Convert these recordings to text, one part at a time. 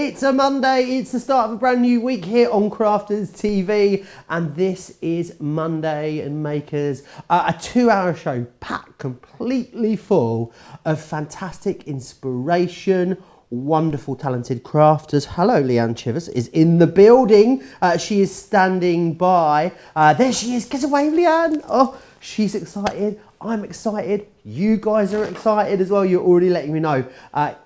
It's a Monday, it's the start of a brand new week here on Crafters TV, and this is Monday and Makers, a 2-hour show packed completely full of fantastic inspiration, wonderful talented crafters. Hello, Leann Chivers is in the building. She is standing by. There she is. Get away, Leann. Oh, she's excited. I'm excited. You guys are excited as well. You're already letting me know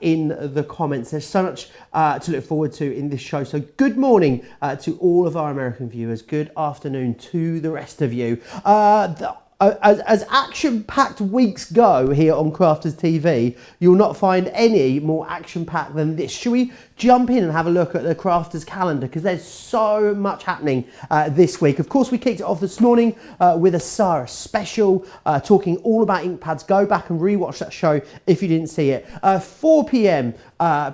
in the comments. There's so much to look forward to in this show. So good morning to all of our American viewers. Good afternoon to the rest of you. As action-packed weeks go here on Crafters TV, you'll not find any more action-packed than this. Should we jump in and have a look at the Crafters calendar? Because there's so much happening this week. Of course, we kicked it off this morning with a Sarah special, talking all about ink pads. Go back and rewatch that show if you didn't see it. 4 p.m.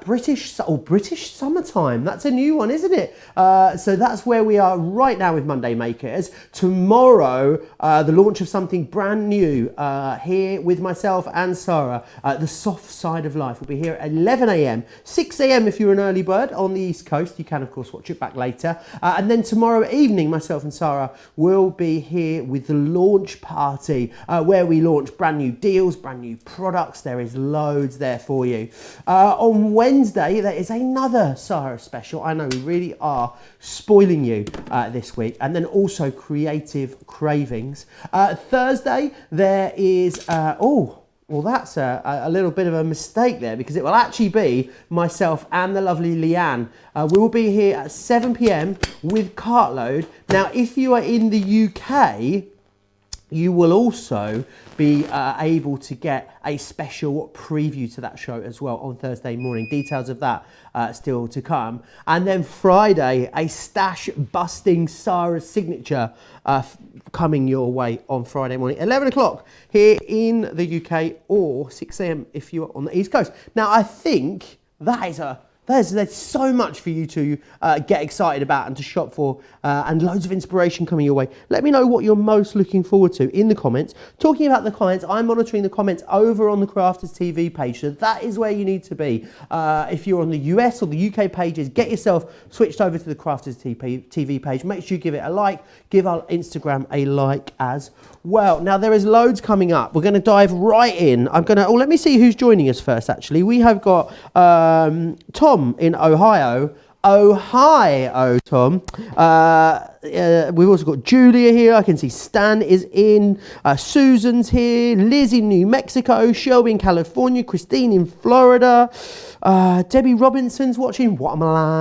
British summertime. That's a new one, isn't it? So that's where we are right now with Monday Makers. Tomorrow, the launch of something brand new here with myself and Sarah. The Soft Side of Life will be here at 11 a.m. 6 a.m. if you're an early bird on the East Coast. You can, of course, watch it back later. And then tomorrow evening, myself and Sarah will be here with the launch party, where we launch brand new deals, brand new products. There is loads there for you. On Wednesday, there is another Sarah special. I know we really are spoiling you this week. And then also Creative Cravings. Thursday, there is, well, that's a little bit of a mistake there, because it will actually be myself and the lovely Leann. We will be here at 7 p.m. with Cartload. Now, if you are in the UK, you will also be able to get a special preview to that show as well on Thursday morning. Details of that still to come. And then Friday, a stash-busting Sarah signature coming your way on Friday morning, 11 o'clock here in the UK, or 6 a.m. if you're on the East Coast. Now, I think that is there's so much for you to get excited about and to shop for, and loads of inspiration coming your way. Let me know what you're most looking forward to in the comments. Talking about the comments, I'm monitoring the comments over on the Crafters TV page, so that is where you need to be. If you're on the US or the UK pages, get yourself switched over to the Crafters TV page. Make sure you give it a like, give our Instagram a like as well. Now, there is loads coming up. We're going to dive right in. Let me see who's joining us first, actually. We have got Tom in Ohio. Oh, hi, Tom. We've also got Julia here. I can see Stan is in. Susan's here. Liz in New Mexico. Shelby in California. Christine in Florida. Debbie Robinson's watching. What am I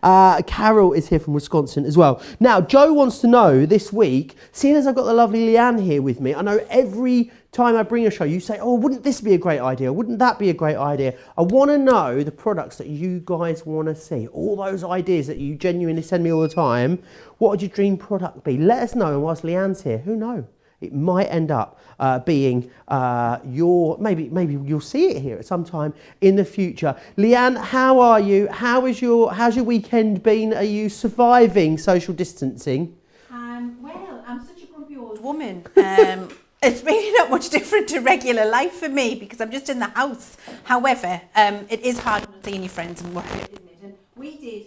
like? Carol is here from Wisconsin as well. Now, Joe wants to know this week, seeing as I've got the lovely Leann here with me, I know every time I bring a show, you say, oh, wouldn't this be a great idea? Wouldn't that be a great idea? I want to know the products that you guys want to see. All those ideas that you genuinely send me all the time. What would your dream product be? Let us know. And whilst Leann's here, who knows? It might end up being maybe you'll see it here at some time in the future. Leann, how are you? How's your weekend been? Are you surviving social distancing? Well, I'm such a grumpy old woman. It's really not much different to regular life for me, because I'm just in the house. However, it is hard not seeing your friends and work, isn't it? And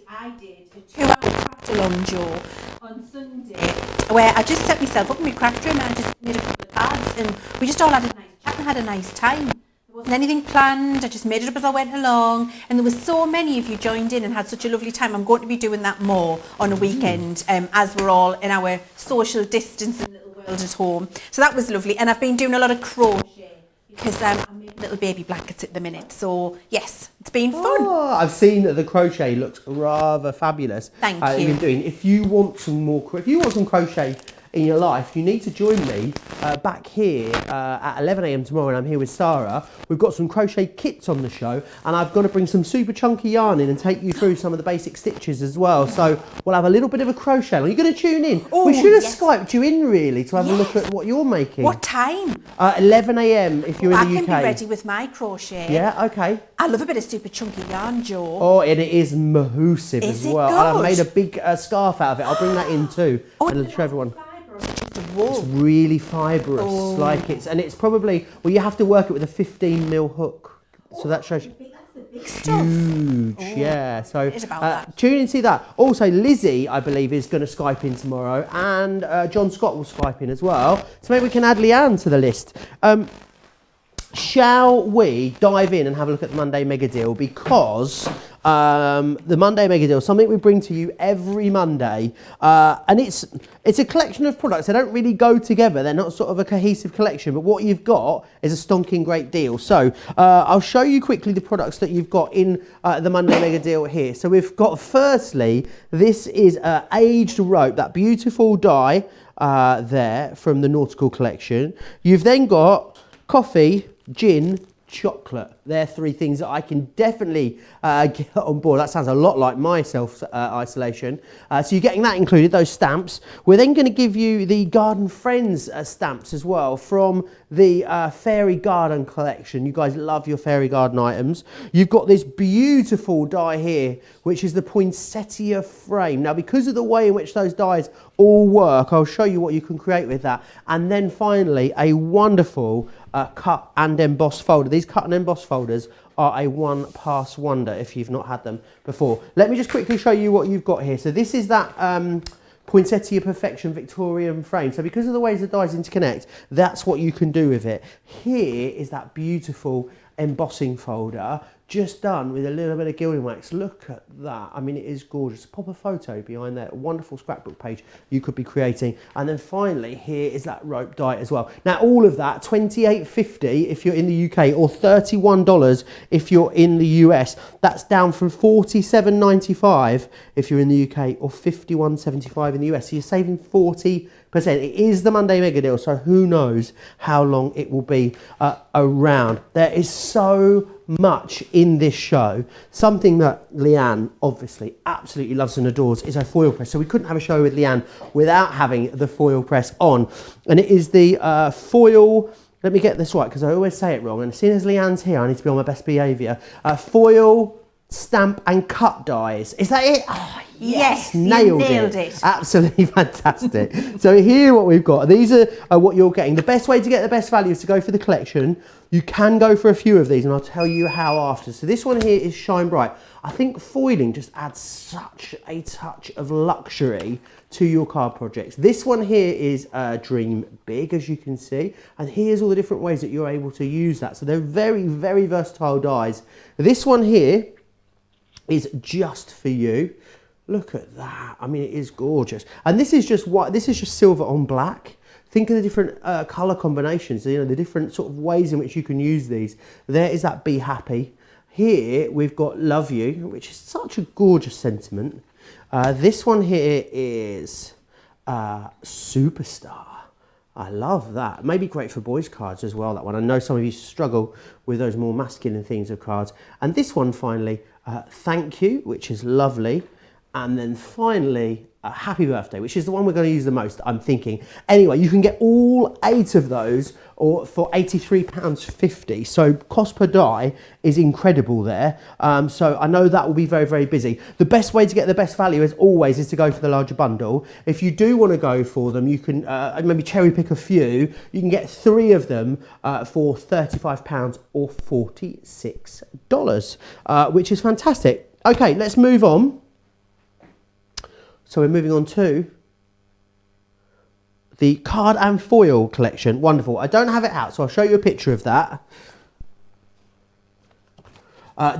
I did a 2-hour craft along, Joe, on Sunday, where I just set myself up in my craft room and I just made a couple of cards, and we just all had a nice chat and had a nice time. There wasn't anything planned. I just made it up as I went along, and there was so many of you joined in and had such a lovely time. I'm going to be doing that more on a weekend, as we're all in our social distancing little world at home. So that was lovely, and I've been doing a lot of crochet because I'm making little baby blankets at the minute. So yes, it's been fun. Oh, I've seen that the crochet looks rather fabulous. Thank you. You've been doing. If you want some crochet in your life, you need to join me back here at 11 a.m. tomorrow, and I'm here with Sarah. We've got some crochet kits on the show, and I've got to bring some super chunky yarn in and take you through some of the basic stitches as well. So we'll have a little bit of a crochet. Are you going to tune in? Oh, we should have yes. Skyped you in really to have a look at what you're making. What time? 11 a.m. if you're in the UK. I can be ready with my crochet. Yeah, okay. I love a bit of super chunky yarn, Jo. Oh, and it is mahoosive as well. Good? And I made a big scarf out of it. I'll bring that in too, and show everyone. It's really fibrous, like it's probably, well, you have to work it with a 15mm hook. So that shows you. That's the big stuff. Huge, yeah. So it is about that. tune in and see that. Also, Lizzie, I believe, is going to Skype in tomorrow, and John Scott will Skype in as well. So maybe we can add Leann to the list. Shall we dive in and have a look at the Monday Mega Deal? Because the Monday Mega Deal is something we bring to you every Monday, and it's a collection of products. They don't really go together. They're not sort of a cohesive collection, but what you've got is a stonking great deal. So I'll show you quickly the products that you've got in the Monday Mega Deal here. So we've got, firstly, this is aged rope, that beautiful dye there from the Nautical collection. You've then got coffee, gin, chocolate. They're three things that I can definitely get on board. That sounds a lot like my self-isolation. So you're getting that included, those stamps. We're then going to give you the Garden Friends stamps as well from the Fairy Garden collection. You guys love your fairy garden items. You've got this beautiful die here, which is the poinsettia frame. Now, because of the way in which those dies all work, I'll show you what you can create with that. And then finally, a wonderful cut and emboss folder. These cut and emboss folders are a one-pass wonder if you've not had them before. Let me just quickly show you what you've got here. So this is that Poinsettia Perfection Victorian frame. So because of the ways the dies interconnect, that's what you can do with it. Here is that beautiful embossing folder, just done with a little bit of gilding wax. Look at that. I mean, it is gorgeous. Pop a photo behind that. A wonderful scrapbook page you could be creating. And then finally, here is that rope die as well. Now, all of that, $28.50 if you're in the UK, or $31 if you're in the US. That's down from $47.95 if you're in the UK, or $51.75 in the US. So you're saving 40%. It is the Monday Mega Deal, so who knows how long it will be around. There is so much in this show. Something that Leann obviously absolutely loves and adores is her foil press. So we couldn't have a show with Leann without having the foil press on. And it is the foil, let me get this right because I always say it wrong. And as soon as Leann's here, I need to be on my best behaviour. Foil, stamp and cut dies. Is that it? Oh, yes, nailed it. Absolutely fantastic. So here what we've got, these are what you're getting. The best way to get the best value is to go for the collection. You can go for a few of these and I'll tell you how after. So this one here is Shine Bright. I think foiling just adds such a touch of luxury to your card projects. This one here is Dream Big, as you can see. And here's all the different ways that you're able to use that. So they're very, very versatile dies. This one here is just for you. Look at that. I mean, it is gorgeous. And this is just white. This is just silver on black. Think of the different colour combinations, you know, the different sort of ways in which you can use these. There is that Be Happy. Here we've got Love You, which is such a gorgeous sentiment. This one here is Superstar. I love that. Maybe great for boys' cards as well, that one. I know some of you struggle with those more masculine themes of cards. And this one finally, Thank You, which is lovely. And then finally, Happy Birthday, which is the one we're going to use the most, I'm thinking. Anyway, you can get all 8 of those for £83.50. So cost per die is incredible there. So I know that will be very, very busy. The best way to get the best value, as always, is to go for the larger bundle. If you do want to go for them, you can maybe cherry pick a few. You can get 3 of them for £35 or $46, which is fantastic. Okay, let's move on. So we're moving on to the card and foil collection. Wonderful. I don't have it out, so I'll show you a picture of that.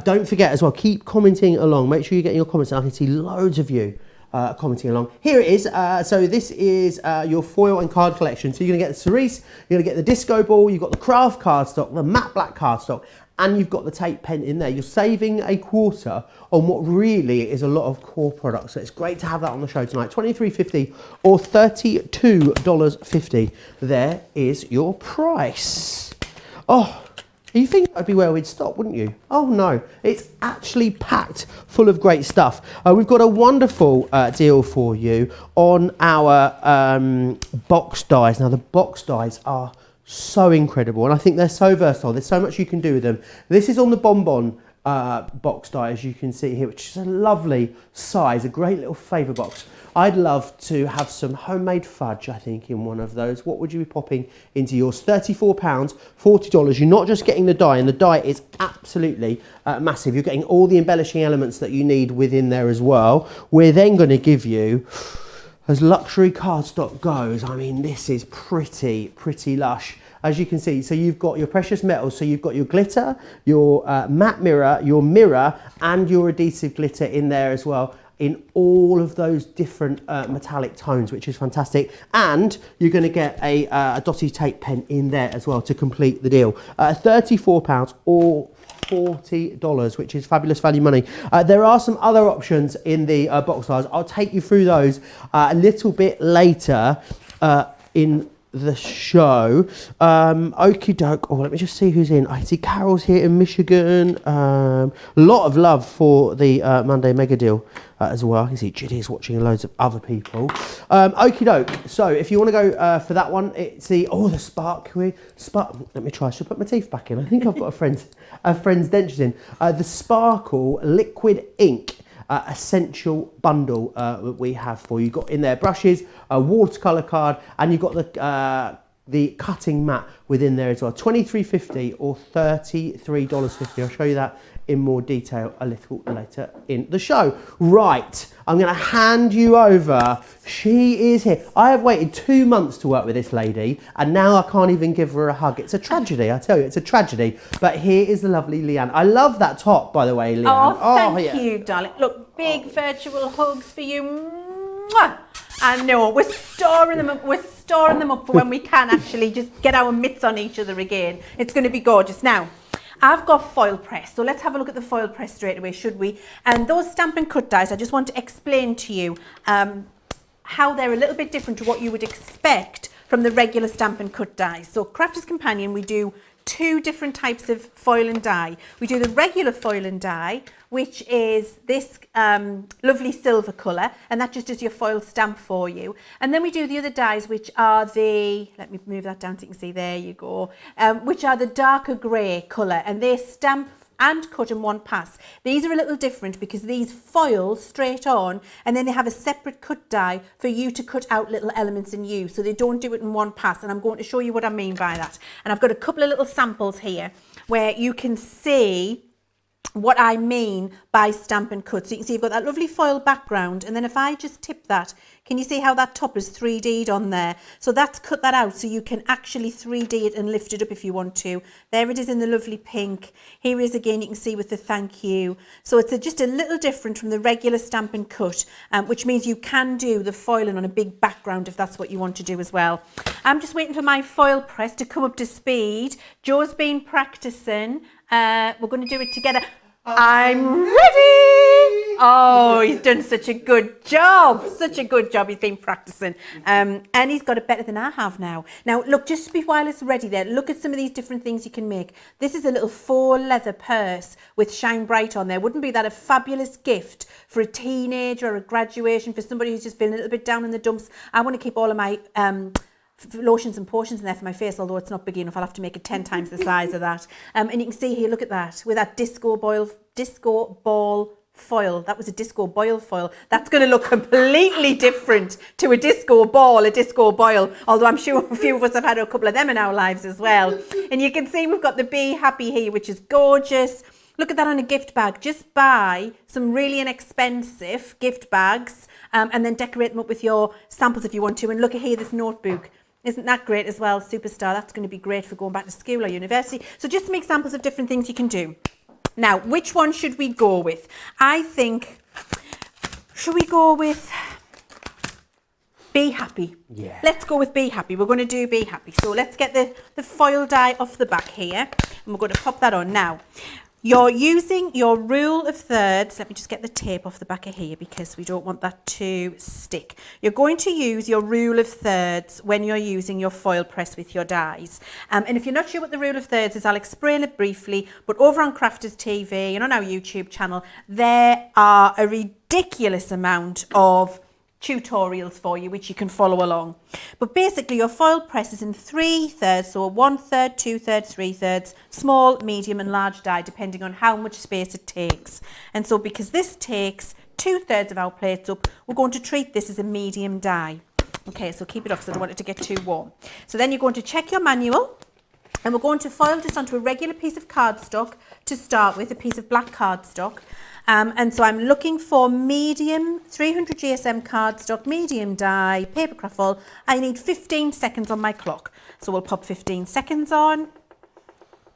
Don't forget as well, keep commenting along. Make sure you're getting your comments. I can see loads of you commenting along. Here it is. So this is your foil and card collection. So you're going to get the cerise, you're going to get the disco ball, you've got the craft cardstock, the matte black cardstock, and you've got the tape pen in there. You're saving a quarter on what really is a lot of core products. So it's great to have that on the show tonight. $23.50 or $32.50. There is your price. Oh, you think that'd be where we'd stop, wouldn't you? Oh no, it's actually packed full of great stuff. We've got a wonderful deal for you on our box dies. Now the box dies are so incredible, and I think they're so versatile. There's so much you can do with them. This is on the bonbon box die, as you can see here, which is a lovely size, a great little favour box. I'd love to have some homemade fudge, I think, in one of those. What would you be popping into yours? £34, $40. You're not just getting the die, and the die is absolutely massive. You're getting all the embellishing elements that you need within there as well. We're then going to give you, as luxury cardstock goes, I mean, this is pretty lush. As you can see, so you've got your precious metals, so you've got your glitter, your matte mirror, your mirror, and your adhesive glitter in there as well, in all of those different metallic tones, which is fantastic. And you're going to get a dotty tape pen in there as well to complete the deal. £34 or $40, which is fabulous value money. There are some other options in the box size. I'll take you through those a little bit later in the show. Okie doke. Oh, let me just see who's in. I see Carol's here in Michigan. A lot of love for the Monday mega deal as well. I can see Judy's watching loads of other people. Okie doke. So if you want to go for that one, it's the Spark. Let me try. I should put my teeth back in. I think I've got a friend's dentures in. The Sparkle Liquid Ink essential bundle that we have for you. You've got in there brushes, a watercolour card, and you've got the cutting mat within there as well. $23.50 or $33.50. I'll show you that in more detail a little later in the show. Right, I'm going to hand you over. She is here. I have waited 2 months to work with this lady, and now I can't even give her a hug. It's a tragedy, I tell you, it's a tragedy. But here is the lovely Leann. I love that top, by the way, Leann. Oh, thank you, darling. Look, big virtual hugs for you. Mwah! I know, we're storing them up. We're storing them up for when we can actually just get our mitts on each other again. It's going to be gorgeous. Now, I've got foil press, so let's have a look at the foil press straight away, should we? And those stamp and cut dies, I just want to explain to you how they're a little bit different to what you would expect from the regular stamp and cut dies. So Crafter's Companion, we do 2 different types of foil and die. We do the regular foil and die, which is this lovely silver colour, and that just is your foil stamp for you. And then we do the other dies, which are the, let me move that down so you can see, there you go, which are the darker grey colour, and they stamp and cut in one pass. These are a little different because these foil straight on, and then they have a separate cut die for you to cut out little elements in you, so they don't do it in one pass, and I'm going to show you what I mean by that. And I've got a couple of little samples here where you can see what I mean by stamp and cut. So you can see you've got that lovely foil background, and then if I just tip that, can you see how that top is 3D'd on there? So that's cut that out so you can actually 3D it and lift it up if you want to. There it is in the lovely pink. Here it is again, you can see with the thank you. So it's just a little different from the regular stamp and cut, which means you can do the foiling on a big background if that's what you want to do as well. I'm just waiting for my foil press to come up to speed. Joe's been practicing. We're going to do it together. I'm ready. Oh, he's done such a good job. Such a good job. He's been practicing. And he's got it better than I have now. Now, look, just while it's ready there, look at some of these different things you can make. This is a little faux leather purse with Shine Bright on there. Wouldn't be that a fabulous gift for a teenager or a graduation, for somebody who's just been a little bit down in the dumps? I want to keep all of my lotions and potions in there for my face, although it's not big enough. I'll have to make it 10 times the size of that. And you can see here, look at that, with that disco ball foil. That was a disco boil foil. That's going to look completely different to a disco ball, a disco boil, although I'm sure a few of us have had a couple of them in our lives as well. And you can see we've got the Be Happy here, which is gorgeous. Look at that on a gift bag. Just buy some really inexpensive gift bags and then decorate them up with your samples if you want to. And look at here, this notebook. Isn't that great as well? Superstar. That's going to be great for going back to school or university. So just some examples of different things you can do. Now, which one should we go with? I think Should we go with Be Happy? Yeah. Let's go with Be Happy. We're going to do Be Happy. So let's get the foil die off the back here. And we're going to pop that on now. You're using your rule of thirds. Let me just get the tape off the back of here because we don't want that to stick. You're going to use your rule of thirds when you're using your foil press with your dies. And if you're not sure what the rule of thirds is, I'll explain it briefly. But over on Crafters TV and on our YouTube channel, there are a ridiculous amount of tutorials for you which you can follow along. But basically your foil press is in 3/3, so 1/3, 2/3, 3/3, small, medium and large die depending on how much space it takes. And so because this takes 2/3 of our plates up, we're going to treat this as a medium die. Okay, so keep it off because I don't want it to get too warm. So then you're going to check your manual and we're going to foil just onto a regular piece of cardstock to start with, a piece of black cardstock. And so I'm looking for medium 300 GSM cardstock, medium die, paper craft foil. I need 15 seconds on my clock. So we'll pop 15 seconds on,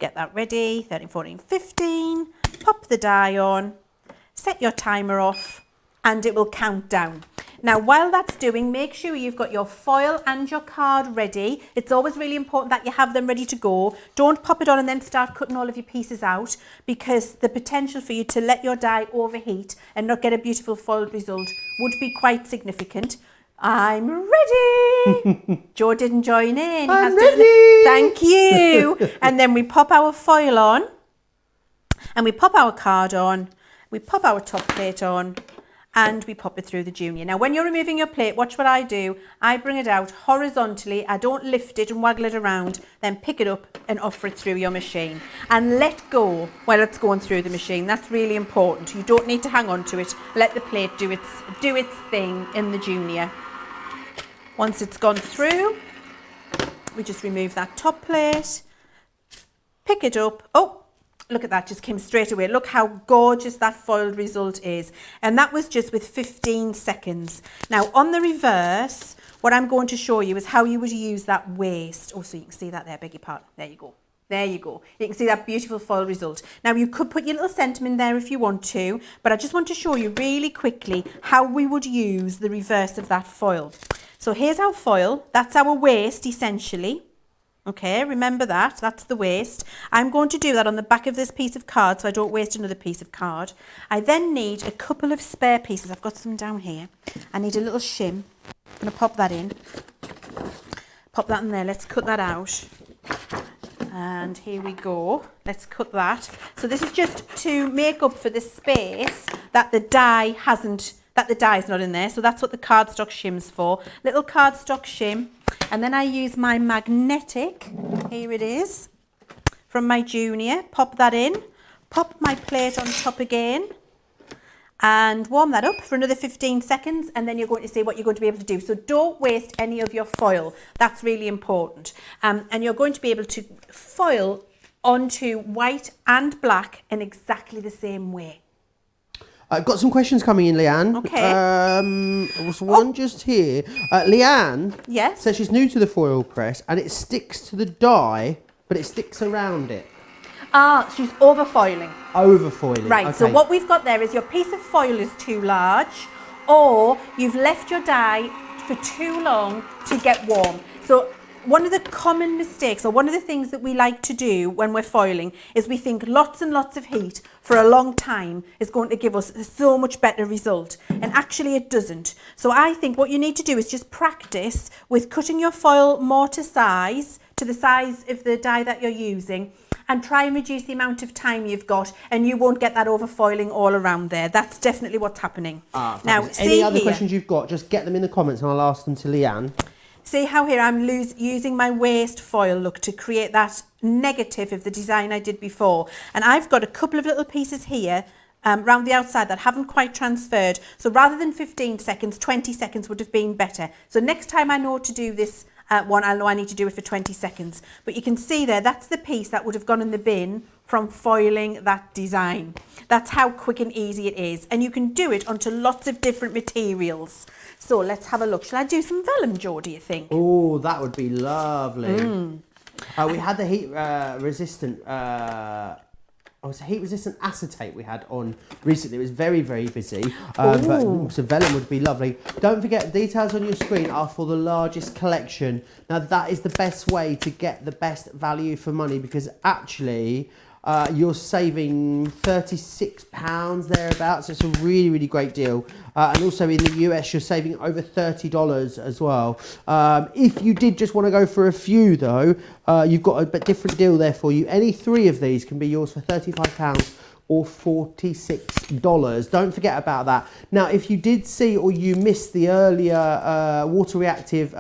get that ready, 13, 14, 15, pop the die on, set your timer off and it will count down. Now, while that's doing, make sure you've got your foil and your card ready. It's always really important that you have them ready to go. Don't pop it on and then start cutting all of your pieces out because the potential for you to let your die overheat and not get a beautiful foiled result would be quite significant. I'm ready. Joe didn't join in. I'm ready. Thank you. And then we pop our foil on and we pop our card on. We pop our top plate on. And we pop it through the junior. Now, when you're removing your plate, watch what I do. I bring it out horizontally. I don't lift it and waggle it around. Then pick it up and offer it through your machine. And let go while it's going through the machine. That's really important. You don't need to hang on to it. Let the plate do its thing in the junior. Once it's gone through, we just remove that top plate. Pick it up. Oh! Look at that, just came straight away. Look how gorgeous that foiled result is. And that was just with 15 seconds. Now on the reverse, what I'm going to show you is how you would use that waste. Oh, so you can see that there, beg your pardon. There you go. There you go. You can see that beautiful foil result. Now you could put your little sentiment there if you want to, but I just want to show you really quickly how we would use the reverse of that foil. So here's our foil. That's our waste essentially. Okay, remember that, that's the waste. I'm going to do that on the back of this piece of card so I don't waste another piece of card. I then need a couple of spare pieces. I've got some down here. I need a little shim. I'm going to pop that in. Pop that in there. Let's cut that out. And here we go. Let's cut that. So this is just to make up for the space that the die is not in there. So that's what the cardstock shim's for. Little cardstock shim. And then I use my magnetic, here it is, from my junior, pop that in, pop my plate on top again and warm that up for another 15 seconds and then you're going to see what you're going to be able to do. So don't waste any of your foil, that's really important. And you're going to be able to foil onto white and black in exactly the same way. I've got some questions coming in, Leanne. Okay. There was one just here. Leanne says she's new to the foil press and it sticks to the die, but it sticks around it. Ah, she's overfoiling. Overfoiling. Right, okay. so what we've got there is your piece of foil is too large or you've left your die for too long to get warm. So one of the common mistakes or one of the things that we like to do when we're foiling is we think lots and lots of heat for a long time is going to give us so much better result. And actually it doesn't. So I think what you need to do is just practice with cutting your foil more to the size of the die that you're using and try and reduce the amount of time you've got and you won't get that overfoiling all around there. That's definitely what's happening. Now, any other questions you've got, just get them in the comments and I'll ask them to Leanne. See how here I'm using my waste foil look to create that negative of the design I did before. And I've got a couple of little pieces here around the outside that haven't quite transferred. So rather than 15 seconds, 20 seconds would have been better. So next time I know to do this one, I'll know I need to do it for 20 seconds. But you can see there, that's the piece that would have gone in the bin from foiling that design. That's how quick and easy it is. And you can do it onto lots of different materials. So let's have a look. Shall I do some vellum, Jo, do you think? Oh, that would be lovely. We had the heat resistant was a heat-resistant acetate we had on recently. It was very, very busy, but so vellum would be lovely. Don't forget, details on your screen are for the largest collection. Now, that is the best way to get the best value for money, because actually you're saving £36 thereabouts. It's a really, really great deal. And also in the US, you're saving over $30 as well. If you did just want to go for a few though, you've got a bit different deal there for you. Any 3 of these can be yours for £35 or $46. Don't forget about that. Now, if you did see or you missed the earlier water reactive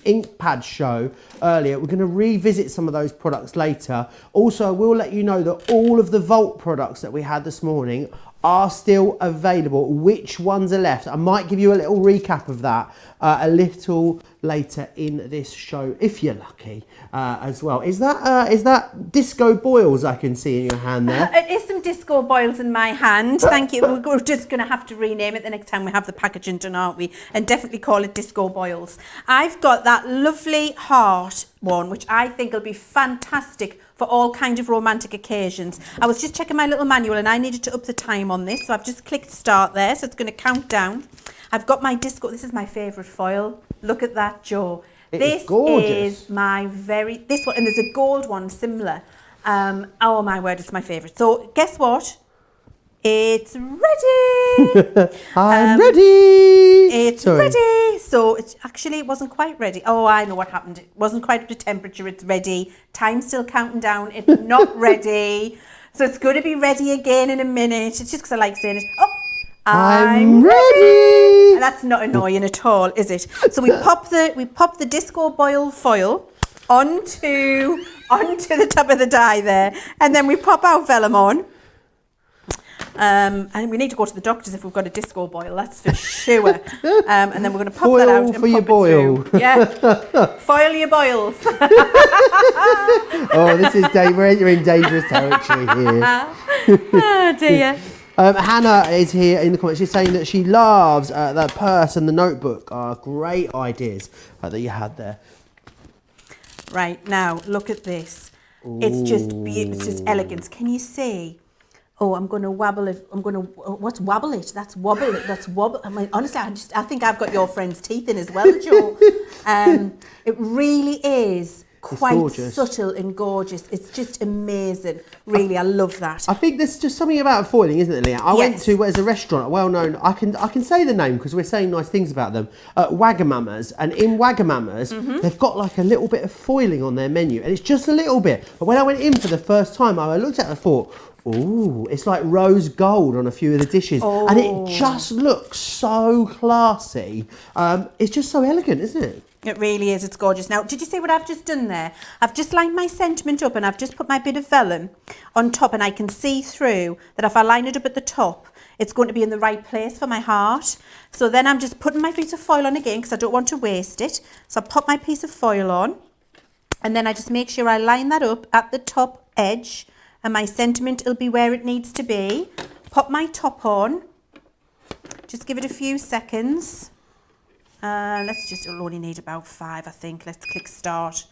ink pad show earlier, we're going to revisit some of those products later. Also, I will let you know that all of the Vault products that we had this morning are still available. Which ones are left? I might give you a little recap of that a little later in this show, if you're lucky, as well. Is that disco boils I can see in your hand there? It is some disco boils in my hand. Thank you. We're just going to have to rename it the next time we have the packaging done, aren't we? And definitely call it disco boils. I've got that lovely heart one, which I think will be fantastic for all kinds of romantic occasions. I was just checking my little manual and I needed to up the time on this, so I've just clicked start there, so it's going to count down. I've got my disco, this is my favourite foil. Look at that, Joe. This is my this one, and there's a gold one similar. Oh my word, it's my favourite. So guess what? It's ready. I'm ready. It's ready. So it wasn't quite ready. Oh, I know what happened. It wasn't quite up to temperature. It's ready. Time's still counting down. It's not ready. So it's going to be ready again in a minute. It's just because I like saying it. Oh, I'm ready. And that's not annoying at all, is it? So we pop the disco boil foil onto the top of the die there, and then we pop our vellum on. And we need to go to the doctors if we've got a disco boil, that's for sure. And then we're going to pop foil that out and for your boil. Yeah, foil your boils. Oh, we're entering dangerous territory here. Oh dear. Hannah is here in the comments. She's saying that she loves the purse and the notebook. Are great ideas that you had there. Right, now look at this. Ooh. It's just elegance. Can you see? Oh, I'm going to wobble it. What's wobble it? That's wobble it. That's wobble. I mean, honestly, I think I've got your friend's teeth in as well, Joe. It really is quite subtle and gorgeous. It's just amazing. Really, I love that. I think there's just something about foiling, isn't there, Leann? I went to, there's a restaurant, a well-known, I can say the name because we're saying nice things about them, Wagamama's. And in Wagamama's, they've got like a little bit of foiling on their menu. And it's just a little bit. But when I went in for the first time, I looked at it and thought, ooh, it's like rose gold on a few of the dishes. Oh. And it just looks so classy. It's just so elegant, isn't it? It really is. It's gorgeous. Now, did you see what I've just done there? I've just lined my sentiment up and I've just put my bit of vellum on top, and I can see through that if I line it up at the top, it's going to be in the right place for my heart. So then I'm just putting my piece of foil on again because I don't want to waste it. So I pop my piece of foil on, and then I just make sure I line that up at the top edge, and my sentiment will be where it needs to be. Pop my top on. Just give it a few seconds. It'll only need about 5, I think. Let's click start.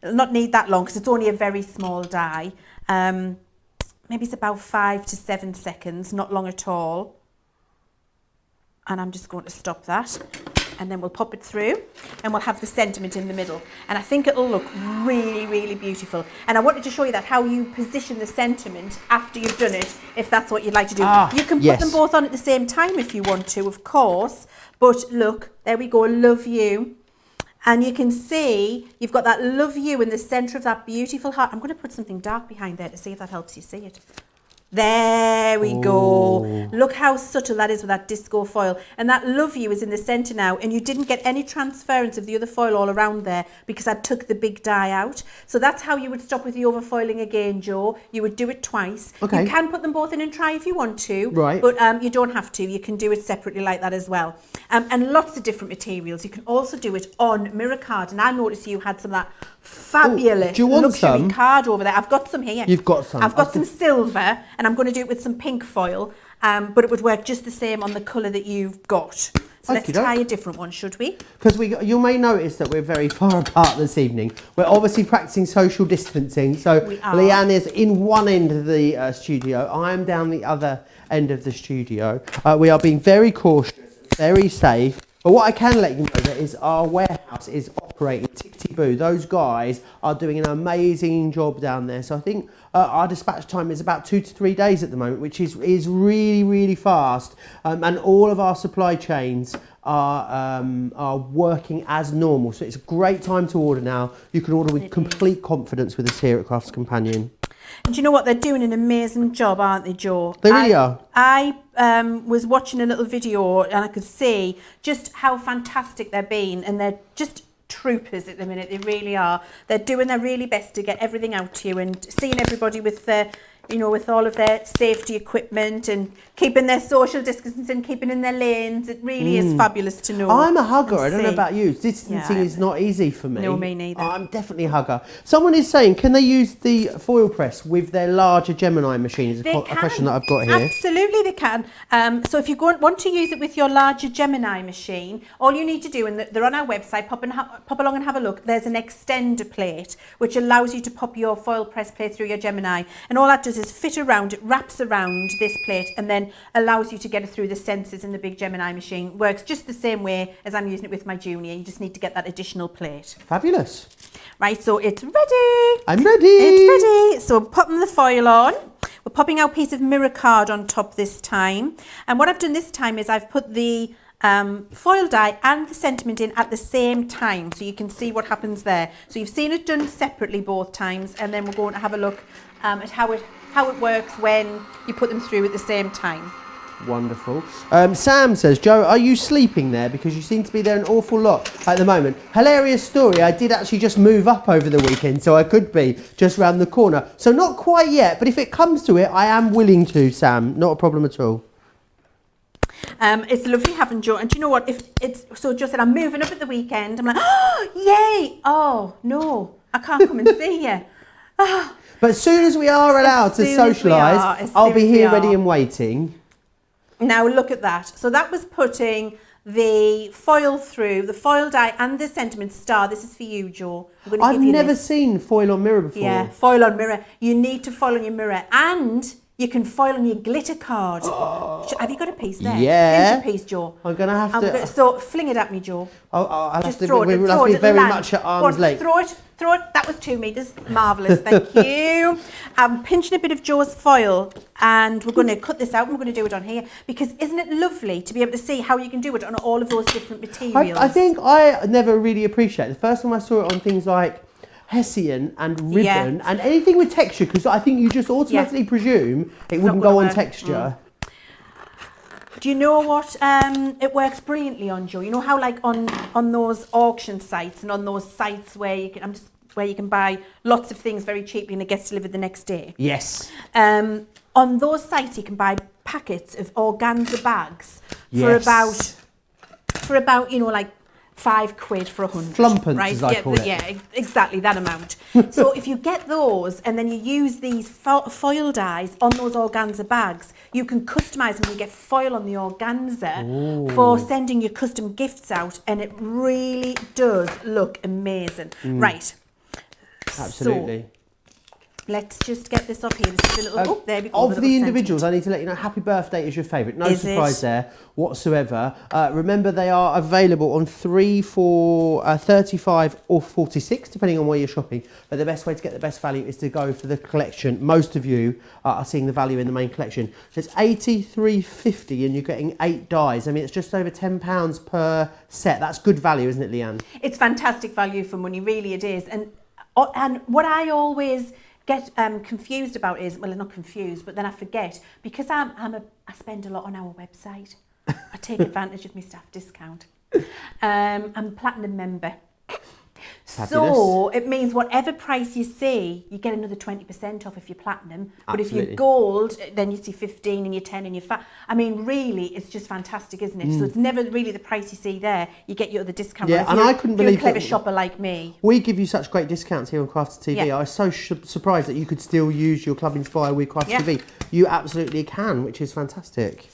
It'll not need that long because it's only a very small die. Maybe it's about 5 to 7 seconds, not long at all. And I'm just going to stop that. And then we'll pop it through and we'll have the sentiment in the middle. And I think it'll look really, really beautiful. And I wanted to show you that, how you position the sentiment after you've done it, if that's what you'd like to do. You can put them both on at the same time if you want to, of course. But look, there we go, love you. And you can see you've got that love you in the centre of that beautiful heart. I'm going to put something dark behind there to see if that helps you see it. There we go. Look how subtle that is with that disco foil. And that love you is in the centre now, and you didn't get any transference of the other foil all around there because I took the big die out. So that's how you would stop with the overfoiling again, Joe. You would do it twice. Okay. You can put them both in and try if you want to. Right. But you don't have to. You can do it separately like that as well. And lots of different materials. You can also do it on mirror card. And I noticed you had some of that fabulous luxury card over there. I've got some here. You've got some. I've got some silver, and I'm going to do it with some pink foil, but it would work just the same on the colour that you've got. So let's try a different one, should we? Because you may notice that we're very far apart this evening. We're obviously practicing social distancing. So Leann is in one end of the studio. I'm down the other end of the studio. We are being very cautious, very safe. But what I can let you know that is our warehouse is operating tickety-boo. Those guys are doing an amazing job down there. So I think our dispatch time is about 2 to 3 days at the moment, which is really, really fast. And all of our supply chains are working as normal. So it's a great time to order now. You can order with complete confidence with us here at Crafts Companion. And do you know what? They're doing an amazing job, aren't they, Joe? They really are. I was watching a little video and I could see just how fantastic they're being, and they're just troopers at the minute. They really are. They're doing their really best to get everything out to you, and seeing everybody with their, with all of their safety equipment and keeping their social distancing, keeping in their lanes. It really is fabulous to know. I'm a hugger. I don't know about you. Distancing is not easy for me. No, me neither. I'm definitely a hugger. Someone is saying, can they use the foil press with their larger Gemini machine? Is a question that I've got here. Absolutely, they can. So if you want to use it with your larger Gemini machine, all you need to do, and they're on our website, pop along and have a look. There's an extender plate which allows you to pop your foil press plate through your Gemini, and all that does is fit around. It wraps around this plate and then allows you to get it through the sensors in the big Gemini machine. Works just the same way as I'm using it with my Junior. You just need to get that additional plate. Fabulous. Right, so it's ready. I'm ready. It's ready. So popping the foil on. We're popping our piece of mirror card on top this time. And what I've done this time is I've put the foil die and the sentiment in at the same time, so you can see what happens there. So you've seen it done separately both times, and then we're going to have a look at how it works when you put them through at the same time. Wonderful. Sam says, Joe, are you sleeping there? Because you seem to be there an awful lot at the moment. Hilarious story. I did actually just move up over the weekend, so I could be just round the corner. So not quite yet, but if it comes to it, I am willing to, Sam. Not a problem at all. It's lovely having Joe. And do you know what? So Joe said, I'm moving up at the weekend. I'm like, oh, yay. Oh, no, I can't come and see you. Oh. But as soon as we are allowed to socialise, I'll be here ready and waiting. Now look at that. So that was putting the foil through, the foil die and the sentiment star. This is for you, Joe. I've never seen foil on mirror before. Yeah, foil on mirror. You need to foil on your mirror, and you can foil on your glitter card. Oh. Have you got a piece there? Yeah. Here's your piece, Joe. I'm going to have to... So fling it at me, Joe. I'll just have to be very much at arm's length. Throw it. That was 2 meters. Marvellous. Thank you. I'm pinching a bit of Joe's foil, and we're going to cut this out, and we're going to do it on here, because isn't it lovely to be able to see how you can do it on all of those different materials? I think I never really appreciate it. The first time I saw it on things like Hessian and ribbon and anything with texture, because I think you just automatically presume it wouldn't go on texture. Do you know what? It works brilliantly on, Joe. You know how, like on those auction sites and on those sites where you can buy lots of things very cheaply and it gets delivered the next day. Yes. On those sites you can buy packets of organza bags for about like £5 for 100. Flumpence, right? as I call it. Yeah, exactly that amount. So if you get those and then you use these foil dies on those organza bags, you can customise them. You get foil on the organza for sending your custom gifts out, and it really does look amazing. Right. Absolutely. So, let's just get this off here. This is a little, there we go. Of the individuals, I need to let you know, happy birthday is your favourite. No surprise there whatsoever. Remember, they are available on 3 for 35 or 46, depending on where you're shopping. But the best way to get the best value is to go for the collection. Most of you are seeing the value in the main collection. So it's $83.50 and you're getting 8 dies. I mean, it's just over £10 per set. That's good value, isn't it, Leann? It's fantastic value for money, really it is. And what I always get confused about is, well, I'm not confused, but then I forget, because I spend a lot on our website. I take advantage of my staff discount. I'm a platinum member. Fabulous. So it means whatever price you see, you get another 20% off if you're platinum. But if you're gold, then you see 15 and you're 10 and you're fat. I mean, really, it's just fantastic, isn't it? So it's never really the price you see there. You get your other discount. Yeah, and I couldn't believe you're a clever shopper like me. We give you such great discounts here on Crafty TV. I was so surprised that you could still use your Club Inspire with Crafty TV. You absolutely can, which is fantastic.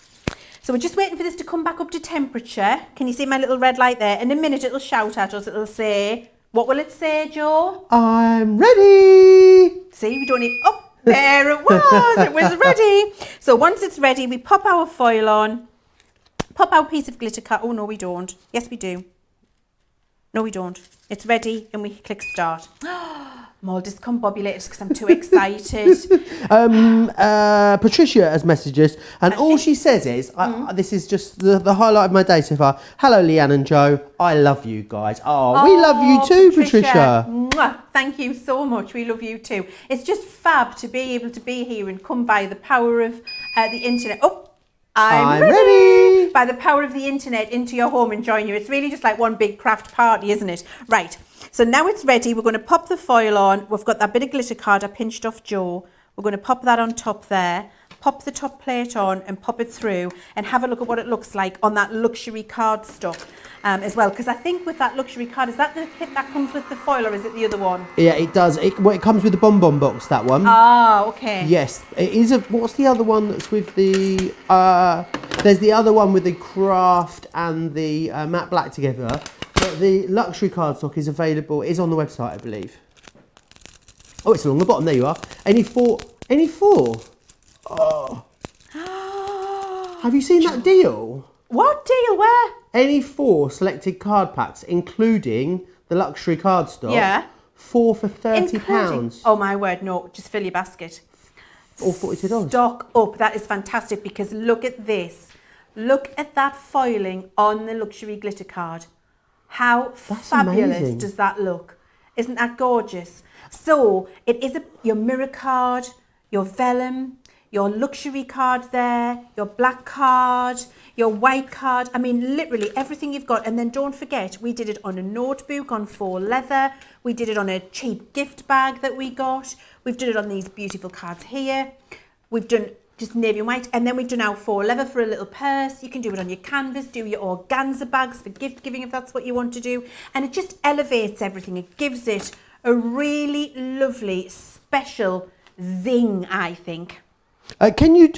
So we're just waiting for this to come back up to temperature. Can you see my little red light there? In a minute it'll shout at us. It'll say, what will it say, Joe? I'm ready. See, we don't need, oh, there it was. It was ready. So once it's ready, we pop our foil on, pop our piece of glitter card. Oh, no, we don't. Yes, we do. No, we don't. It's ready and we click start. I'm all discombobulated because I'm too excited. Patricia has messaged us, and all she says is, this is just the highlight of my day so far. Hello, Leann and Joe. I love you guys. Oh, we love you too, Patricia. Mwah. Thank you so much. We love you too. It's just fab to be able to be here and come by the power of the internet. Oh, I'm ready. By the power of the internet into your home and join you. It's really just like one big craft party, isn't it? Right. So now it's ready. We're going to pop the foil on. We've got that bit of glitter card I pinched off Joe. We're going to pop that on top there. Pop the top plate on and pop it through and have a look at what it looks like on that luxury card stock as well. Because I think with that luxury card, is that the kit that comes with the foil or is it the other one? Yeah, it does. It comes with the bonbon box, that one. Ah, okay. Yes. It is what's the other one that's with the... there's the other one with the craft and the matte black together. But the luxury cardstock is available, is on the website, I believe. Oh, it's along the bottom, there you are. Any four? Oh. Have you seen that deal? What deal? Where? Any 4 selected card packs, including the luxury cardstock. Yeah. 4 for £30. Oh my word, no, just fill your basket. Or $42. Stock up, that is fantastic because look at this. Look at that foiling on the luxury glitter card. How fabulous amazing. Does that look? Isn't that gorgeous? So it is your mirror card, your vellum, your luxury card there, your black card, your white card. I mean, literally everything you've got. And then don't forget, we did it on a notebook, on faux leather. We did it on a cheap gift bag that we got. We've done it on these beautiful cards here. We've done just navy and white, and then we've done our faux leather for a little purse. You can do it on your canvas, do your organza bags for gift giving if that's what you want to do. And it just elevates everything. It gives it a really lovely, special zing, I think. Can you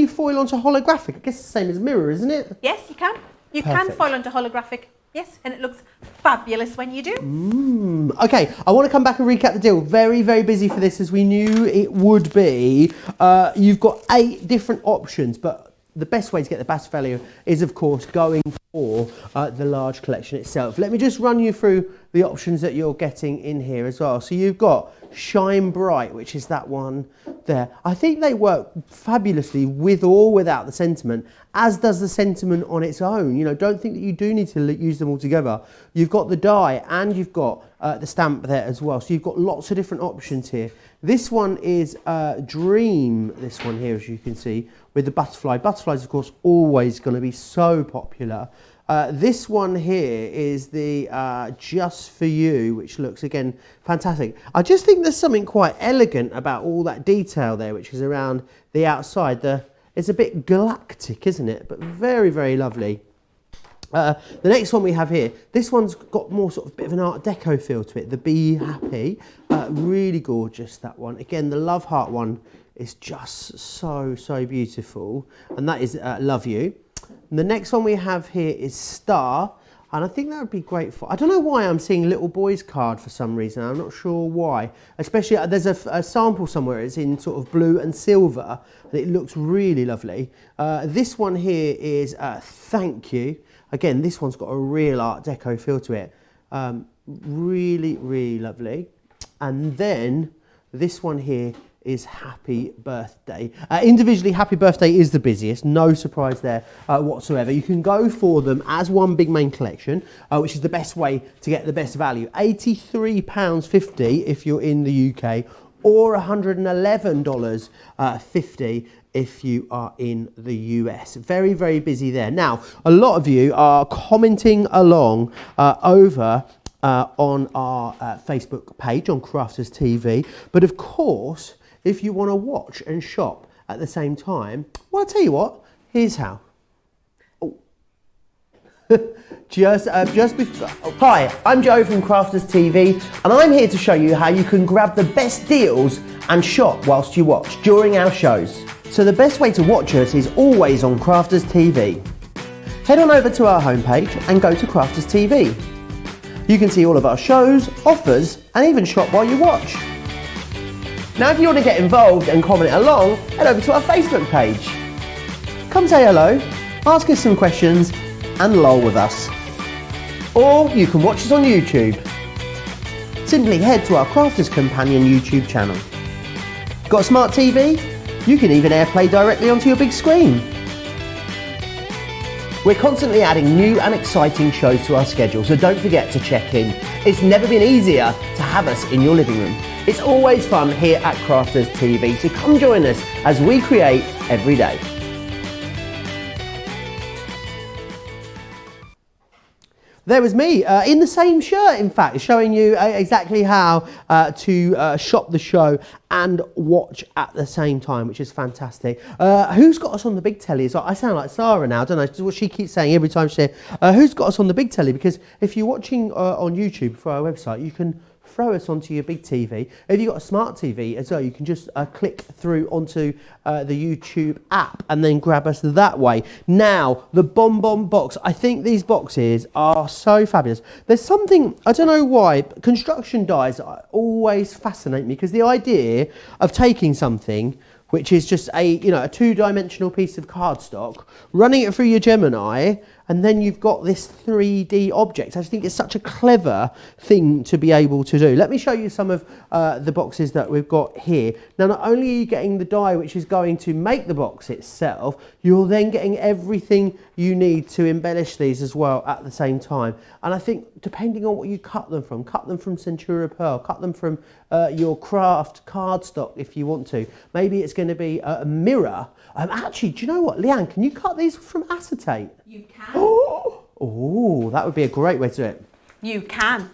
foil onto holographic? I guess it's the same as mirror, isn't it? Yes, you can. You Perfect. can foil onto holographic. Yes, and it looks fabulous when you do. Okay, I want to come back and recap the deal. Very, very busy for this as we knew it would be. You've got 8 different options, but the best way to get the best value is, of course, going for the large collection itself. Let me just run you through the options that you're getting in here as well. So you've got Shine Bright, which is that one there. I think they work fabulously with or without the sentiment, as does the sentiment on its own. You know, don't think that you do need to use them all together. You've got the die and you've got the stamp there as well. So you've got lots of different options here. This one is Dream, this one here, as you can see, with the butterfly. Butterflies, of course, always going to be so popular. This one here is the Just For You, which looks, again, fantastic. I just think there's something quite elegant about all that detail there, which is around the outside. It's a bit galactic, isn't it? But very, very lovely. The next one we have here, this one's got more sort of bit of an Art Deco feel to it, the Be Happy. Really gorgeous, that one. Again, the Love Heart one is just so, so beautiful. And that is Love You. And the next one we have here is Star. And I think that would be great for, I don't know why I'm seeing Little Boy's card for some reason. I'm not sure why. Especially, there's a sample somewhere. It's in sort of blue and silver. And it looks really lovely. This one here is Thank You. Again, this one's got a real Art Deco feel to it. Really, really lovely. And then this one here is Happy Birthday. Individually, Happy Birthday is the busiest, no surprise there whatsoever. You can go for them as one big main collection, which is the best way to get the best value. £83.50 if you're in the UK, or $111.50 if you are in the US. Very, very busy there. Now, a lot of you are commenting along over on our Facebook page on Crafters TV, but of course, if you want to watch and shop at the same time, well, I'll tell you what, here's how. Oh. just before. Hi, I'm Joe from Crafters TV, and I'm here to show you how you can grab the best deals and shop whilst you watch during our shows. So the best way to watch us is always on Crafters TV. Head on over to our homepage and go to Crafters TV. You can see all of our shows, offers, and even shop while you watch. Now if you want to get involved and comment along, head over to our Facebook page. Come say hello, ask us some questions, and lol with us. Or you can watch us on YouTube. Simply head to our Crafters Companion YouTube channel. Got a smart TV? You can even AirPlay directly onto your big screen. We're constantly adding new and exciting shows to our schedule, so don't forget to check in. It's never been easier to have us in your living room. It's always fun here at Crafters TV, so come join us as we create every day. There was me in the same shirt, in fact, showing you exactly how to shop the show and watch at the same time, which is fantastic. Who's got us on the big telly? I sound like Sarah now, don't I? It's what she keeps saying every time she's here. Who's got us on the big telly? Because if you're watching on YouTube for our website, you can throw us onto your big TV. If you've got a smart TV as well, you can just click through onto the YouTube app and then grab us that way. Now, the Bonbon box. I think these boxes are so fabulous. There's something, I don't know why, construction dies always fascinate me, because the idea of taking something which is just a two-dimensional piece of cardstock, running it through your Gemini, and then you've got this 3D object. I just think it's such a clever thing to be able to do. Let me show you some of the boxes that we've got here. Now, not only are you getting the die which is going to make the box itself, you're then getting everything you need to embellish these as well at the same time. And I think depending on what you cut them from Centura Pearl, cut them from your craft cardstock if you want to. Maybe it's going to be a mirror. Actually, do you know what, Leann, can you cut these from acetate? You can. Oh, that would be a great way to do it. You can.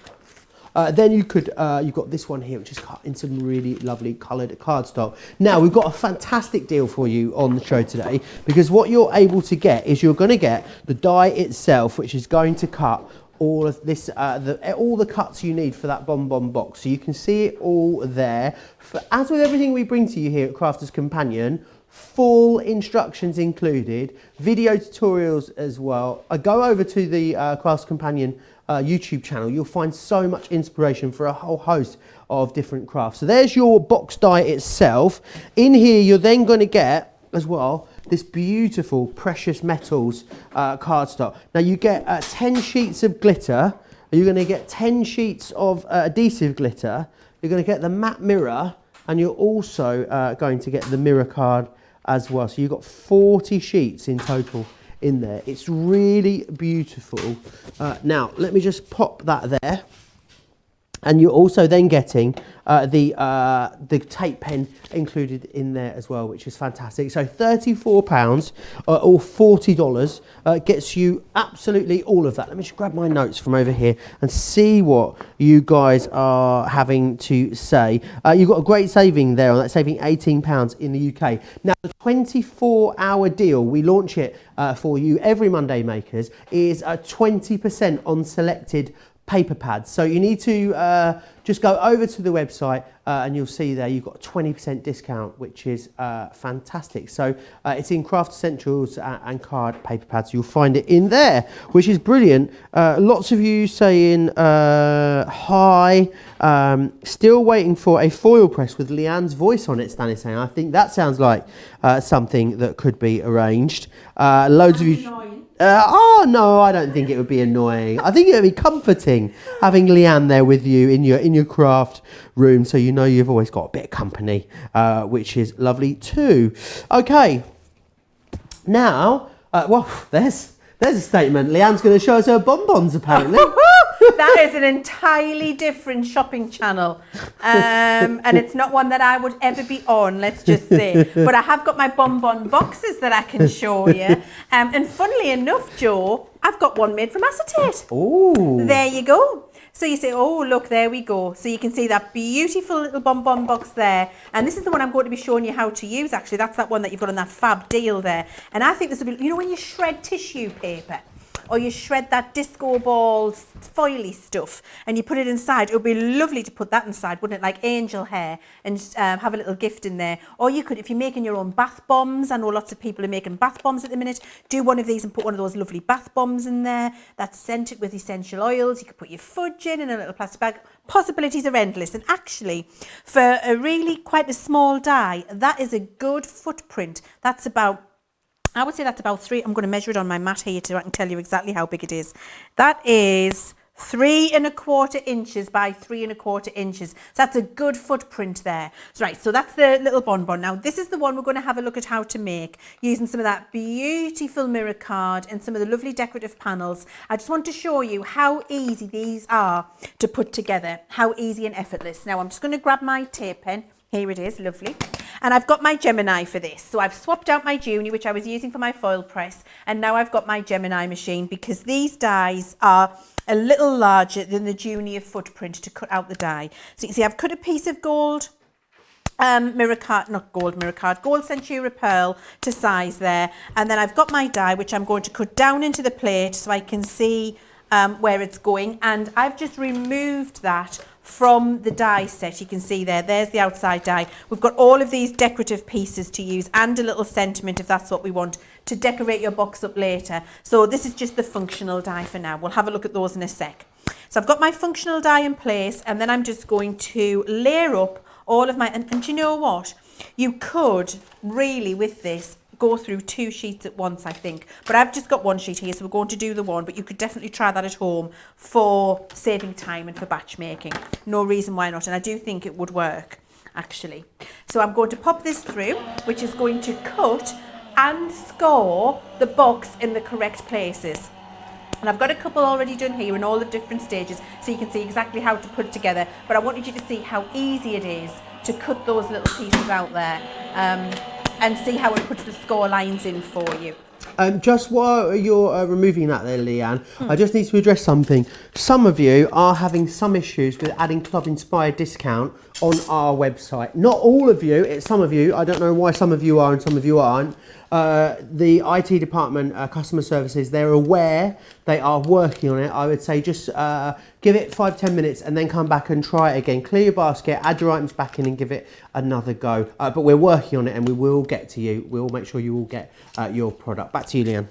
Then you could, you've got this one here, which is cut in some really lovely coloured cardstock. Now, we've got a fantastic deal for you on the show today, because what you're able to get is you're going to get the die itself, which is going to cut all of this, all the cuts you need for that Bonbon box. So you can see it all there. As with everything we bring to you here at Crafters Companion, full instructions included, video tutorials as well. Go over to the Crafters Companion YouTube channel. You'll find so much inspiration for a whole host of different crafts. So there's your box die itself. In here, you're then going to get as well this beautiful precious metals cardstock. Now you get 10 sheets of glitter. You're going to get 10 sheets of adhesive glitter. You're going to get the matte mirror, and you're also going to get the mirror card as well. So you've got 40 sheets in total in there. It's really beautiful. Now let me just pop that there. And you're also then getting the tape pen included in there as well, which is fantastic. So £34 or $40 gets you absolutely all of that. Let me just grab my notes from over here and see what you guys are having to say. You've got a great saving there on that, saving £18 in the UK. Now, the 24-hour deal, we launch it for you every Monday, makers, is 20% on selected paper pads. So you need to just go over to the website and you'll see there you've got a 20% discount, which is fantastic. So it's in Craft Essentials and card paper pads. You'll find it in there, which is brilliant. Lots of you saying hi. Still waiting for a foil press with Leann's voice on it, Stan is saying. I think that sounds like something that could be arranged. Loads of you... oh no, I don't think it would be annoying. I think it would be comforting having Leann there with you in your craft room, so you know you've always got a bit of company, which is lovely too. Okay, now, well, there's a statement. Leann's going to show us her bonbons, apparently. That is an entirely different shopping channel, and it's not one that I would ever be on, let's just say. But I have got my Bonbon boxes that I can show you. And funnily enough, Joe, I've got one made from acetate. Oh, there you go. So you say, oh, look, there we go. So you can see that beautiful little Bonbon box there. And this is the one I'm going to be showing you how to use, actually. That's that one that you've got on that fab deal there. And I think this will be, you know, when you shred tissue paper, or you shred that disco ball foily stuff and you put it inside. It would be lovely to put that inside, wouldn't it? Like angel hair, and have a little gift in there. Or you could, if you're making your own bath bombs, I know lots of people are making bath bombs at the minute, do one of these and put one of those lovely bath bombs in there that's scented with essential oils. You could put your fudge in a little plastic bag. Possibilities are endless, and actually for a really quite a small die, that is a good footprint. That's about, I would say that's about 3, I'm going to measure it on my mat here so I can tell you exactly how big it is. That is 3 1/4 inches by 3 1/4 inches. So that's a good footprint there. So, right, so that's the little bonbon. Now this is the one we're going to have a look at how to make using some of that beautiful mirror card and some of the lovely decorative panels. I just want to show you how easy these are to put together, how easy and effortless. Now I'm just going to grab my tape pen. Here it is, lovely. And I've got my Gemini for this. So I've swapped out my Junie, which I was using for my foil press, and now I've got my Gemini machine because these dies are a little larger than the Junie footprint to cut out the die. So you can see I've cut a piece of gold mirror card, not gold mirror card, gold Centura pearl to size there. And then I've got my die, which I'm going to cut down into the plate so I can see where it's going. And I've just removed that from the die set. You can see there's the outside die. We've got all of these decorative pieces to use and a little sentiment if that's what we want to decorate your box up later. So this is just the functional die for now. We'll have a look at those in a sec. So I've got my functional die in place, and then I'm just going to layer up all of my, and do you know what? You could really with this go through 2 sheets at once, I think, but I've just got 1 sheet here, so we're going to do the one, but you could definitely try that at home for saving time and for batch making. No reason why not, and I do think it would work actually. So I'm going to pop this through, which is going to cut and score the box in the correct places. And I've got a couple already done here in all the different stages, so you can see exactly how to put it together, but I wanted you to see how easy it is to cut those little pieces out there. And see how it puts the score lines in for you. Just while you're removing that there, Leanne, I just need to address something. Some of you are having some issues with adding club inspired discount on our website. Not all of you, it's some of you. I don't know why some of you are and some of you aren't. The IT department, customer services, they're aware, they are working on it. I would say just give it 5-10 minutes and then come back and try it again. Clear your basket, add your items back in and give it another go. But we're working on it and we will get to you. We'll make sure you will get your product. Back to you, Leanne.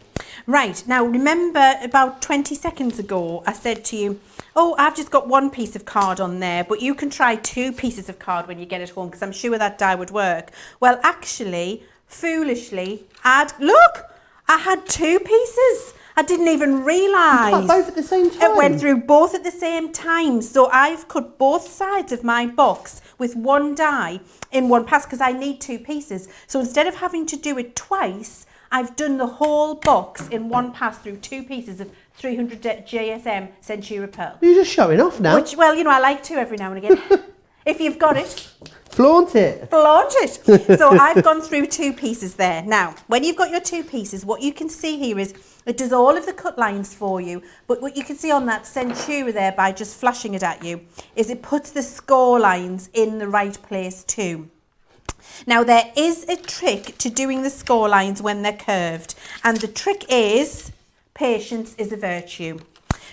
Right, now remember about 20 seconds ago I said to you, oh, I've just got 1 piece of card on there, but you can try 2 pieces of card when you get it home because I'm sure that die would work. Well, actually, foolishly, look, I had 2 pieces. I didn't even realise. You cut both at the same time. It went through both at the same time. So I've cut both sides of my box with 1 die in 1 pass because I need 2 pieces. So instead of having to do it twice, I've done the whole box in 1 pass through 2 pieces of 300 JSM Centura pearl. You're just showing off now. Which, well, you know, I like to every now and again. If you've got it. Flaunt it. Flaunt it. So I've gone through 2 pieces there. Now, when you've got your 2 pieces, what you can see here is it does all of the cut lines for you. But what you can see on that Centura there by just flashing it at you is it puts the score lines in the right place too. Now, there is a trick to doing the score lines when they're curved. And the trick is patience is a virtue.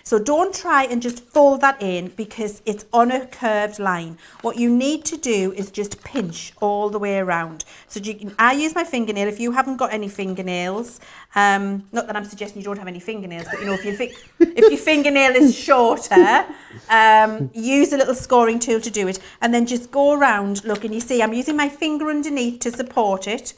So don't try and just fold that in because it's on a curved line. What you need to do is just pinch all the way around. So I use my fingernail. If you haven't got any fingernails, not that I'm suggesting you don't have any fingernails, but you know, if your fingernail is shorter, use a little scoring tool to do it, and then just go around. Look, and you see I'm using my finger underneath to support it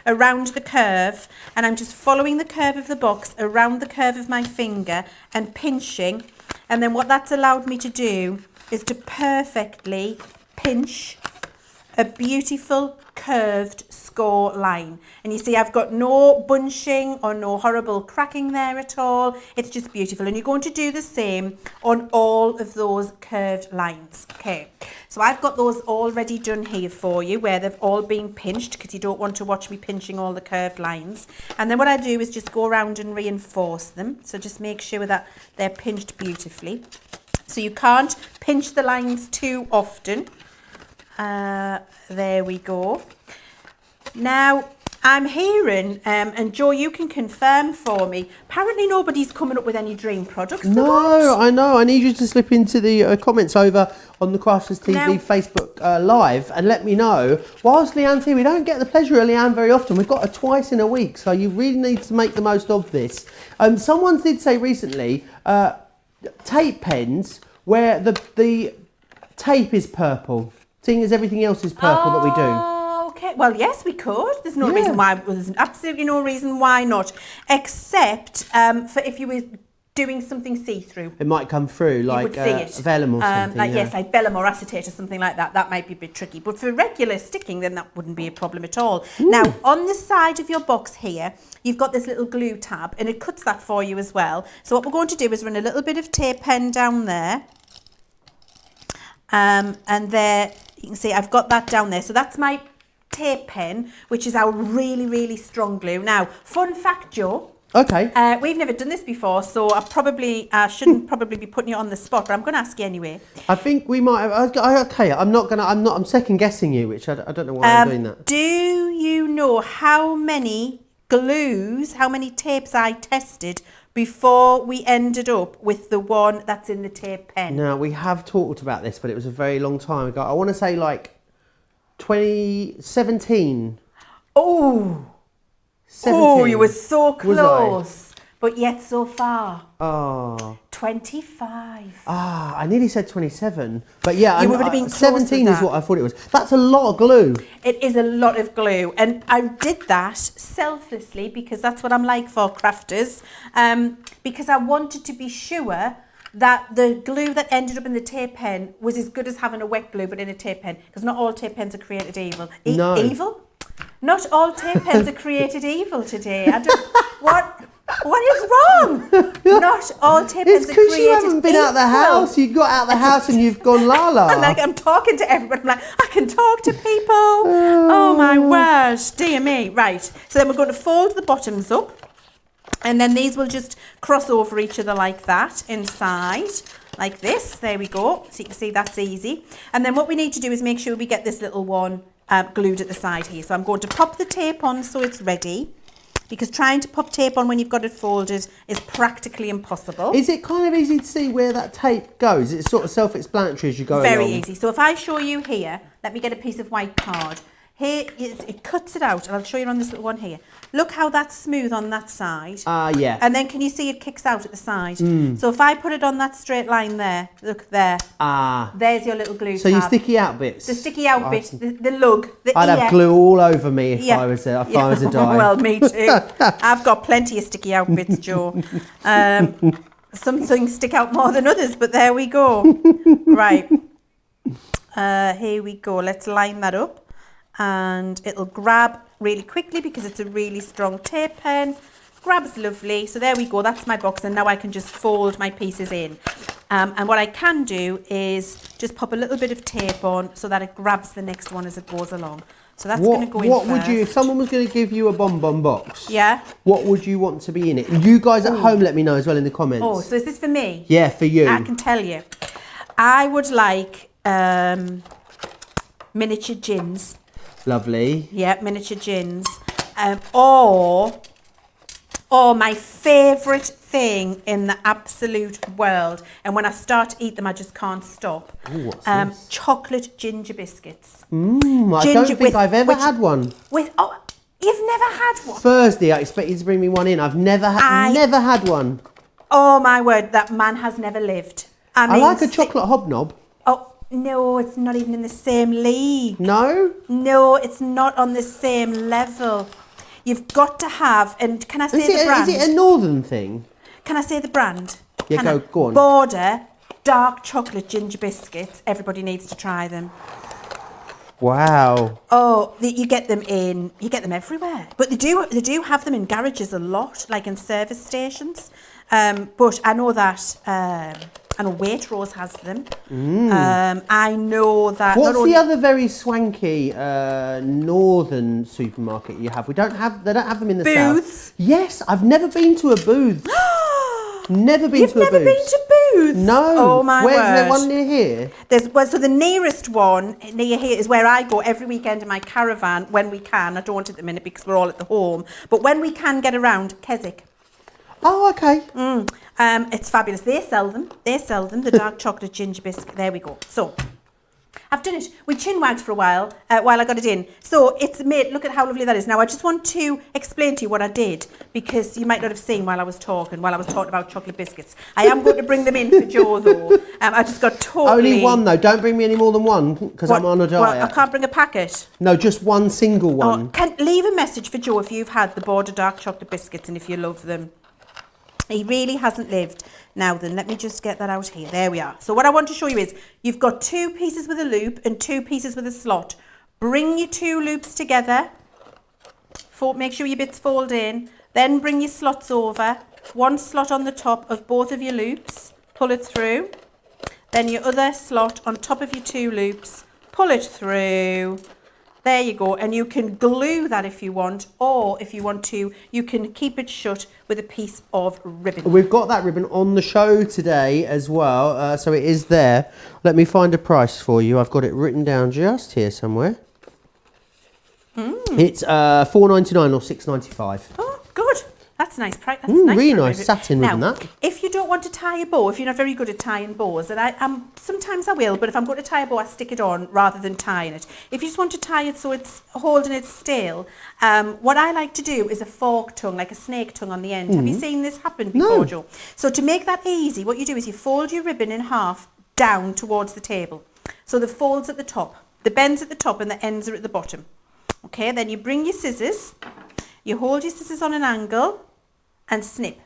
around the curve, and I'm just following the curve of the box around the curve of my finger and pinching. And then what that's allowed me to do is to perfectly pinch a beautiful curved score line. And you see I've got no bunching or no horrible cracking there at all. It's just beautiful, and you're going to do the same on all of those curved lines. Okay, so I've got those already done here for you where they've all been pinched because you don't want to watch me pinching all the curved lines. And then what I do is just go around and reinforce them. So just make sure that they're pinched beautifully. So you can't pinch the lines too often. There we go. Now I'm hearing, and Joe, you can confirm for me, apparently nobody's coming up with any dream products. No, I know. I need you to slip into the comments over on the Crafters TV Facebook Live and let me know. Whilst Leann's here, we don't get the pleasure of Leann very often. We've got her twice in a week, so you really need to make the most of this. Someone did say recently, tape pens where the tape is purple, seeing as everything else is purple that we do. Okay, well, yes, we could. There's no reason why. There's absolutely no reason why not, except for if you were doing something see-through. It might come through, like vellum or something. Yes, like vellum or acetate or something like that. That might be a bit tricky. But for regular sticking, then that wouldn't be a problem at all. Now, on the side of your box here, you've got this little glue tab, and it cuts that for you as well. So what we're going to do is run a little bit of tape pen down there. And there, you can see I've got that down there. So that's my tape pen, which is our really, really strong glue. Now, fun fact, Joe. Okay. We've never done this before, so I probably shouldn't probably be putting you on the spot, but I'm going to ask you anyway. I think we might have. Okay, I'm second guessing you, which I don't know why I'm doing that. Do you know how many glues, how many tapes I tested before we ended up with the one that's in the tape pen? Now, we have talked about this, but it was a very long time ago. I want to say like 2017. Oh, 17. Oh, you were so close, but yet so far. Oh. 25. Ah, I nearly said 27, but yeah, you would have been 17 is what I thought it was. That's a lot of glue. It is a lot of glue, and I did that selflessly because that's what I'm like for crafters, because I wanted to be sure that the glue that ended up in the tape pen was as good as having a wet glue but in a tape pen, because not all tape pens are created evil. No. Evil? Not all tape pens are created evil today. I don't, what is wrong? Not all tape pens are created evil. It's because you haven't been out the house. You got out the house and you've gone la la. And like I'm talking to everybody. I'm like, I can talk to people. Oh my word, dear me. Right. So then we're going to fold the bottoms up. And then these will just cross over each other like that inside, like this. There we go. So you can see that's easy. And then what we need to do is make sure we get this little one glued at the side here. So I'm going to pop the tape on so it's ready, because trying to pop tape on when you've got it folded is practically impossible. Is it kind of easy to see where that tape goes? It's sort of self-explanatory as you go along. Very easy. So if I show you here, let me get a piece of white card. Here, it cuts it out, and I'll show you on this little one here. Look how that's smooth on that side. Yeah. And then can you see it kicks out at the side? So if I put it on that straight line there, look there. There's your little glue So tab. your sticky out bits. The sticky out bits, the lug, the I'd ear. have glue all over me if I was a dye. Well, me too. I've got plenty of sticky out bits, Joe. Some things stick out more than others, but there we go. Right. Here we go. Let's line that up. And it'll grab really quickly because it's a really strong tape pen. Grabs lovely. So there we go. That's my box, and now I can just fold my pieces in. And what I can do is just pop a little bit of tape on so that it grabs the next one as it goes along. So that's going to go in What first. would you, if someone was going to give you a bonbon box, yeah, what would you want to be in it? You guys at home, let me know as well in the comments. Oh, so is this for me? Yeah, for you. I can tell you. I would like miniature gins. Lovely. Yeah, miniature gins. Or my favourite thing in the absolute world, and when I start to eat them I just can't stop. Ooh, what's this? Chocolate ginger biscuits. I don't think I've ever had one. You've never had one? Thursday I expect you to bring me one in. I've never had one. Oh my word, that man has never lived. I mean, like a chocolate hobnob. Oh, no, it's not even in the same league. No? No, it's not on the same level. You've got to have, and can I say the brand? Is it a northern thing? Can I say the brand? Yeah, go on. Border dark chocolate ginger biscuits. Everybody needs to try them. Wow. Oh, you get them everywhere. But they do have them in garages a lot, like in service stations. But I know that I know Waitrose has them. I know that. What's the other very swanky northern supermarket you have? They don't have them in the south. Booths? Yes, I've never been to a booth. Never been You've to a booth. never been to booths. No. Oh my word. Where's there one near here? So the nearest one near here is where I go every weekend in my caravan when we can. I don't at the minute because we're all at the home. But when we can get around, Keswick. Oh, okay. It's fabulous. They sell them. The dark chocolate ginger biscuit. There we go. So I've done it. We chin wagged for a while I got it in. So it's made, look at how lovely that is. Now I just want to explain to you what I did because you might not have seen while I was talking about chocolate biscuits. I am going to bring them in for Joe though. I just got totally... Only one though. Don't bring me any more than one because I'm on a diet. Well, I can't bring a packet. No, just one single one. Leave a message for Joe if you've had the Border dark chocolate biscuits and if you love them. He really hasn't lived. Now then, let me just get that out here. There we are. So what I want to show you is you've got 2 pieces with a loop and 2 pieces with a slot. Bring your 2 loops together. Make sure your bits fold in. Then bring your slots over. 1 slot on the top of both of your loops. Pull it through. Then your other slot on top of your 2 loops. Pull it through. There you go, and you can glue that if you want, or if you want to, you can keep it shut with a piece of ribbon. We've got that ribbon on the show today as well, so it is there. Let me find a price for you. I've got it written down just here somewhere. It's $4.99 or $6.95. Oh, good. That's nice price. That's nice. Really nice satin ribbon, now, that. If you don't want to tie a bow, if you're not very good at tying bows, and sometimes I will, but if I'm going to tie a bow, I stick it on rather than tying it. If you just want to tie it so it's holding it still, what I like to do is a fork tongue, like a snake tongue on the end. Have you seen this happen before, No. Joe? So to make that easy, what you do is you fold your ribbon in half down towards the table. So the folds at the top, the bends at the top and the ends are at the bottom. Okay, then you bring your scissors, you hold your scissors on an angle and snip.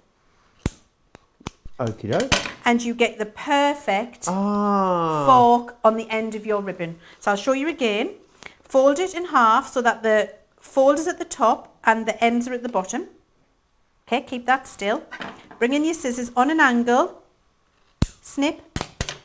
Okie doke. And you get the perfect fork on the end of your ribbon. So I'll show you again. Fold it in half so that the fold is at the top and the ends are at the bottom. Okay, keep that still. Bring in your scissors on an angle, snip,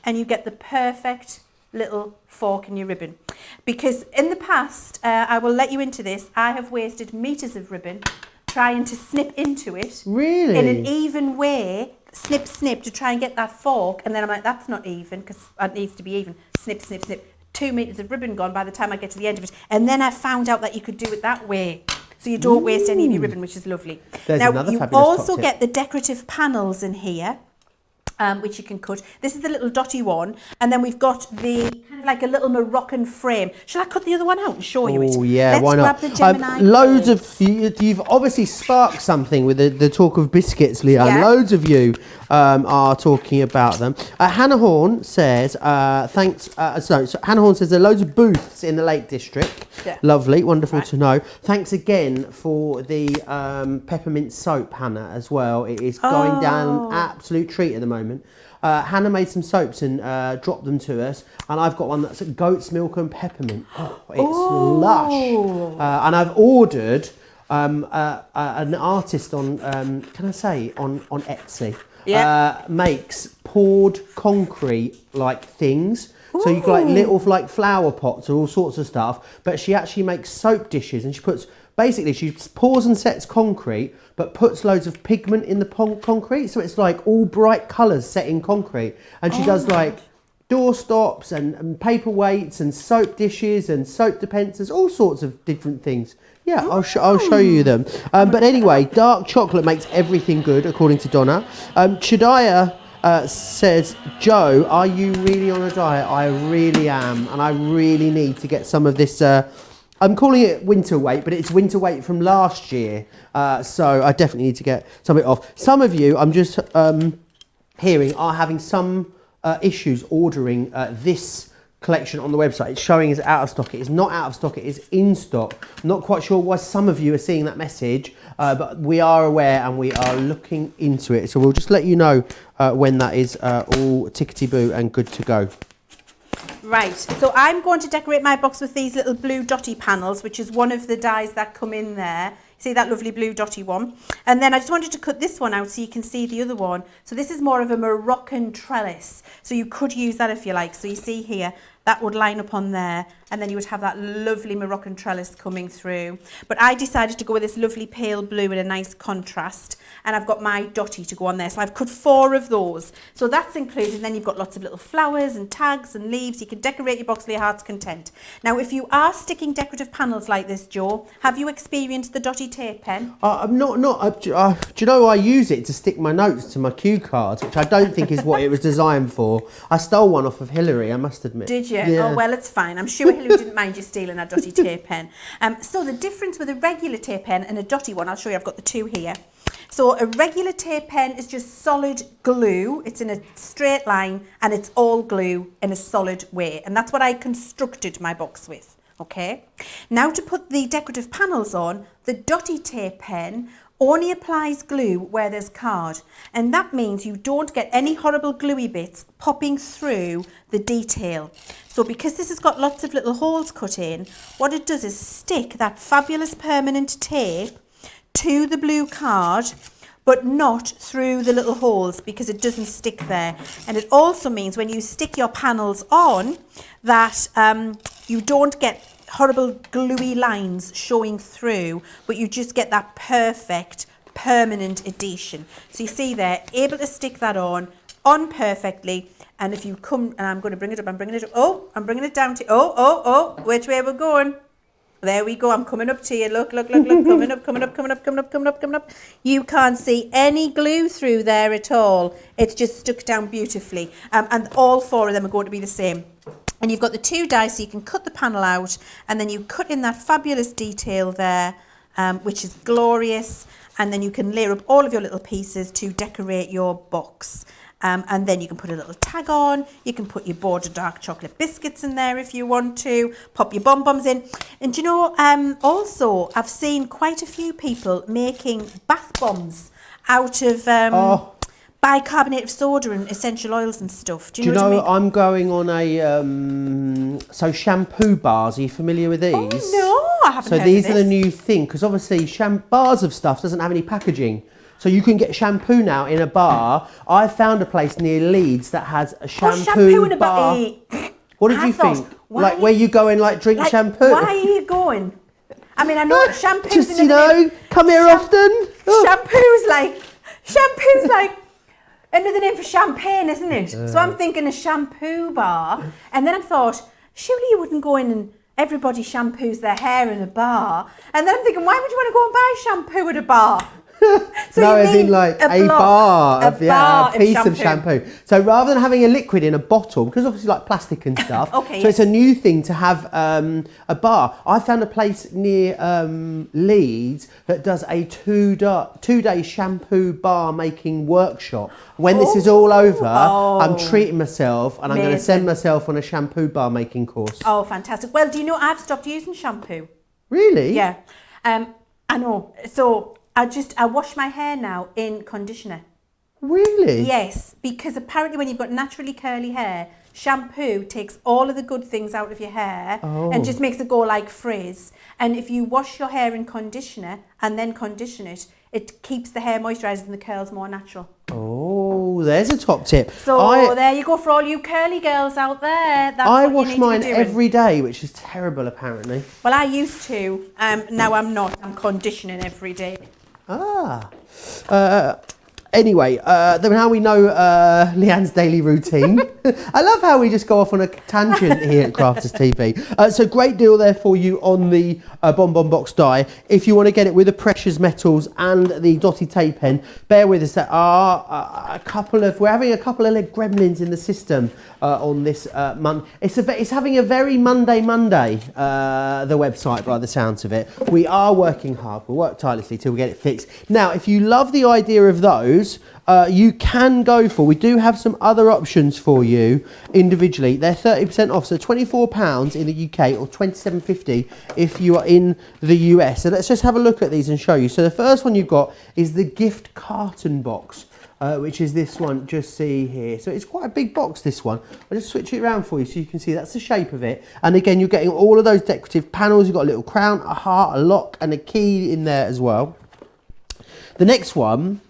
and you get the perfect little fork in your ribbon. Because in the past, I will let you into this, I have wasted meters of ribbon trying to snip into it. Really? In an even way, snip, snip, to try and get that fork. And then I'm like, that's not even, because it needs to be even. Snip, snip, snip. 2 meters of ribbon gone by the time I get to the end of it. And then I found out that you could do it that way. So you don't waste any of your ribbon, which is lovely. There's now, another you fabulous also top tip. get the decorative panels in here. Which you can cut. This is the little dotty one, and then we've got the kind of like a little Moroccan frame. Shall I cut the other one out and show you it? Oh yeah, Let's why not? grab the Gemini Loads birds. of you've obviously sparked something with the talk of biscuits, Leann. Yeah. Loads of you are talking about them. Hannah Horn says thanks. So Hannah Horn says there are loads of booths in the Lake District. Yeah. Lovely, wonderful to know. Thanks again for the peppermint soap, Hannah, as well. It is going down absolute treat at the moment. Hannah made some soaps and dropped them to us, and I've got one that's goat's milk and peppermint. Oh, it's lush. And I've ordered an artist on, can I say, on Etsy. Yeah. Makes poured concrete like things. So you've got like little like flower pots or all sorts of stuff, but she actually makes soap dishes, and she puts, basically she pours and sets concrete, but puts loads of pigment in the concrete, so it's like all bright colours set in concrete. And she does like door stops and paperweights and soap dishes and soap dispensers, all sorts of different things. Yeah, I'll show you them. But anyway, dark chocolate makes everything good, according to Donna. Chidaya says, Joe, are you really on a diet? I really am, and I really need to get some of this. I'm calling it winter weight, but it's winter weight from last year. So I definitely need to get some of it off. Some of you, I'm just hearing, are having some issues ordering this collection on the website. It's showing as out of stock. It is not out of stock, it is in stock. I'm not quite sure why some of you are seeing that message, but we are aware and we are looking into it. So we'll just let you know when that is all tickety-boo and good to go. Right, so I'm going to decorate my box with these little blue dotty panels, which is one of the dies that come in there. See that lovely blue dotty one? And then I just wanted to cut this one out so you can see the other one. So this is more of a Moroccan trellis. So you could use that if you like. So you see here, that would line up on there. and then you would have that lovely Moroccan trellis coming through. But I decided to go with this lovely pale blue in a nice contrast, and I've got my dotty to go on there. So I've cut 4 of those. So that's included, and then you've got lots of little flowers and tags and leaves. You can decorate your box to your heart's content. Now, if you are sticking decorative panels like this, Jo, have you experienced the dotty tape pen? I'm not. Do you know I use it to stick my notes to my cue cards, which I don't think is what it was designed for. I stole one off of Hillary, I must admit. Did you? Yeah. Oh, well, it's fine. I'm sure Hillary didn't mind you stealing a dotty tape pen. So the difference with a regular tape pen and a dotty one, I'll show you, I've got the 2 here. So a regular tape pen is just solid glue. It's in a straight line and it's all glue in a solid way. And that's what I constructed my box with. Okay. Now to put the decorative panels on, the dotty tape pen only applies glue where there's card, and that means you don't get any horrible gluey bits popping through the detail. So because this has got lots of little holes cut in, what it does is stick that fabulous permanent tape to the blue card, but not through the little holes, because it doesn't stick there. And it also means when you stick your panels on that you don't get horrible gluey lines showing through, but you just get that perfect permanent adhesion. So you see there, able to stick that on perfectly. And if you come, and I'm going to bring it up, I'm bringing it down to, which way we're going? There we go, I'm coming up to you, look, coming up. You can't see any glue through there at all. It's just stuck down beautifully. And all 4 of them are going to be the same. And you've got the 2 dies, so you can cut the panel out, and then you cut in that fabulous detail there, which is glorious. And then you can layer up all of your little pieces to decorate your box. And then you can put a little tag on. You can put your border dark chocolate biscuits in there if you want to. Pop your bonbons in. And you know, also, I've seen quite a few people making bath bombs out of bicarbonate of soda and essential oils and stuff. Do you know what I mean? I'm going on a so shampoo bars. Are you familiar with these? Oh no, I haven't. So these are the new thing, because obviously bars of stuff doesn't have any packaging. So you can get shampoo now in a bar. I found a place near Leeds that has a shampoo in a bar. What did you think? Like where you go and drink shampoo? Why are you going? I mean, I know shampoo's just, come here often. Shampoo's like another name for champagne, isn't it? So I'm thinking a shampoo bar. And then I thought, surely you wouldn't go in and everybody shampoos their hair in a bar. And then I'm thinking, why would you want to go and buy shampoo at a bar? So no, as in a piece of shampoo. So rather than having a liquid in a bottle, because obviously like plastic and stuff, it's a new thing to have a bar. I found a place near Leeds that does a 2-day shampoo bar making workshop. When this is all over, I'm treating myself, and I'm going to send myself on a shampoo bar making course. Oh, fantastic. Well, do you know I've stopped using shampoo? Really? Yeah. I know. So I wash my hair now in conditioner. Really? Yes, because apparently when you've got naturally curly hair, shampoo takes all of the good things out of your hair and just makes it go like frizz. And if you wash your hair in conditioner and then condition it, it keeps the hair moisturised and the curls more natural. Oh, there's a top tip. So there you go for all you curly girls out there. That's I what you wash need mine to be doing. every day, which is terrible apparently. Well, I used to. Now I'm not. I'm conditioning every day. Anyway, now we know Leann's daily routine. I love how we just go off on a tangent here at Crafters TV. So great deal there for you on the Bonbon Box die. If you want to get it with the precious metals and the dotty tape pen, bear with us. There are we're having a couple of gremlins in the system on this month. It's having a very Monday, the website by the sounds of it. We are working hard. We'll work tirelessly till we get it fixed. Now, if you love the idea of those, you can go for, we do have some other options for you individually. They're 30% off, so £24 in the UK or £27.50 if you are in the US. So let's just have a look at these and show you. So the first one you've got is the gift carton box, which is this one, just see here. So it's quite a big box, this one. I'll just switch it around for you so you can see that's the shape of it. And again, you're getting all of those decorative panels. You've got a little crown, a heart, a lock and a key in there as well. The next one,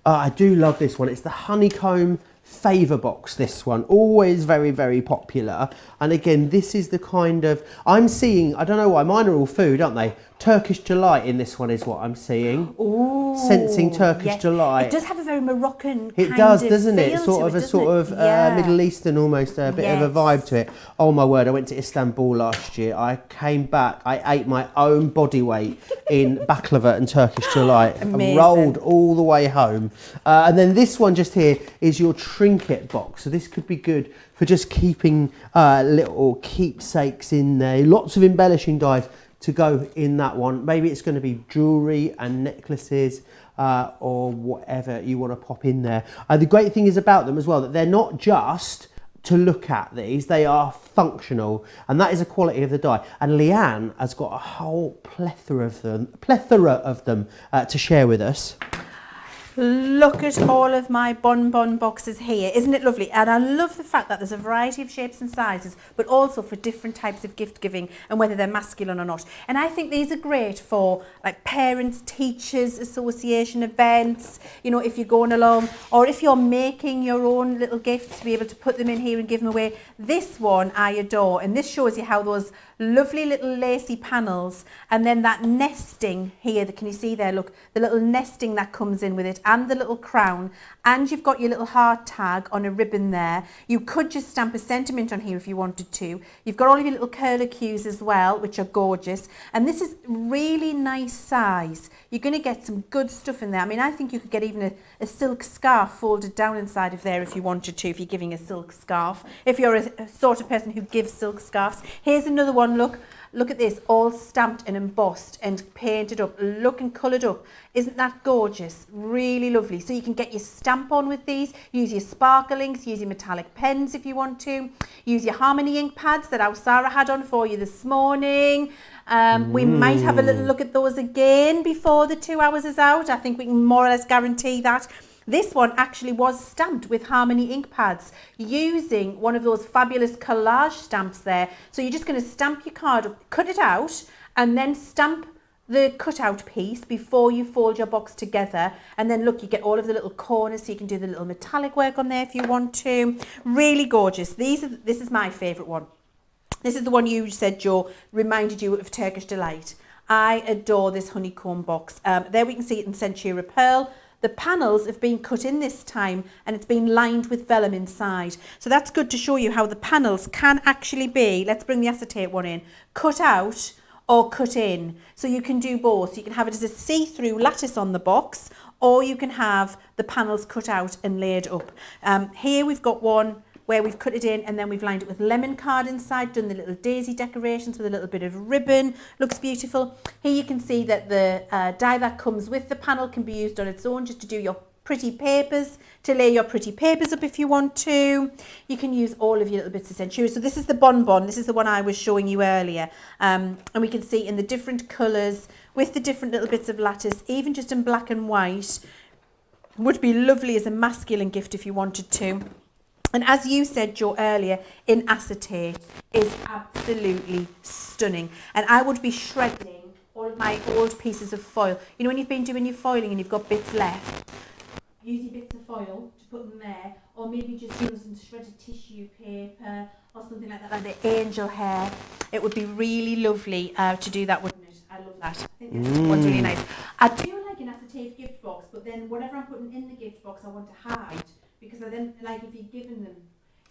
I do love this one. It's the honeycomb favour box, this one, always very, very popular. And again, this is the kind of, I'm seeing, I don't know why, mine are all food, aren't they? Turkish delight in this one is what I'm seeing. Ooh, Sensing Turkish delight. It does have a very Moroccan It does, of doesn't it? feel Sort to of it, a doesn't sort it? of Yeah. Middle Eastern almost, a bit of a vibe to it. Oh my word, I went to Istanbul last year. I came back, I ate my own body weight in baklava and Turkish delight. Amazing. I rolled all the way home. And then this one just here is your trinket box. So this could be good for just keeping little keepsakes in there. Lots of embellishing dies to go in that one. Maybe it's going to be jewellery and necklaces or whatever you want to pop in there. The great thing is about them as well that they're not just to look at these, they are functional, and that is a quality of the die. And Leann has got a whole plethora of them to share with us. Look at all of my bonbon boxes here. Isn't it lovely? And I love the fact that there's a variety of shapes and sizes, but also for different types of gift giving and whether they're masculine or not. And I think these are great for like parents, teachers, association events, you know, if you're going along, or if you're making your own little gifts, to be able to put them in here and give them away. This one I adore, and this shows you how those lovely little lacy panels and then that nesting here, can you see there, look, the little nesting that comes in with it and the little crown, and you've got your little heart tag on a ribbon there. You could just stamp a sentiment on here if you wanted to. You've got all of your little curlicues as well, which are gorgeous, and this is really nice size. You're going to get some good stuff in there. I mean, I think you could get even a silk scarf folded down inside of there if you wanted to, if you're giving a silk scarf, if you're a sort of person who gives silk scarves. Here's another one. Look at this, all stamped and embossed and painted up, look and coloured up. Isn't that gorgeous? Really lovely. So you can get your stamp on with these, use your sparkle inks, use your metallic pens if you want to, use your Harmony ink pads that our Sarah had on for you this morning. We might have a little look at those again before the 2 hours is out. I think we can more or less guarantee that. This one actually was stamped with Harmony ink pads using one of those fabulous collage stamps there. So you're just going to stamp your card up, cut it out, and then stamp the cutout piece before you fold your box together. And then look, you get all of the little corners so you can do the little metallic work on there if you want to. Really gorgeous. This is my favourite one. This is the one you said, Joe, reminded you of Turkish Delight. I adore this honeycomb box. There we can see it in Centura Pearl. The panels have been cut in this time and it's been lined with vellum inside. So that's good to show you how the panels can actually be, let's bring the acetate one in, cut out or cut in. So you can do both. You can have it as a see-through lattice on the box, or you can have the panels cut out and laid up. Here we've got one where we've cut it in and then we've lined it with lemon card inside, done the little daisy decorations with a little bit of ribbon. Looks beautiful. Here you can see that the die that comes with the panel can be used on its own just to do your pretty papers, to lay your pretty papers up if you want to. You can use all of your little bits of Centura. So this is the bonbon. This is the one I was showing you earlier. And we can see in the different colours with the different little bits of lattice, even just in black and white, would be lovely as a masculine gift if you wanted to. And as you said, Joe, earlier, in acetate is absolutely stunning. And I would be shredding all of my old pieces of foil. You know when you've been doing your foiling and you've got bits left? Use your bits of foil to put them there, or maybe just use some shredded tissue paper or something like that, like the angel hair. It would be really lovely to do that, wouldn't it? I love that. I think this one's really nice. I do like an acetate gift box, but then whatever I'm putting in the gift box I want to hide. Because I then, like, if you're giving them,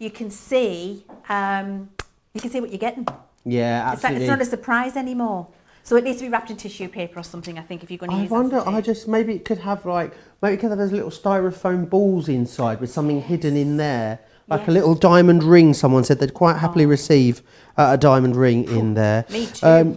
you can see what you're getting. Yeah, absolutely. It's not a surprise anymore. So it needs to be wrapped in tissue paper or something, I think, if you're going to use it. I wonder, maybe it could have those little styrofoam balls inside with something hidden in there. Like a little diamond ring, someone said they'd quite happily receive a diamond ring in there. Me too.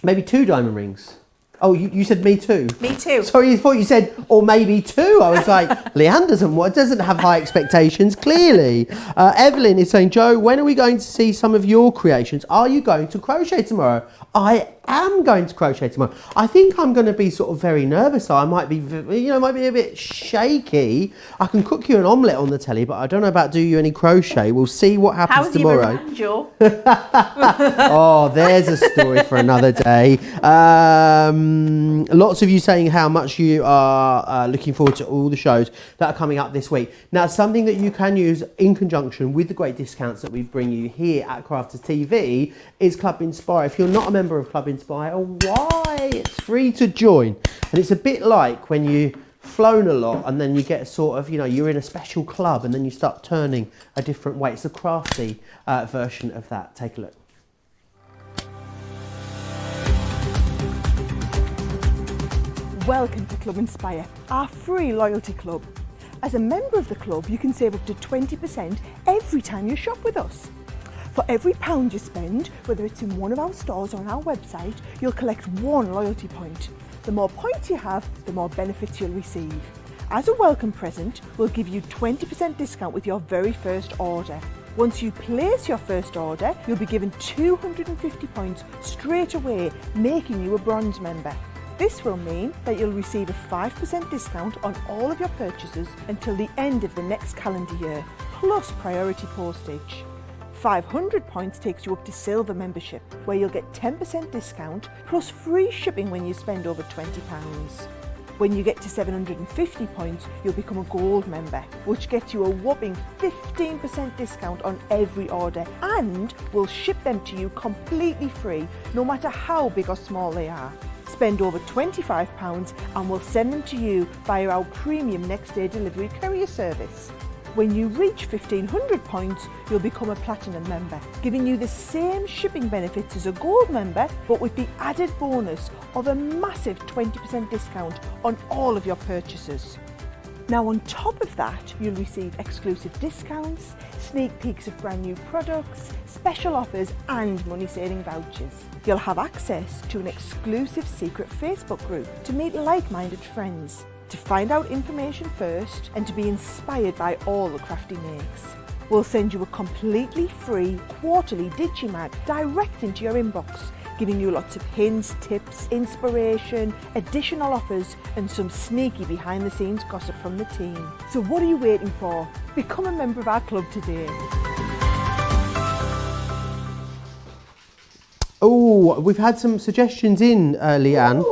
Maybe 2 diamond rings. Oh, you said me too? Me too. Sorry, I thought you said, or maybe 2. I was like, Leann doesn't have high expectations, clearly. Evelyn is saying, Joe, when are we going to see some of your creations? Are you going to crochet tomorrow? I am going to crochet tomorrow. I think I'm going to be sort of very nervous. I might be a bit shaky. I can cook you an omelette on the telly, but I don't know about do you any crochet. We'll see what happens tomorrow. How's your Oh, there's a story for another day. Lots of you saying how much you are looking forward to all the shows that are coming up this week. Now, something that you can use in conjunction with the great discounts that we bring you here at Crafters TV is Club Inspire. If you're not a member of Club Inspire, why? It's free to join. And it's a bit like when you've flown a lot and then you get sort of, you're in a special club and then you start turning a different way. It's the crafty version of that. Take a look. Welcome to Club Inspire, our free loyalty club. As a member of the club, you can save up to 20% every time you shop with us. For every £1 you spend, whether it's in one of our stores or on our website, you'll collect 1 loyalty point. The more points you have, the more benefits you'll receive. As a welcome present, we'll give you 20% discount with your very first order. Once you place your first order, you'll be given 250 points straight away, making you a bronze member. This will mean that you'll receive a 5% discount on all of your purchases until the end of the next calendar year, plus priority postage. 500 points takes you up to silver membership, where you'll get 10% discount plus free shipping when you spend over £20. When you get to 750 points, you'll become a gold member, which gets you a whopping 15% discount on every order, and we'll ship them to you completely free, no matter how big or small they are. Spend over £25 and we'll send them to you via our premium next day delivery courier service. When you reach 1500 points, you'll become a platinum member, giving you the same shipping benefits as a gold member, but with the added bonus of a massive 20% discount on all of your purchases. Now, on top of that, you'll receive exclusive discounts, sneak peeks of brand new products, special offers and money-saving vouchers. You'll have access to an exclusive secret Facebook group to meet like-minded friends, to find out information first and to be inspired by all the Crafty makes. We'll send you a completely free quarterly Digimag direct into your inbox, giving you lots of hints, tips, inspiration, additional offers and some sneaky behind the scenes gossip from the team. So what are you waiting for? Become a member of our club today. Oh, we've had some suggestions in, Leann.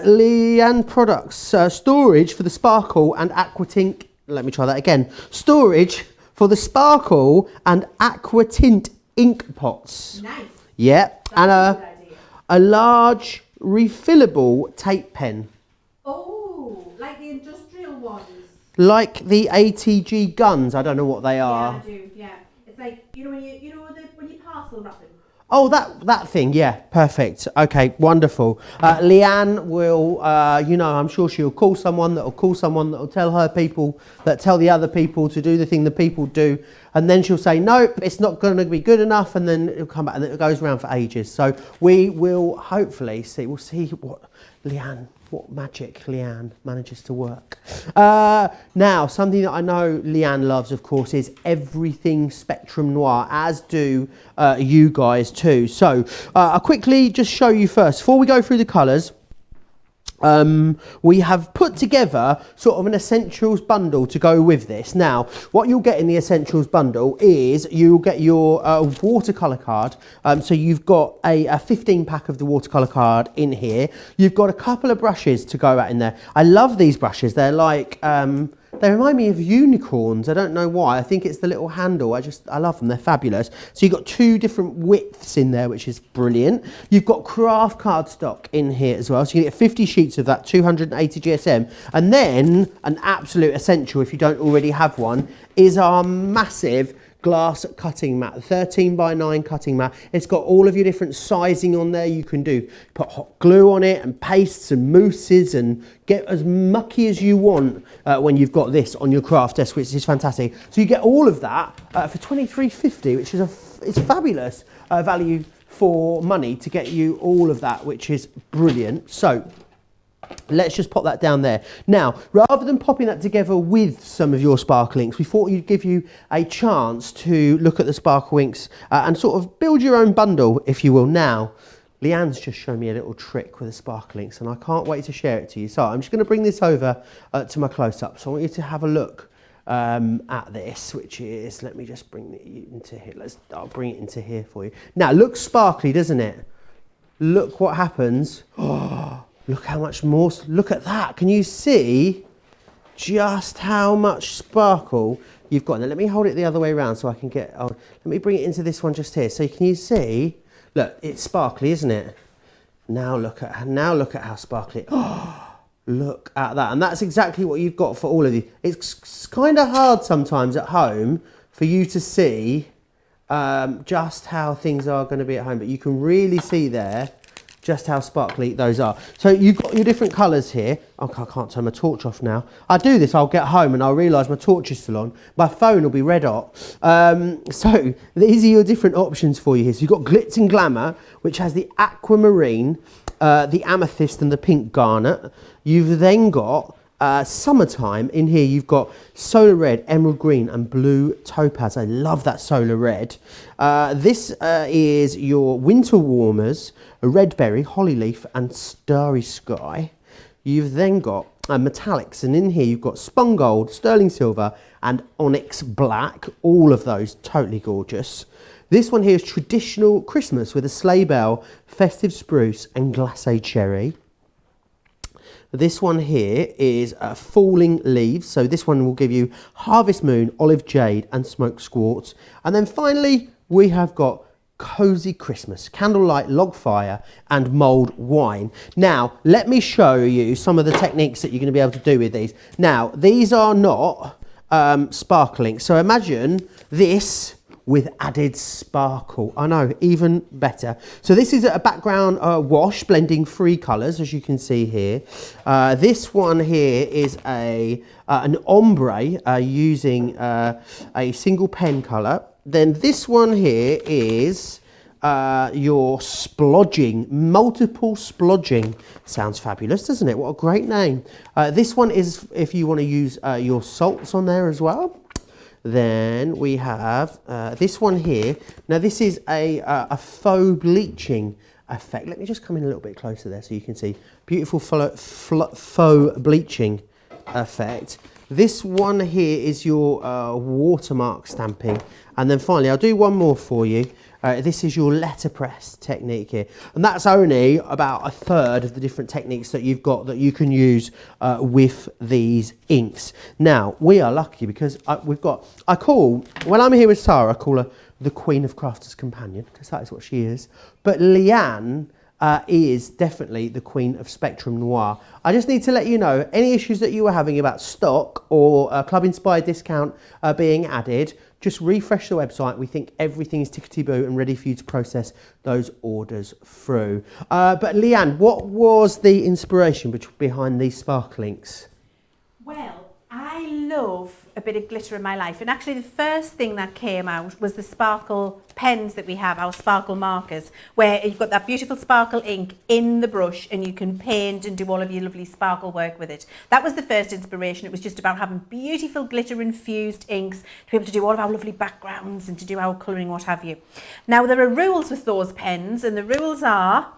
Leann products, storage for the sparkle and aqua tint. Let me try that again. Storage for the sparkle and aqua tint ink pots. Nice. Yeah, and That's a good idea. a large refillable tape pen. Oh, like the industrial ones. Like the ATG guns. I don't know what they are. Yeah, I do. Yeah, it's like when you parcel wrapping. Oh, that thing, yeah, perfect. Okay, wonderful. Leann will, I'm sure she'll call someone that'll tell her people, that tell the other people to do the thing the people do, and then she'll say, nope, it's not going to be good enough, and then it'll come back, and it goes around for ages. So we will hopefully see, what magic Leann manages to work. Now, something that I know Leann loves, of course, is everything Spectrum Noir, as do you guys too. So I'll quickly just show you first, before we go through the colours, we have put together sort of an essentials bundle to go with this. Now, what you'll get in the essentials bundle is you'll get your watercolour card. So you've got a 15 pack of the watercolour card in here. You've got a couple of brushes to go out in there. I love these brushes. They're like, they remind me of unicorns. I don't know why. I think it's the little handle. I love them. They're fabulous. So you've got 2 different widths in there, which is brilliant. You've got craft cardstock in here as well. So you get 50 sheets of that, 280 GSM. And then an absolute essential, if you don't already have one, is our massive glass cutting mat, 13 by 9 cutting mat. It's got all of your different sizing on there. You can put hot glue on it and pastes and mousses and get as mucky as you want when you've got this on your craft desk, which is fantastic. So you get all of that for £23.50, which is it's fabulous value for money to get you all of that, which is brilliant. So let's just pop that down there. Now, rather than popping that together with some of your sparkle inks, we thought we'd give you a chance to look at the sparkle inks and sort of build your own bundle, if you will. Now, Leann's just shown me a little trick with the sparkle inks, and I can't wait to share it to you. So I'm just going to bring this over to my close-up. So I want you to have a look at this, which is, let me just bring it into here. I'll bring it into here for you. Now, looks sparkly, doesn't it? Look what happens. Oh, Look how much more, look at that. Can you see just how much sparkle you've got? Now let me hold it the other way around so I can get, let me bring it into this one just here. So can you see, look, it's sparkly, isn't it? Now look at how sparkly. Oh, look at that. And that's exactly what you've got for all of you. It's kind of hard sometimes at home for you to see just how things are going to be at home, but you can really see there just how sparkly those are. So you've got your different colours here. Okay, I can't turn my torch off now. I do this, I'll get home and I'll realise my torch is still on. My phone will be red hot. So these are your different options for you here. So you've got Glitz and Glamour, which has the aquamarine, the amethyst and the pink garnet. You've then got Summertime. In here you've got Solar Red, Emerald Green and Blue Topaz. I love that Solar Red. This is your Winter Warmers, Red Berry, Holly Leaf and Starry Sky. You've then got metallics, and in here you've got Spun Gold, Sterling Silver and Onyx Black. All of those totally gorgeous. This one here is Traditional Christmas with a Sleigh Bell, Festive Spruce and Glacé Cherry. This one here is Falling Leaves. So this one will give you Harvest Moon, Olive Jade and Smoked Quartz. And then finally, we have got Cozy Christmas, Candlelight, Log Fire and Mulled Wine. Now, let me show you some of the techniques that you're going to be able to do with these. Now, these are not sparkling. So imagine this with added sparkle. I know, even better. So this is a background wash, blending 3 colours, as you can see here. This one here is an ombre using a single pen colour. Then this one here is your splodging, multiple splodging. Sounds fabulous, doesn't it? What a great name. This one is if you want to use your salts on there as well. Then we have this one here. Now this is a faux bleaching effect. Let me just come in a little bit closer there so you can see. Beautiful faux bleaching effect. This one here is your watermark stamping. And then finally, I'll do one more for you. This is your letterpress technique here. And that's only about 1/3 of the different techniques that you've got that you can use with these inks. Now, we are lucky because when I'm here with Sarah, I call her the Queen of Crafters Companion, because that is what she is. But Leann is definitely the Queen of Spectrum Noir. I just need to let you know, any issues that you were having about stock or Club Inspired discount being added, just refresh the website. We think everything is tickety-boo and ready for you to process those orders through. But Leann, what was the inspiration behind these sparklinks? Well, I love a bit of glitter in my life, and actually the first thing that came out was the sparkle pens that we have, our sparkle markers, where you've got that beautiful sparkle ink in the brush and you can paint and do all of your lovely sparkle work with it. That was the first inspiration. It was just about having beautiful glitter infused inks to be able to do all of our lovely backgrounds and to do our colouring, what have you. Now there are rules with those pens, and the rules are: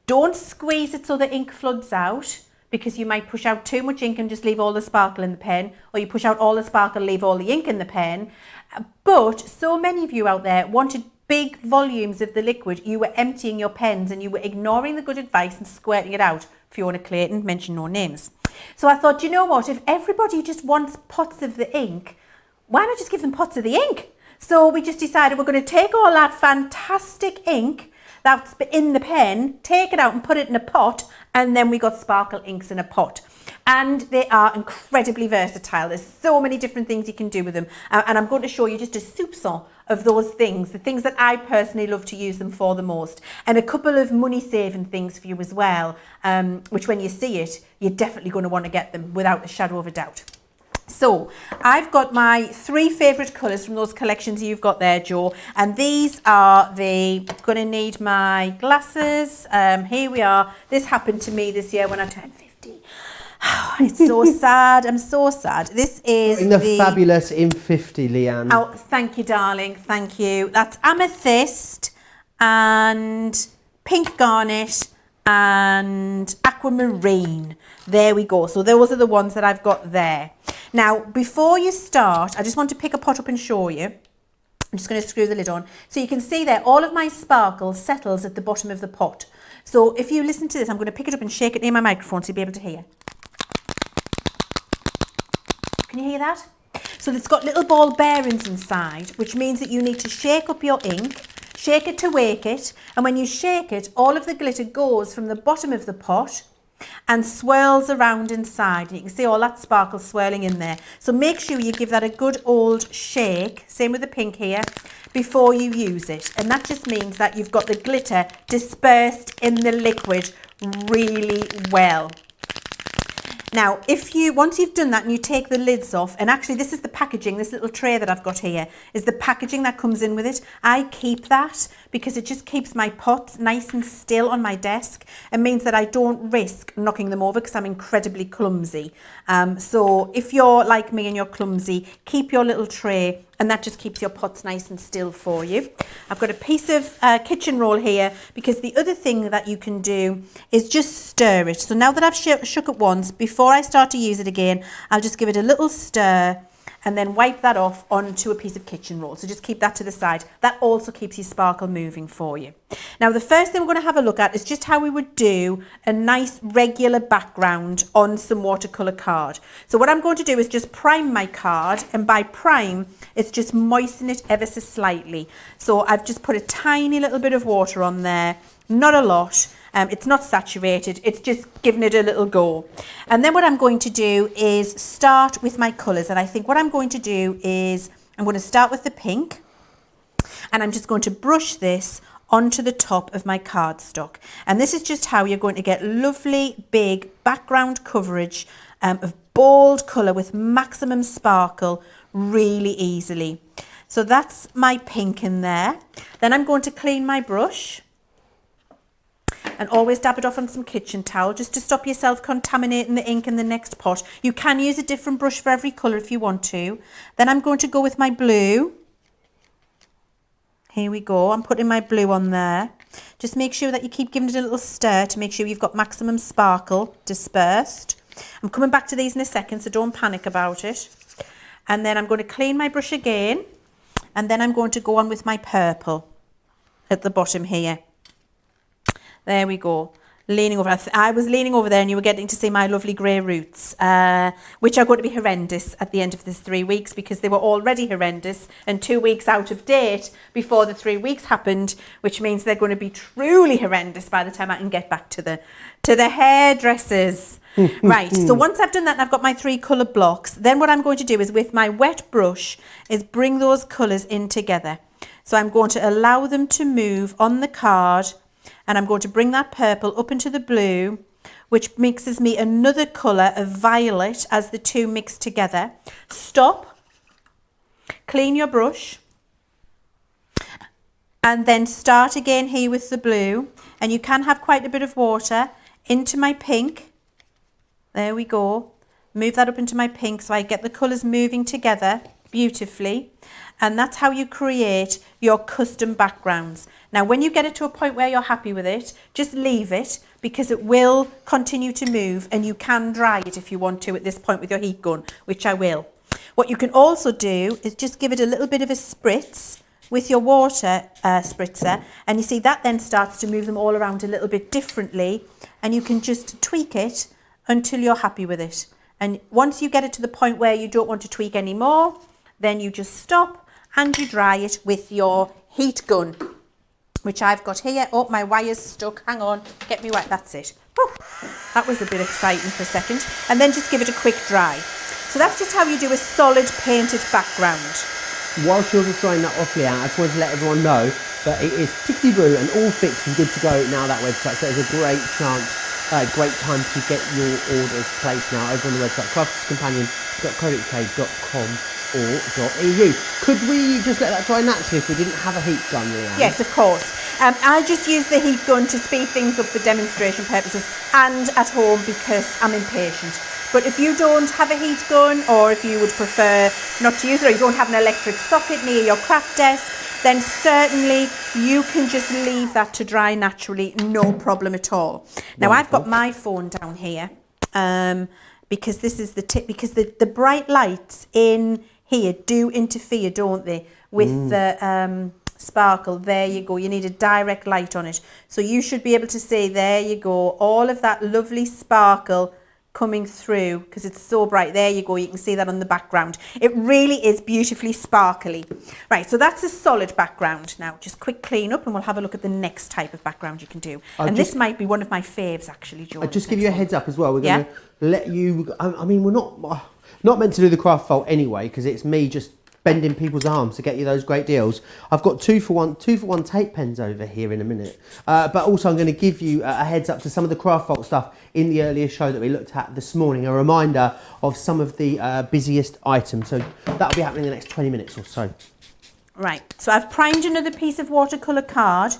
don't squeeze it so the ink floods out, because you might push out too much ink and just leave all the sparkle in the pen, or you push out all the sparkle, leave all the ink in the pen. But so many of you out there wanted big volumes of the liquid. You were emptying your pens and you were ignoring the good advice and squirting it out. Fiona Clayton, mention no names. So I thought, you know what, if everybody just wants pots of the ink, why not just give them pots of the ink? So we just decided we're going to take all that fantastic ink that's in the pen, take it out and put it in a pot, and then we got sparkle inks in a pot. And they are incredibly versatile. There's so many different things you can do with them. And I'm going to show you just a soupçon of those things, the things that I personally love to use them for the most. And a couple of money-saving things for you as well, which when you see it, you're definitely going to want to get them without a shadow of a doubt. So I've got my 3 favourite colours from those collections you've got there, Joe, and these are I'm going to need my glasses. Here we are. This happened to me this year when I turned 50. It's so sad. I'm so sad. This is the fabulous in 50, Leann. Oh, thank you, darling. Thank you. That's amethyst and pink garnet and aquamarine. There we go. So those are the ones that I've got there. Now, before you start, I just want to pick a pot up and show you. I'm just going to screw the lid on. So you can see there, all of my sparkle settles at the bottom of the pot. So if you listen to this, I'm going to pick it up and shake it near my microphone so you'll be able to hear. Can you hear that? So it's got little ball bearings inside, which means that you need to shake up your ink, shake it to wake it, and when you shake it, all of the glitter goes from the bottom of the pot and swirls around inside. And you can see all that sparkle swirling in there. So make sure you give that a good old shake, same with the pink here, before you use it. And that just means that you've got the glitter dispersed in the liquid really well. Now, once you've done that and you take the lids off, and actually this is the packaging, this little tray that I've got here, is the packaging that comes in with it. I keep that because it just keeps my pots nice and still on my desk and means that I don't risk knocking them over because I'm incredibly clumsy. So if you're like me and you're clumsy, keep your little tray and that just keeps your pots nice and still for you. I've got a piece of kitchen roll here because the other thing that you can do is just stir it. So now that I've shook it once, before I start to use it again, I'll just give it a little stir and then wipe that off onto a piece of kitchen roll. So just keep that to the side. That also keeps your sparkle moving for you. Now the first thing we're going to have a look at is just how we would do a nice regular background on some watercolour card. So what I'm going to do is just prime my card, and by prime it's just moisten it ever so slightly. So I've just put a tiny little bit of water on there, not a lot. It's not saturated, it's just giving it a little go. And then what I'm going to do is start with my colours. And I think what I'm going to do is I'm going to start with the pink, and I'm just going to brush this onto the top of my cardstock. And this is just how you're going to get lovely big background coverage of bold colour with maximum sparkle really easily. So that's my pink in there. Then I'm going to clean my brush. And always dab it off on some kitchen towel just to stop yourself contaminating the ink in the next pot. You can use a different brush for every colour if you want to. Then I'm going to go with my blue. Here we go. I'm putting my blue on there. Just make sure that you keep giving it a little stir to make sure you've got maximum sparkle dispersed. I'm coming back to these in a second, so don't panic about it. And then I'm going to clean my brush again. And then I'm going to go on with my purple at the bottom here. There we go. Leaning over. I was leaning over there and you were getting to see my lovely grey roots, which are going to be horrendous at the end of this 3 weeks because they were already horrendous and 2 weeks out of date before the 3 weeks happened, which means they're going to be truly horrendous by the time I can get back to the hairdressers. Right, so once I've done that and I've got my 3 colour blocks, then what I'm going to do is with my wet brush is bring those colours in together. So I'm going to allow them to move on the card. And I'm going to bring that purple up into the blue, which mixes me another colour of violet as the two mix together. Stop, clean your brush, and then start again here with the blue. And you can have quite a bit of water into my pink. There we go. Move that up into my pink so I get the colours moving together beautifully. And that's how you create your custom backgrounds. Now, when you get it to a point where you're happy with it, just leave it because it will continue to move and you can dry it if you want to at this point with your heat gun, which I will. What you can also do is just give it a little bit of a spritz with your water spritzer, and you see that then starts to move them all around a little bit differently, and you can just tweak it until you're happy with it. And once you get it to the point where you don't want to tweak anymore, then you just stop and you dry it with your heat gun, which I've got here. Oh, my wire's stuck. Hang on, get me wet. That's it. Whew. That was a bit exciting for a second. And then just give it a quick dry. So that's just how you do a solid painted background. Whilst you're just drying that off, Leann, I just wanted to let everyone know that it is tickety-boo and all fixed and good to go now, that website. So there's a great chance, great time to get your orders placed now over on the website, craftycompanion.co.uk.com. .eu. Could we just let that dry naturally if we didn't have a heat gun, Leann? Yes, of course. I just use the heat gun to speed things up for demonstration purposes and at home because I'm impatient. But if you don't have a heat gun, or if you would prefer not to use it, or you don't have an electric socket near your craft desk, then certainly you can just leave that to dry naturally, no problem at all. Now, I've got my phone down here because this is the tip, because the bright lights in here do interfere, don't they, with the sparkle. There you go. You need a direct light on it. So you should be able to see, there you go, all of that lovely sparkle coming through because it's so bright. There you go. You can see that on the background. It really is beautifully sparkly. Right, so that's a solid background. Now, just quick clean up and we'll have a look at the next type of background you can do. This might be one of my faves, actually, Joe. I'll just give you a heads up as well. We're going to let you... I mean, we're not meant to do the craft vault anyway because it's me just bending people's arms to get you those great deals. I've got two for one tape pens over here in a minute. But also I'm going to give you a heads up to some of the craft vault stuff in the earlier show that we looked at this morning. A reminder of some of the busiest items. So that'll be happening in the next 20 minutes or so. Right, so I've primed another piece of watercolour card,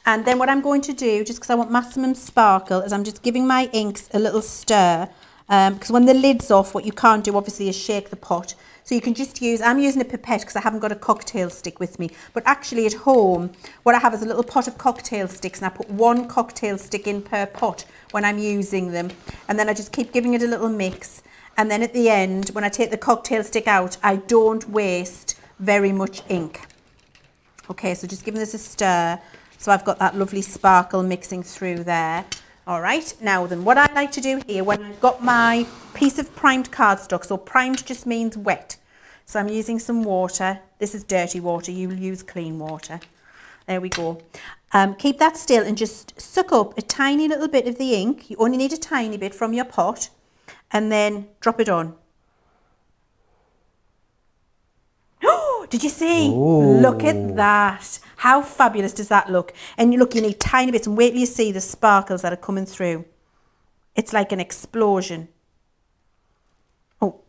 and then what I'm going to do, just because I want maximum sparkle, is I'm just giving my inks a little stir, because when the lid's off, what you can't do obviously is shake the pot. So you can just use, I'm using a pipette because I haven't got a cocktail stick with me, but actually at home, what I have is a little pot of cocktail sticks, and I put one cocktail stick in per pot when I'm using them, and then I just keep giving it a little mix, and then at the end, when I take the cocktail stick out, I don't waste very much ink. Okay, so just giving this a stir, so I've got that lovely sparkle mixing through there. All right, now then, what I like to do here, when I've got my piece of primed cardstock, so primed just means wet. So I'm using some water. This is dirty water, you'll use clean water. There we go. Keep that still and just suck up a tiny little bit of the ink. You only need a tiny bit from your pot, and then drop it on. Did you see? Ooh. Look at that. How fabulous does that look? And you look, you need tiny bits, and wait till you see the sparkles that are coming through. It's like an explosion. Oh,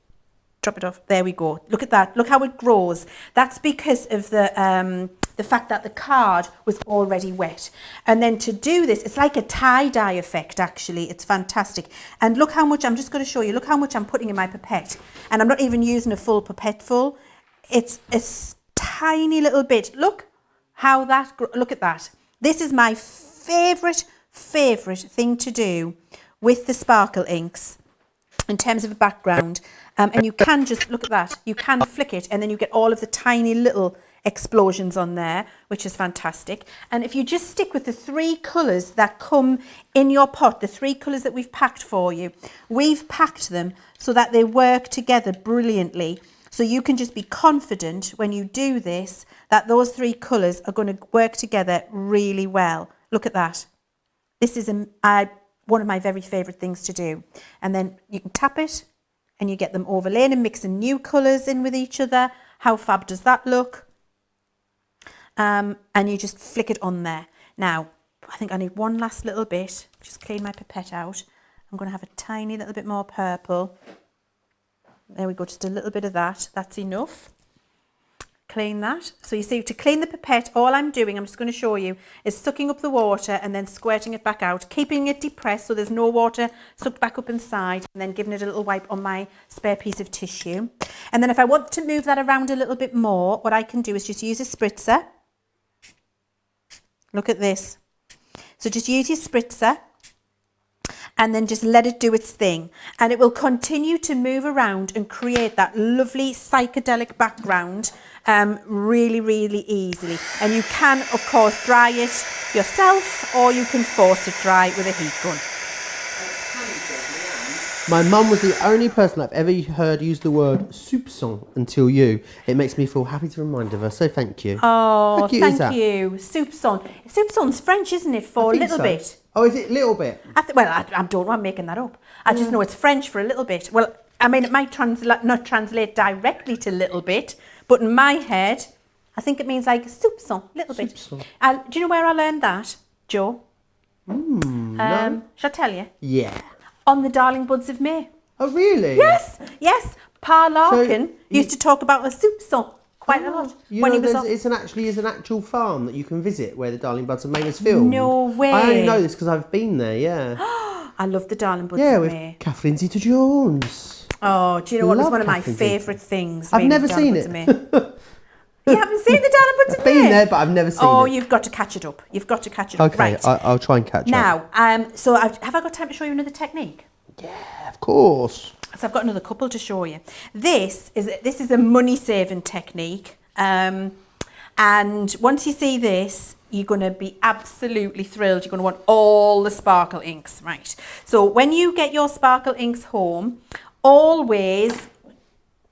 drop it off. There we go. Look at that. Look how it grows. That's because of the fact that the card was already wet. And then to do this, it's like a tie-dye effect, actually. It's fantastic. And look how much, I'm just going to show you, look how much I'm putting in my pipette. And I'm not even using a full pipette full. It's a tiny little bit. Look how that, look at that. This is my favourite thing to do with the sparkle inks in terms of a background. And you can just, look at that, you can flick it and then you get all of the tiny little explosions on there, which is fantastic. And if you just stick with the three colours that come in your pot, the three colours that we've packed for you, we've packed them so that they work together brilliantly. So you can just be confident when you do this that those three colours are going to work together really well. Look at that. This is one of my very favourite things to do. And then you can tap it and you get them overlaid and mixing new colours in with each other. How fab does that look? And you just flick it on there. Now, I think I need one last little bit. Just clean my pipette out. I'm going to have a tiny little bit more purple. There we go, just a little bit of that. That's enough. Clean that. So you see, to clean the pipette, all I'm doing, I'm just going to show you, is sucking up the water and then squirting it back out, keeping it depressed so there's no water sucked back up inside, and then giving it a little wipe on my spare piece of tissue. And then if I want to move that around a little bit more, what I can do is just use a spritzer. Look at this. So just use your spritzer and then just let it do its thing, and it will continue to move around and create that lovely psychedelic background really, really easily. And you can, of course, dry it yourself, or you can force it dry with a heat gun. My mum was the only person I've ever heard use the word soupçon until you. It makes me feel happy to remind of her, so thank you. Oh, thank you. Soupçon. Soupçon's French, isn't it, for a little bit? Oh, is it little bit? Well, I don't know, I'm making that up. I just know it's French for a little bit. Well, I mean, it might not translate directly to little bit, but in my head, I think it means like soupçon, little bit. Do you know where I learned that, Joe? No. Shall I tell you? Yeah. On the Darling Buds of May. Oh, really? Yes. Pa Larkin used to talk about a soupçon quite a lot when he was off. It's an actual farm that you can visit where the Darling Buds of May was filmed. No way. I only know this because I've been there, yeah. I love the Darling Buds of May. Yeah, with Kathleen Zeta-Jones. Oh, do you know what? It's one of my favourite things. I've never seen it. You haven't seen the Darling Buds of May? I've been there, but I've never seen it. Oh, you've got to catch it up. Okay, right. I'll try and catch up. Now, so have I got time to show you another technique? Yeah, of course. So I've got another couple to show you. This is a money-saving technique. And once you see this, you're going to be absolutely thrilled. You're going to want all the sparkle inks, right? So when you get your sparkle inks home, always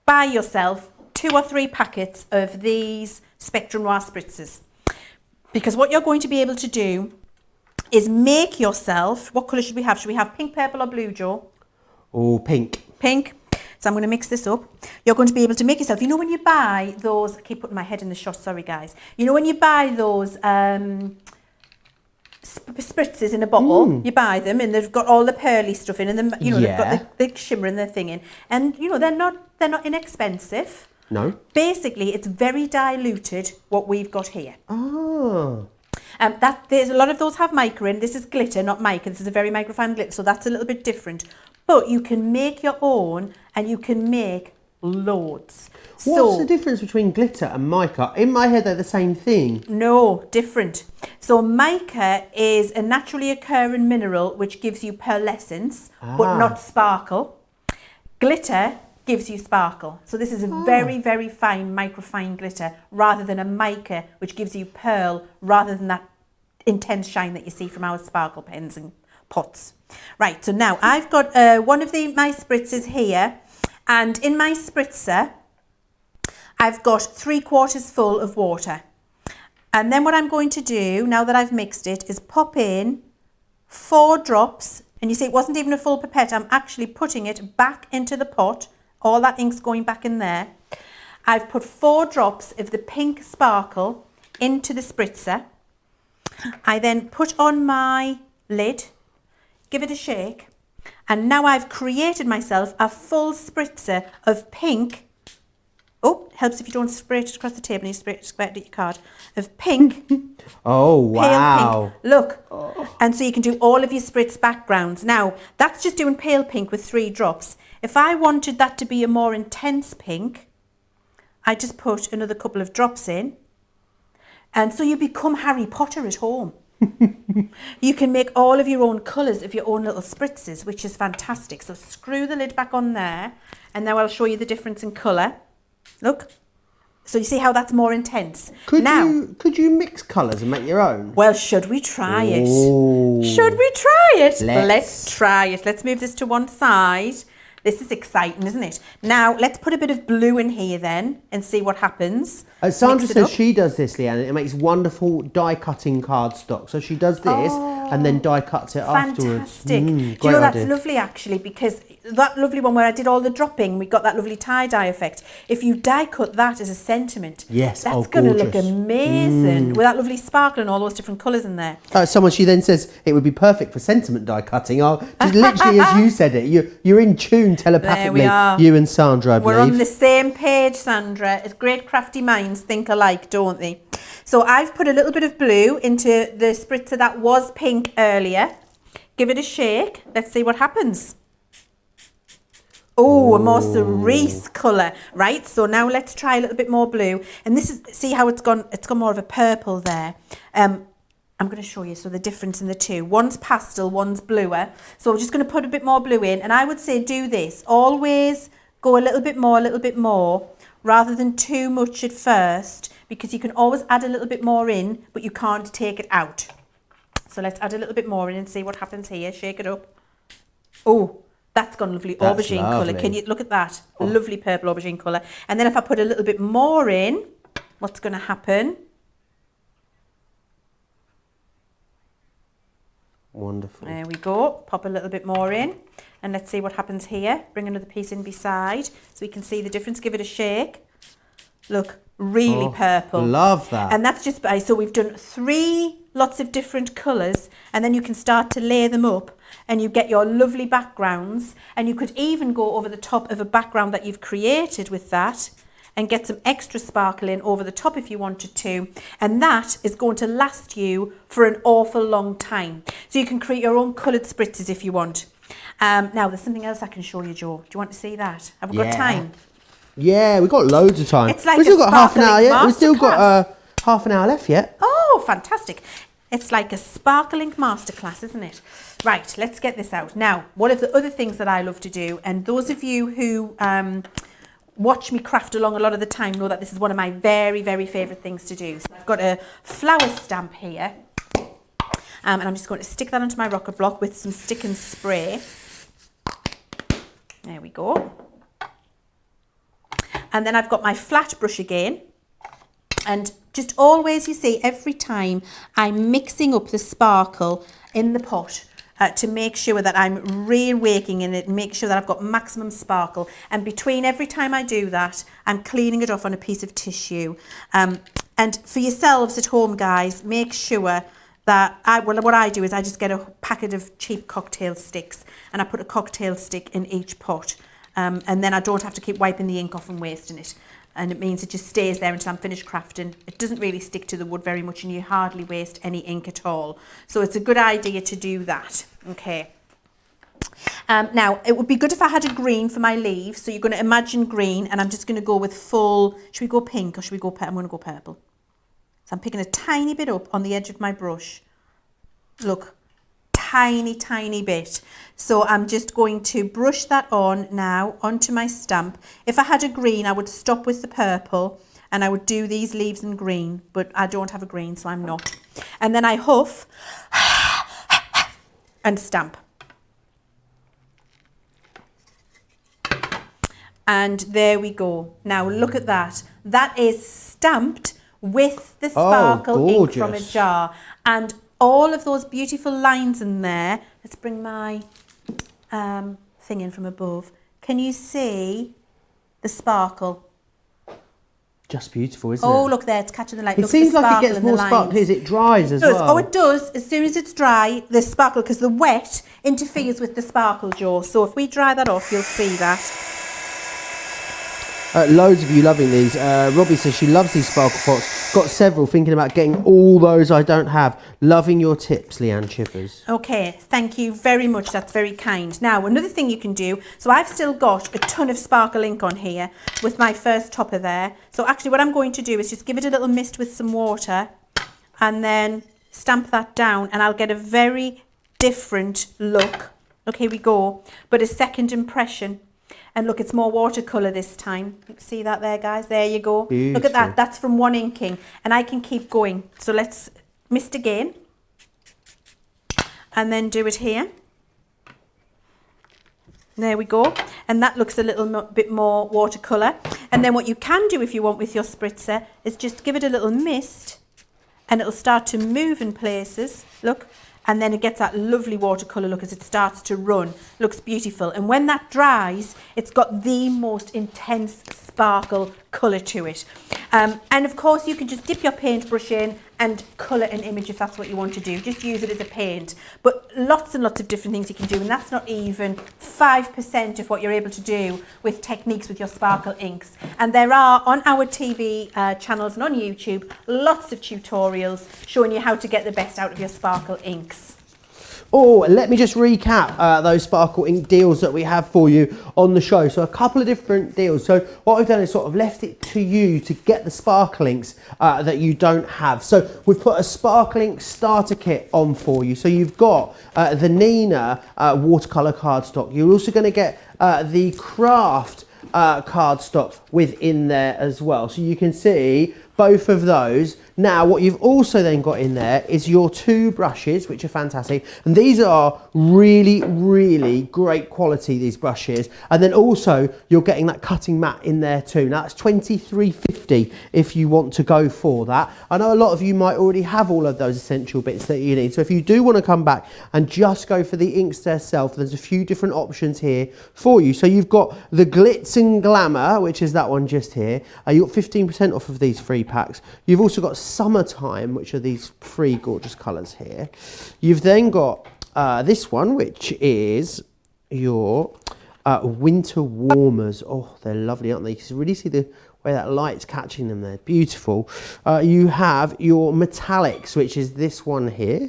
buy yourself 2 or 3 packets of these Spectrum Noir spritzers. Because what you're going to be able to do is make yourself, what colour should we have? Should we have pink, purple or blue, Joe? Oh, pink. Pink. So I'm going to mix this up. You're going to be able to make yourself, you know when you buy those, I keep putting my head in the shot, sorry guys. You know when you buy those spritzers in a bottle, you buy them and they've got all the pearly stuff in and then, you know, they've got the shimmer and the thing in. And, you know, they're not inexpensive. No. Basically, it's very diluted, what we've got here. Oh. There's a lot of those have mica in. This is glitter, not mica. This is a very microfine glitter, so that's a little bit different. But you can make your own and you can make loads. What's the difference between glitter and mica? In my head, they're the same thing. No, different. So mica is a naturally occurring mineral which gives you pearlescence, but not sparkle. Glitter gives you sparkle. So this is a very, very fine microfine glitter rather than a mica which gives you pearl rather than that intense shine that you see from our sparkle pens and pots. Right, so now I've got one of my spritzers here, and in my spritzer I've got 3/4 full of water. And then what I'm going to do, now that I've mixed it, is pop in 4 drops, and you see it wasn't even a full pipette, I'm actually putting it back into the pot, all that ink's going back in there. I've put 4 drops of the pink sparkle into the spritzer. I then put on my lid, give it a shake, and now I've created myself a full spritzer of pink. Oh, helps if you don't spray it across the table and you spray it at your card. Of pink. Oh, wow. Pale pink. Look. And so you can do all of your spritz backgrounds. Now, that's just doing pale pink with 3 drops. If I wanted that to be a more intense pink, I just put another couple of drops in. And so you become Harry Potter at home. You can make all of your own colours of your own little spritzes, which is fantastic. So screw the lid back on there, and now I'll show you the difference in colour. Look. So you see how that's more intense. Could you mix colours and make your own? Well, should we try it? Ooh. Should we try it? Let's. Let's try it. Let's move this to one side. This is exciting, isn't it? Now, let's put a bit of blue in here then and see what happens. Sandra says she does this, Leann, and it makes wonderful die-cutting cardstock. So she does this and then die-cuts it afterwards. Fantastic. Do you know, that's lovely, actually, because that lovely one where I did all the dropping, we got that lovely tie-dye effect. If you die-cut that as a sentiment, that's going to look amazing with that lovely sparkle and all those different colours in there. She then says it would be perfect for sentiment die-cutting. Just literally as you said it, you're in tune telepathically, you and Sandra, I believe. We're on the same page, Sandra. It's great crafty minds think alike, don't they? So I've put a little bit of blue into the spritzer that was pink earlier. Give it a shake. Let's see what happens. Oh, a more cerise colour. Right, so now let's try a little bit more blue. And this is, see how it's gone more of a purple there. I'm going to show you the difference in the two. One's pastel, one's bluer. So I'm just going to put a bit more blue in. And I would say do this. Always go a little bit more, rather than too much at first, because you can always add a little bit more in, but you can't take it out. So let's add a little bit more in and see what happens here. Shake it up. Oh, that's gone lovely. That's aubergine lovely. colour. Can you look at that? Lovely purple aubergine colour. And then if I put a little bit more in, what's going to happen? Wonderful. There we go. Pop a little bit more in. And let's see what happens here. Bring another piece in beside so we can see the difference. Give it a shake. Look, really purple. Love that. And that's just so we've done 3 lots of different colours, and then you can start to lay them up and you get your lovely backgrounds. And you could even go over the top of a background that you've created with that and get some extra sparkle in over the top if you wanted to. And that is going to last you for an awful long time. So you can create your own coloured spritzers if you want. Now, there's something else I can show you, Joe. Do you want to see that? Have we got time? Yeah, we've got loads of time. It's like we've still got half an hour yet. We've still got masterclass. half an hour left yet. Oh, fantastic. It's like a sparkling masterclass, isn't it? Right, let's get this out. Now, one of the other things that I love to do, and those of you who watch me craft along a lot of the time know that this is one of my very, very favourite things to do. So I've got a flower stamp here, and I'm just going to stick that onto my rocker block with some stick and spray. There we go. And then I've got my flat brush again, and just always, you see, every time I'm mixing up the sparkle in the pot, to make sure that I'm reawaking in it, make sure that I've got maximum sparkle. And between every time I do that, I'm cleaning it off on a piece of tissue. And for yourselves at home, guys, make sure that what I do is I just get a packet of cheap cocktail sticks, and I put a cocktail stick in each pot. And then I don't have to keep wiping the ink off and wasting it. And it means it just stays there until I'm finished crafting. It doesn't really stick to the wood very much, and you hardly waste any ink at all. So it's a good idea to do that. Okay. Now, it would be good if I had a green for my leaves. So you're going to imagine green, and I'm just going to go with full, should we go pink or should we go purple? I'm going to go purple. So I'm picking a tiny bit up on the edge of my brush. Look, tiny, tiny bit. So I'm just going to brush that on now onto my stamp. If I had a green, I would stop with the purple and I would do these leaves in green, but I don't have a green, so I'm not. And then I huff and stamp. And there we go. Now look at that. That is stamped with the sparkle ink from a jar. And all of those beautiful lines in there. Let's bring my thing in from above. Can you see the sparkle? Just beautiful, isn't it? Oh, look there, it's catching the light. It seems like it gets more sparkly as it dries as well. Oh, it does. As soon as it's dry, the sparkle, because the wet interferes with the sparkle, Joe. So if we dry that off, you'll see that. Loads of you loving these. Robbie says she loves these sparkle pots. Got several, thinking about getting all those I don't have. Loving your tips, Leann Chivers. Okay, thank you very much. That's very kind. Now, another thing you can do. So I've still got a ton of sparkle ink on here with my first topper there. So actually what I'm going to do is just give it a little mist with some water and then stamp that down, and I'll get a very different look. Look, here we go. But a second impression. And look, it's more watercolour this time. See that there, guys? There you go. Beautiful. Look at that. That's from one inking. And I can keep going. So let's mist again. And then do it here. There we go. And that looks a little bit more watercolour. And then what you can do if you want with your spritzer is just give it a little mist. And it'll start to move in places. Look. And then it gets that lovely watercolour look as it starts to run. Looks beautiful. And when that dries, it's got the most intense sparkle colour to it. And of course, you can just dip your paintbrush in and colour an image if that's what you want to do. Just use it as a paint. But lots and lots of different things you can do. And that's not even 5% of what you're able to do with techniques with your sparkle inks. And there are, on our TV channels and on YouTube, lots of tutorials showing you how to get the best out of your sparkle inks. Oh, let me just recap those sparkle ink deals that we have for you on the show. So a couple of different deals. So what we've done is sort of left it to you to get the sparkle inks that you don't have. So we've put a sparkle ink starter kit on for you. So you've got the Nina watercolour cardstock. You're also going to get the craft cardstock within there as well. So you can see both of those. Now, what you've also then got in there is your two brushes, which are fantastic. And these are really, really great quality, these brushes. And then also, you're getting that cutting mat in there too. Now, that's $23.50 if you want to go for that. I know a lot of you might already have all of those essential bits that you need. So if you do want to come back and just go for the inks themselves, there's a few different options here for you. So you've got the Glitz and Glamour, which is that one just here. You've got 15% off of these free packs. You've also got Summertime, which are these three gorgeous colours here. You've then got this one, which is your Winter Warmers. Oh, they're lovely, aren't they? You can really see the way that light's catching them there. Beautiful. You have your Metallics, which is this one here.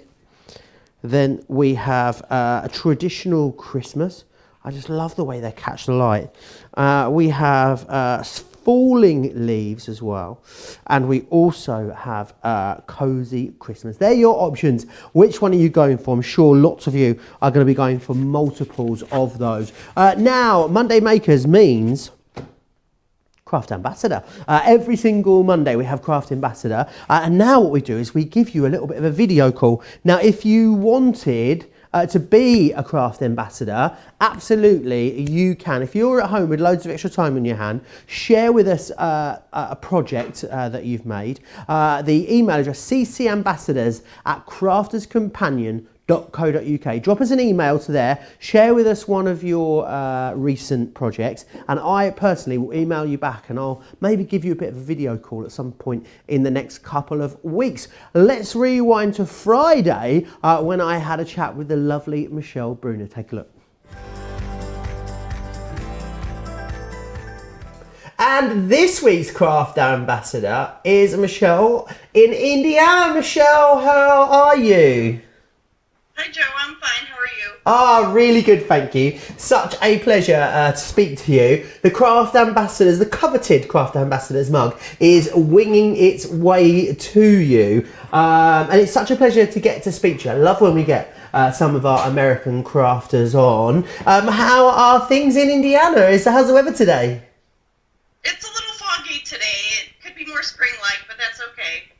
Then we have a Traditional Christmas. I just love the way they catch the light. We have Falling Leaves as well, and we also have Cozy Christmas. They're your options. Which one are you going for? I'm sure lots of you are going to be going for multiples of those. Now, Monday Makers means Craft Ambassador. Every single Monday we have Craft Ambassador, and now what we do is we give you a little bit of a video call. Now if you wanted to be a Craft Ambassador, absolutely you can. If you're at home with loads of extra time on your hand, share with us a project that you've made. The email address ccambassadors@crafterscompanion.co.uk. Drop us an email to there, share with us one of your recent projects, and I personally will email you back, and I'll maybe give you a bit of a video call at some point in the next couple of weeks. Let's rewind to Friday when I had a chat with the lovely Michelle Bruner. Take a look. And this week's Craft Ambassador is Michelle in Indiana. Michelle, how are you? Hi Joe, I'm fine. How are you? Really good, thank you. Such a pleasure to speak to you. The Craft Ambassadors, the coveted Craft Ambassadors mug is winging its way to you. And it's such a pleasure to get to speak to you. I love when we get some of our American crafters on. How are things in Indiana? How's the weather today? It's a little foggy today. It could be more spring-like, but that's okay.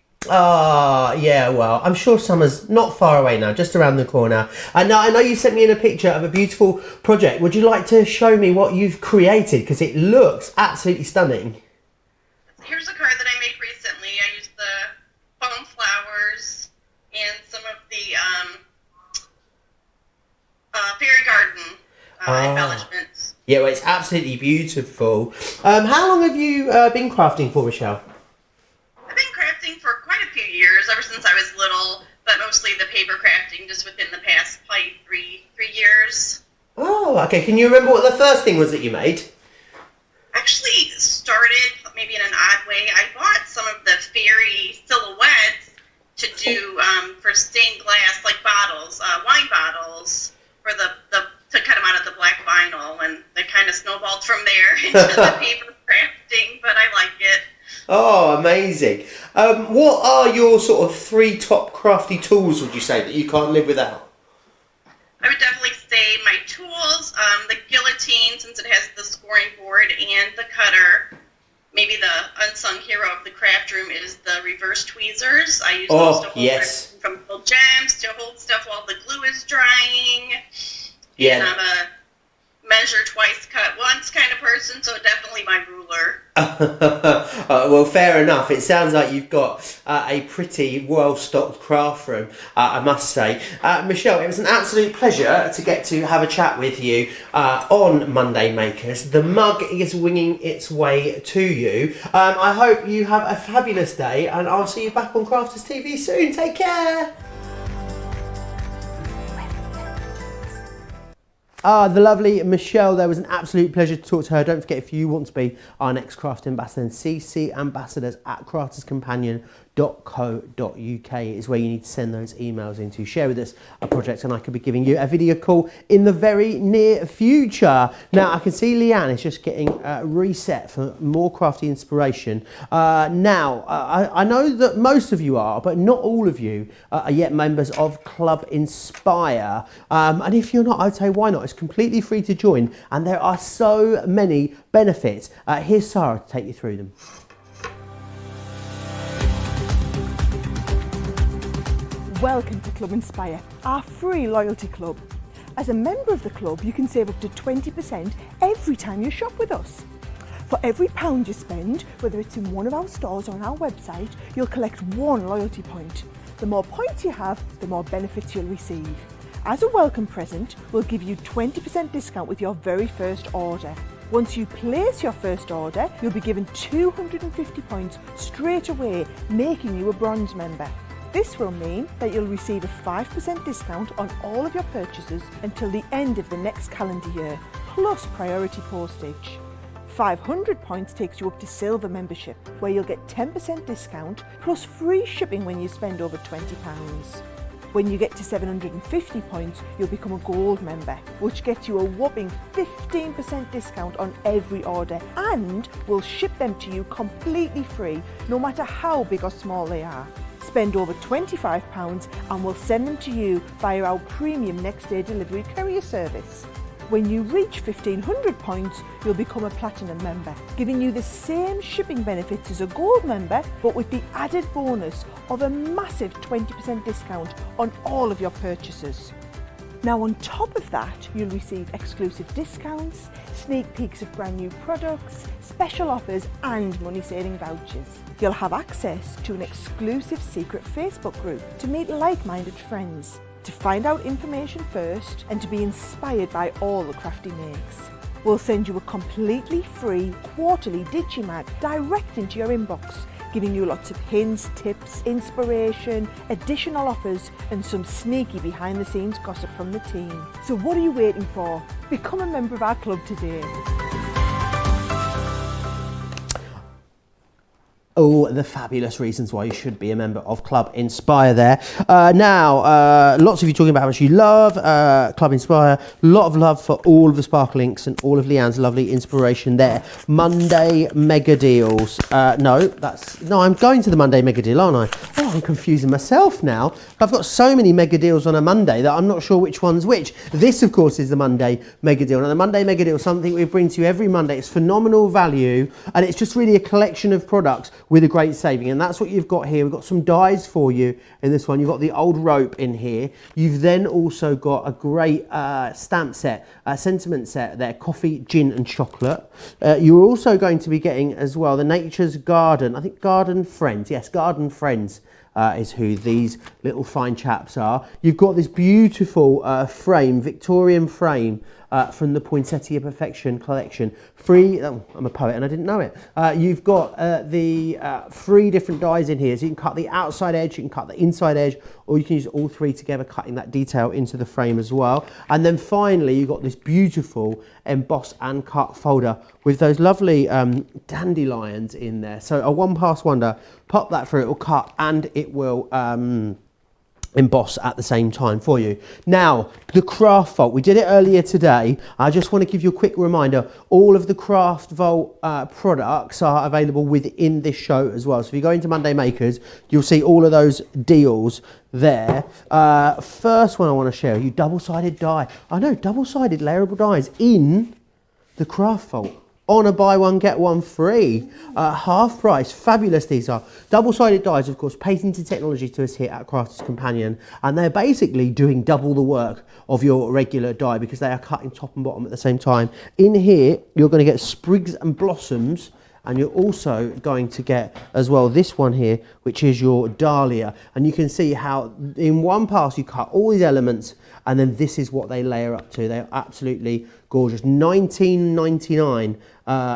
Yeah, well, I'm sure summer's not far away now, just around the corner. I know you sent me in a picture of a beautiful project. Would you like to show me what you've created? Because it looks absolutely stunning. Here's a card that I made recently. I used the foam flowers and some of the fairy garden embellishments. Yeah, well, it's absolutely beautiful. How long have you been crafting for, Michelle? I've been crafting for quite a few years, ever since I was little, but mostly the paper crafting just within the past probably three years. Oh, okay. Can you remember what the first thing was that you made? Actually started maybe in an odd way. I bought some of the fairy silhouettes to do for stained glass, like bottles, wine bottles, for to cut them out of the black vinyl, and they kind of snowballed from there into the paper crafting, but I like it. Oh, amazing. What are your sort of 3 top crafty tools, would you say, that you can't live without? I would definitely say my tools, the guillotine, since it has the scoring board, and the cutter. Maybe the unsung hero of the craft room is the reverse tweezers. I use those to hold everything from little gems to hold stuff while the glue is drying. Yeah. And I'm a measure twice, cut once kind of person, so definitely my ruler. Well, fair enough. It sounds like you've got a pretty well-stocked craft room, I must say. Michelle, it was an absolute pleasure to get to have a chat with you on Monday Makers. The mug is winging its way to you. I hope you have a fabulous day, and I'll see you back on Crafters TV soon. Take care. The lovely Michelle, there was an absolute pleasure to talk to her. Don't forget, if you want to be our next craft ambassador, then ccambassadors@crafterscompanion.co.uk is where you need to send those emails in to share with us a project, and I could be giving you a video call in the very near future. Now, I can see Leann is just getting reset for more crafty inspiration. I know that most of you are, but not all of you are yet members of Club Inspire. And if you're not, I'd say why not? It's completely free to join, and there are so many benefits. Here's Sarah to take you through them. Welcome to Club Inspire, our free loyalty club. As a member of the club, you can save up to 20% every time you shop with us. For every £1 you spend, whether it's in one of our stores or on our website, you'll collect 1 loyalty point. The more points you have, the more benefits you'll receive. As a welcome present, we'll give you 20% discount with your very first order. Once you place your first order, you'll be given 250 points straight away, making you a bronze member. This will mean that you'll receive a 5% discount on all of your purchases until the end of the next calendar year, plus priority postage. 500 points takes you up to silver membership, where you'll get 10% discount plus free shipping when you spend over £20. When you get to 750 points, you'll become a gold member, which gets you a whopping 15% discount on every order, and we'll ship them to you completely free, no matter how big or small they are. Spend over £25 and we'll send them to you via our premium next day delivery courier service. When you reach 1500 points, you'll become a platinum member, giving you the same shipping benefits as a gold member, but with the added bonus of a massive 20% discount on all of your purchases. Now on top of that, you'll receive exclusive discounts, sneak peeks of brand new products, special offers and money saving vouchers. You'll have access to an exclusive secret Facebook group to meet like-minded friends, to find out information first and to be inspired by all the Crafty makes. We'll send you a completely free quarterly Digimag direct into your inbox, giving you lots of hints, tips, inspiration, additional offers and some sneaky behind the scenes gossip from the team. So what are you waiting for? Become a member of our club today. Oh, the fabulous reasons why you should be a member of Club Inspire there. Now, lots of you talking about how much you love Club Inspire. A lot of love for all of the Sparkle Links and all of Leann's lovely inspiration there. Monday mega deals. No, I'm going to the Monday mega deal, aren't I? Oh, I'm confusing myself now. I've got so many mega deals on a Monday that I'm not sure which one's which. This, of course, is the Monday mega deal. Now, the Monday mega deal is something we bring to you every Monday. It's phenomenal value, and it's just really a collection of products with a great saving, and that's what you've got here. We've got some dies for you in this one. You've got the old rope in here. You've then also got a great stamp set, sentiment set there, coffee, gin and chocolate. You're also going to be getting as well the Nature's Garden, I think Garden Friends, yes, Garden Friends is who these little fine chaps are. You've got this beautiful frame, Victorian frame, from the Poinsettia Perfection collection. Free, oh, I'm a poet and I didn't know it. You've got the 3 different dies in here. So you can cut the outside edge, you can cut the inside edge, or you can use all 3 together, cutting that detail into the frame as well. And then finally, you've got this beautiful emboss and cut folder with those lovely dandelions in there. So a one-pass wonder, pop that through, it will cut and it will emboss at the same time for you. Now, the Craft Vault, we did it earlier today. I just want to give you a quick reminder, all of the Craft Vault products are available within this show as well. So if you go into Monday Makers, you'll see all of those deals there. First one I want to share with you, double-sided die. I know, double-sided layerable dies in the Craft Vault. On a buy one, get one free. Half price, fabulous these are. Double-sided dies, of course, patented technology to us here at Crafter's Companion, and they're basically doing double the work of your regular die because they are cutting top and bottom at the same time. In here, you're going to get sprigs and blossoms, and you're also going to get as well this one here, which is your dahlia. And you can see how in one pass you cut all these elements, and then this is what they layer up to. They're absolutely gorgeous. $19.99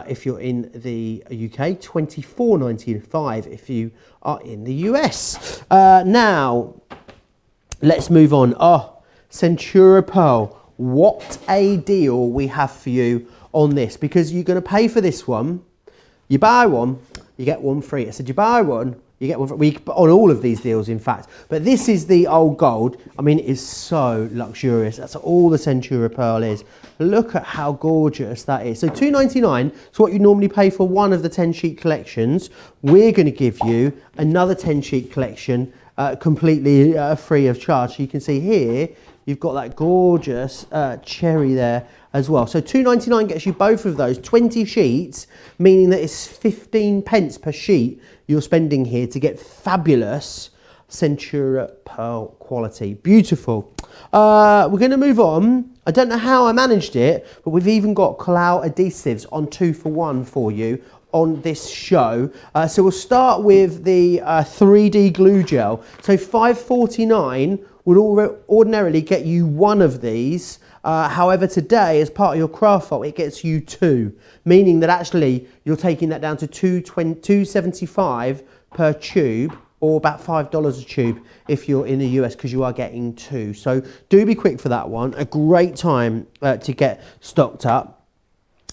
if you're in the UK, $24.95 if you are in the US. Now, let's move on. Oh, Centura Pearl. What a deal we have for you on this, because you're going to pay for this one. You buy one, you get one free. I said you buy one, you get one free. On all of these deals, in fact. But this is the old gold. I mean, it is so luxurious. That's all the Centura Pearl is. Look at how gorgeous that is. So $2.99 is what you normally pay for one of the 10-sheet collections. We're going to give you another 10-sheet collection completely free of charge. So you can see here, you've got that gorgeous cherry there as well. So $2.99 gets you both of those 20 sheets, meaning that it's 15 pence per sheet you're spending here to get fabulous Centura Pearl quality. Beautiful. We're going to move on. I don't know how I managed it, but we've even got Kalau adhesives on 2 for 1 for you on this show. So we'll start with the 3D glue gel. So $5.49 would ordinarily get you one of these. However, today, as part of your Craft Vault, it gets you 2, meaning that actually you're taking that down to $2.75 per tube, or about $5 a tube if you're in the US, because you are getting 2. So do be quick for that one. A great time to get stocked up.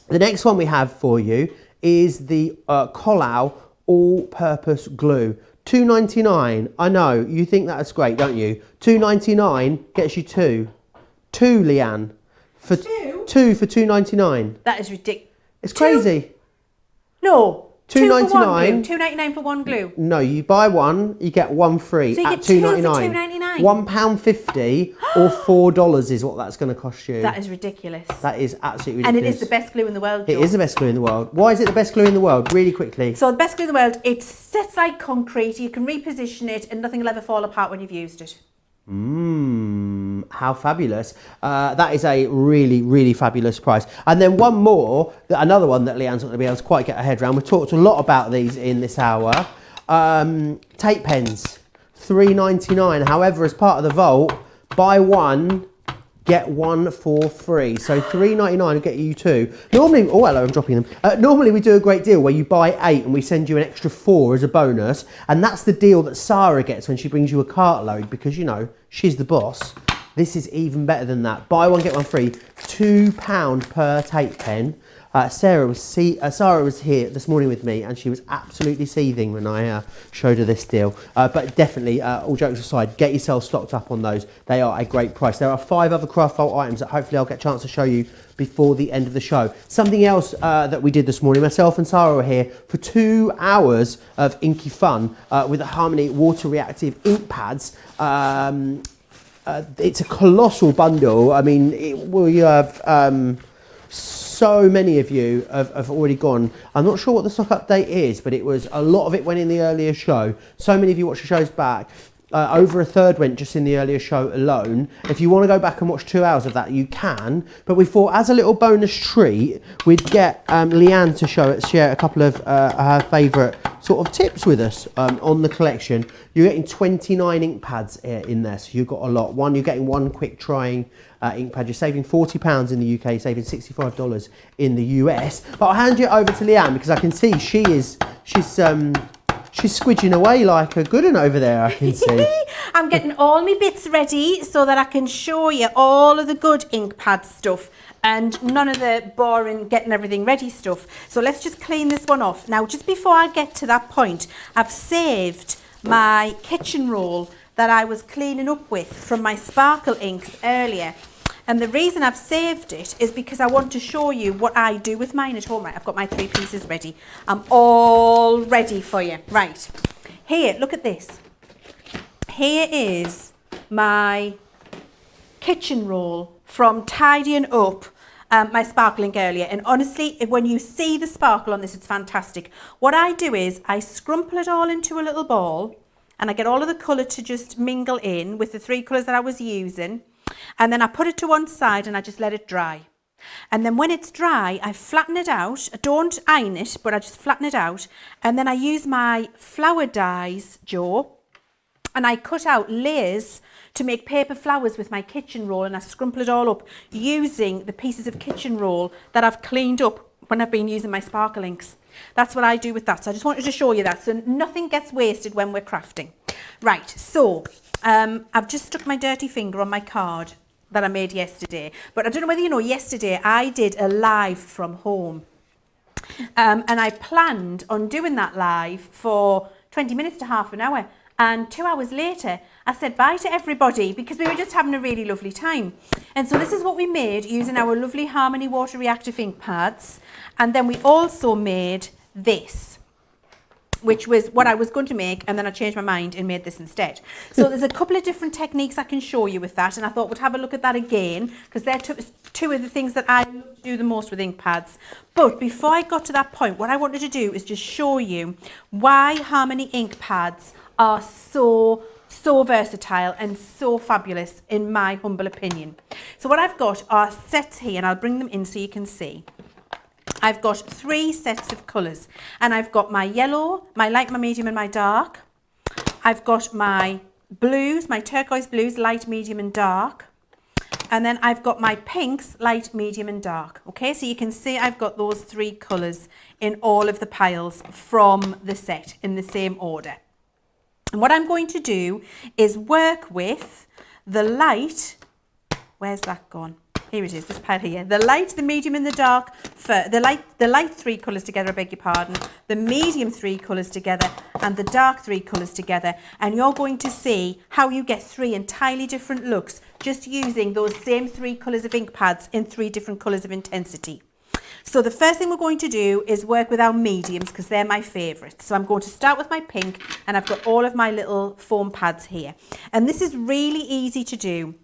The next one we have for you is the Kalau all-purpose glue. $2.99. I know, you think that's great, don't you? $2.99 gets you 2. 2, Leann. For 2 for $2.99. That is ridiculous. It's crazy. No. $2.99. $2.99 for one glue. No, you buy one, you get one free So you at get 2 for $2.99. $2.99. £1.49. £1.50 or $4 is what that's going to cost you. That is ridiculous. That is absolutely And ridiculous. it is the best glue in the world, It Jo. is the best glue in the world. Why is it the best glue in the world? Really quickly. So the best glue in the world, it sets like concrete, you can reposition it and nothing will ever fall apart when you've used it. How fabulous. That is a really, really fabulous price. And then one more, another one that Leann's not going to be able to quite get her head around. We've talked a lot about these in this hour. Tape pens, $3.99. However, as part of the vault, buy one, get one for free. So $3.99 will get you two. Normally, oh hello, I'm dropping them. Normally we do a great deal where you buy 8 and we send you an extra 4 as a bonus. And that's the deal that Sarah gets when she brings you a cartload because, you know, she's the boss. This is even better than that. Buy one, get one free. £2 per tape pen. Sarah was here this morning with me and she was absolutely seething when I showed her this deal. But definitely, all jokes aside, get yourself stocked up on those. They are a great price. There are 5 other Craft Vault items that hopefully I'll get a chance to show you before the end of the show. Something else that we did this morning, myself and Sarah were here for 2 hours of inky fun with the Harmony water reactive ink pads. It's a colossal bundle. I mean, we have... so many of you have already gone. I'm not sure what the stock update is, but it was a lot of it went in the earlier show. So many of you watched the shows back. Over a third went just in the earlier show alone. If you want to go back and watch 2 hours of that, you can. But we thought as a little bonus treat, we'd get Leann to share a couple of her favourite sort of tips with us on the collection. You're getting 29 ink pads in there, so you've got a lot. You're getting one quick trying ink pad. You're saving £40 in the UK, saving $65 in the US. But I'll hand you over to Leann because I can see she's squidging away like a good one over there, I can see. I'm getting all my bits ready so that I can show you all of the good ink pad stuff and none of the boring getting everything ready stuff. So let's just clean this one off. Now, just before I get to that point, I've saved my kitchen roll that I was cleaning up with from my sparkle inks earlier. And the reason I've saved it is because I want to show you what I do with mine at home. Right, I've got my 3 pieces ready. I'm all ready for you. Right, here, look at this. Here is my kitchen roll from tidying up my sparkle ink earlier. And honestly, when you see the sparkle on this, it's fantastic. What I do is I scrumple it all into a little ball and I get all of the colour to just mingle in with the 3 colours that I was using. And then I put it to one side and I just let it dry. And then when it's dry, I flatten it out. I don't iron it, but I just flatten it out. And then I use my flower dies, Jo, and I cut out layers to make paper flowers with my kitchen roll, and I scrumple it all up using the pieces of kitchen roll that I've cleaned up when I've been using my sparkle inks. That's what I do with that. So I just wanted to show you that so nothing gets wasted when we're crafting. Right, so I've just stuck my dirty finger on my card that I made yesterday. But I don't know whether you know, yesterday I did a live from home. And I planned on doing that live for 20 minutes to half an hour. And 2 hours later, I said bye to everybody because we were just having a really lovely time. And so this is what we made using our lovely Harmony Water Reactive ink pads. And then we also made this, which was what I was going to make, and then I changed my mind and made this instead. So there's a couple of different techniques I can show you with that, and I thought we'd have a look at that again, because they're two of the things that I do the most with ink pads. But before I got to that point, what I wanted to do is just show you why Harmony ink pads are so versatile and so fabulous, in my humble opinion. So what I've got are sets here, and I'll bring them in so you can see. I've got 3 sets of colours, and I've got my yellow, my light, my medium and my dark. I've got my blues, my turquoise blues, light, medium and dark. And then I've got my pinks, light, medium and dark. Okay, so you can see I've got those 3 colours in all of the piles from the set in the same order. And what I'm going to do is work with the light. Where's that gone? Here it is, this pile here. The light, the medium and the dark, the light 3 colours together, I beg your pardon, the medium 3 colours together and the dark 3 colours together. And you're going to see how you get 3 entirely different looks just using those same 3 colours of ink pads in 3 different colours of intensity. So the first thing we're going to do is work with our mediums because they're my favourites. So I'm going to start with my pink, and I've got all of my little foam pads here. And this is really easy to do.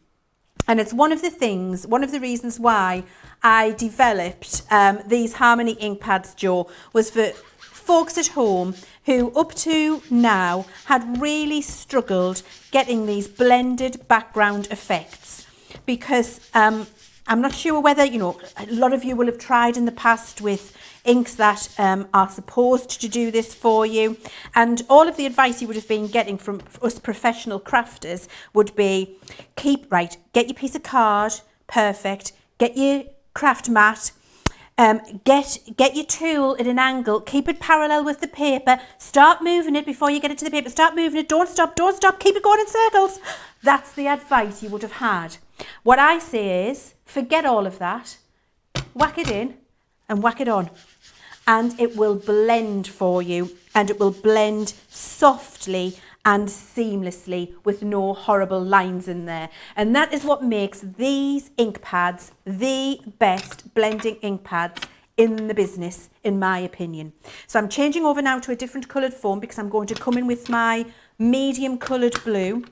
And it's one of the reasons why I developed these Harmony ink pads, Jo, was for folks at home who up to now had really struggled getting these blended background effects, because I'm not sure whether, you know, a lot of you will have tried in the past with inks that are supposed to do this for you, and all of the advice you would have been getting from us professional crafters would be get your piece of card, perfect, get your craft mat, get your tool at an angle, keep it parallel with the paper, start moving it before you get it to the paper, start moving it, don't stop, keep it going in circles. That's the advice you would have had. What I say is, forget all of that, whack it in and whack it on, and it will blend for you, and it will blend softly and seamlessly with no horrible lines in there. And that is what makes these ink pads the best blending ink pads in the business, in my opinion. So I'm changing over now to a different coloured foam because I'm going to come in with my medium coloured blue.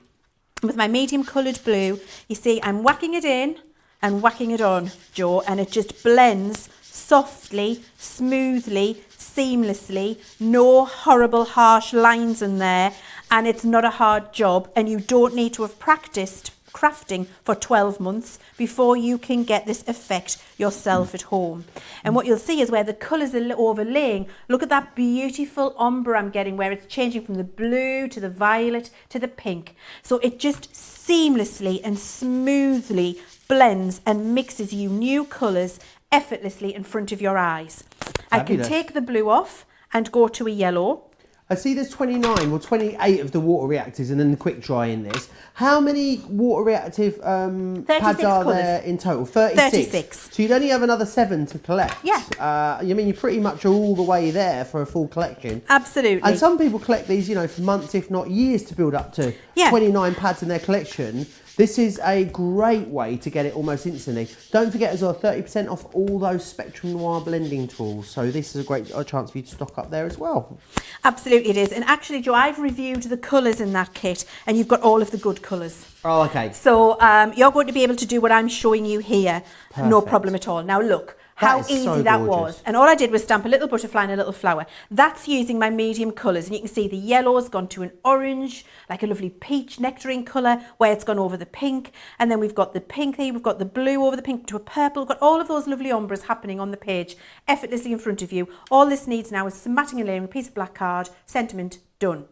With my medium coloured blue, you see I'm whacking it in and whacking it on, Jo, and it just blends softly, smoothly, seamlessly, no horrible harsh lines in there, and it's not a hard job, and you don't need to have practiced crafting for 12 months before you can get this effect yourself at home. And what you'll see is where the colours are overlaying, look at that beautiful ombre I'm getting, where it's changing from the blue to the violet to the pink. So it just seamlessly and smoothly blends and mixes you new colours effortlessly in front of your eyes. Fabulous. I can take the blue off and go to a yellow. I see there's 29 or 28 of the water reactors and then the quick dry in this. How many water reactive pads are there in total? 36. So you'd only have another 7 to collect. Yeah. I mean, you're pretty much all the way there for a full collection. Absolutely. And some people collect these, you know, for months, if not years, to build up to 29 pads in their collection. This is a great way to get it almost instantly. Don't forget as well, 30% off all those Spectrum Noir blending tools. So this is a great chance for you to stock up there as well. Absolutely it is. And actually, Jo, I've reviewed the colours in that kit, and you've got all of the good colours. Oh, okay. So you're going to be able to do what I'm showing you here. Perfect. No problem at all. Now look. How easy that was. And all I did was stamp a little butterfly and a little flower. That's using my medium colours. And you can see the yellow's gone to an orange, like a lovely peach nectarine colour, where it's gone over the pink. And then we've got the pink here, we've got the blue over the pink to a purple. We've got all of those lovely ombres happening on the page, effortlessly in front of you. All this needs now is some matting and layering, a piece of black card, sentiment, done.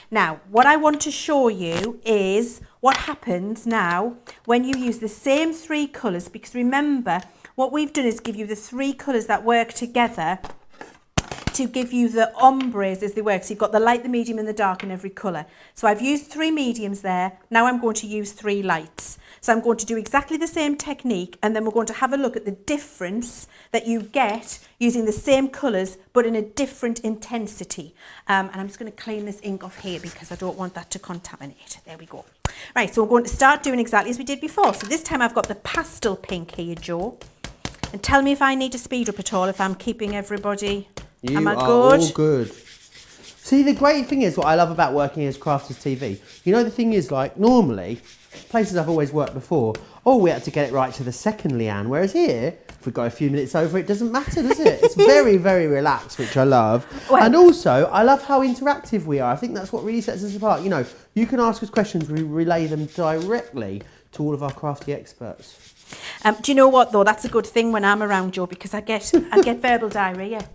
Now, what I want to show you is what happens now when you use the same 3 colours, because remember, what we've done is give you the 3 colours that work together to give you the ombres as they work. So you've got the light, the medium and the dark in every colour. So I've used 3 mediums there. Now I'm going to use 3 lights. So I'm going to do exactly the same technique, and then we're going to have a look at the difference that you get using the same colours but in a different intensity. And I'm just going to clean this ink off here because I don't want that to contaminate. There we go. Right, so we're going to start doing exactly as we did before. So this time I've got the pastel pink here, Jo. And tell me if I need to speed up at all, if I'm keeping everybody. Am I good? All good. See, the great thing is, what I love about working as Crafters TV, you know, the thing is, like, normally, places I've always worked before, we had to get it right to the second, Leann, whereas here, if we go a few minutes over, it doesn't matter, does it? It's very, very relaxed, which I love. Well, and also, I love how interactive we are. I think that's what really sets us apart. You know, you can ask us questions, we relay them directly to all of our crafty experts. Do you know what though? That's a good thing when I'm around, Jo, because I get verbal diarrhea.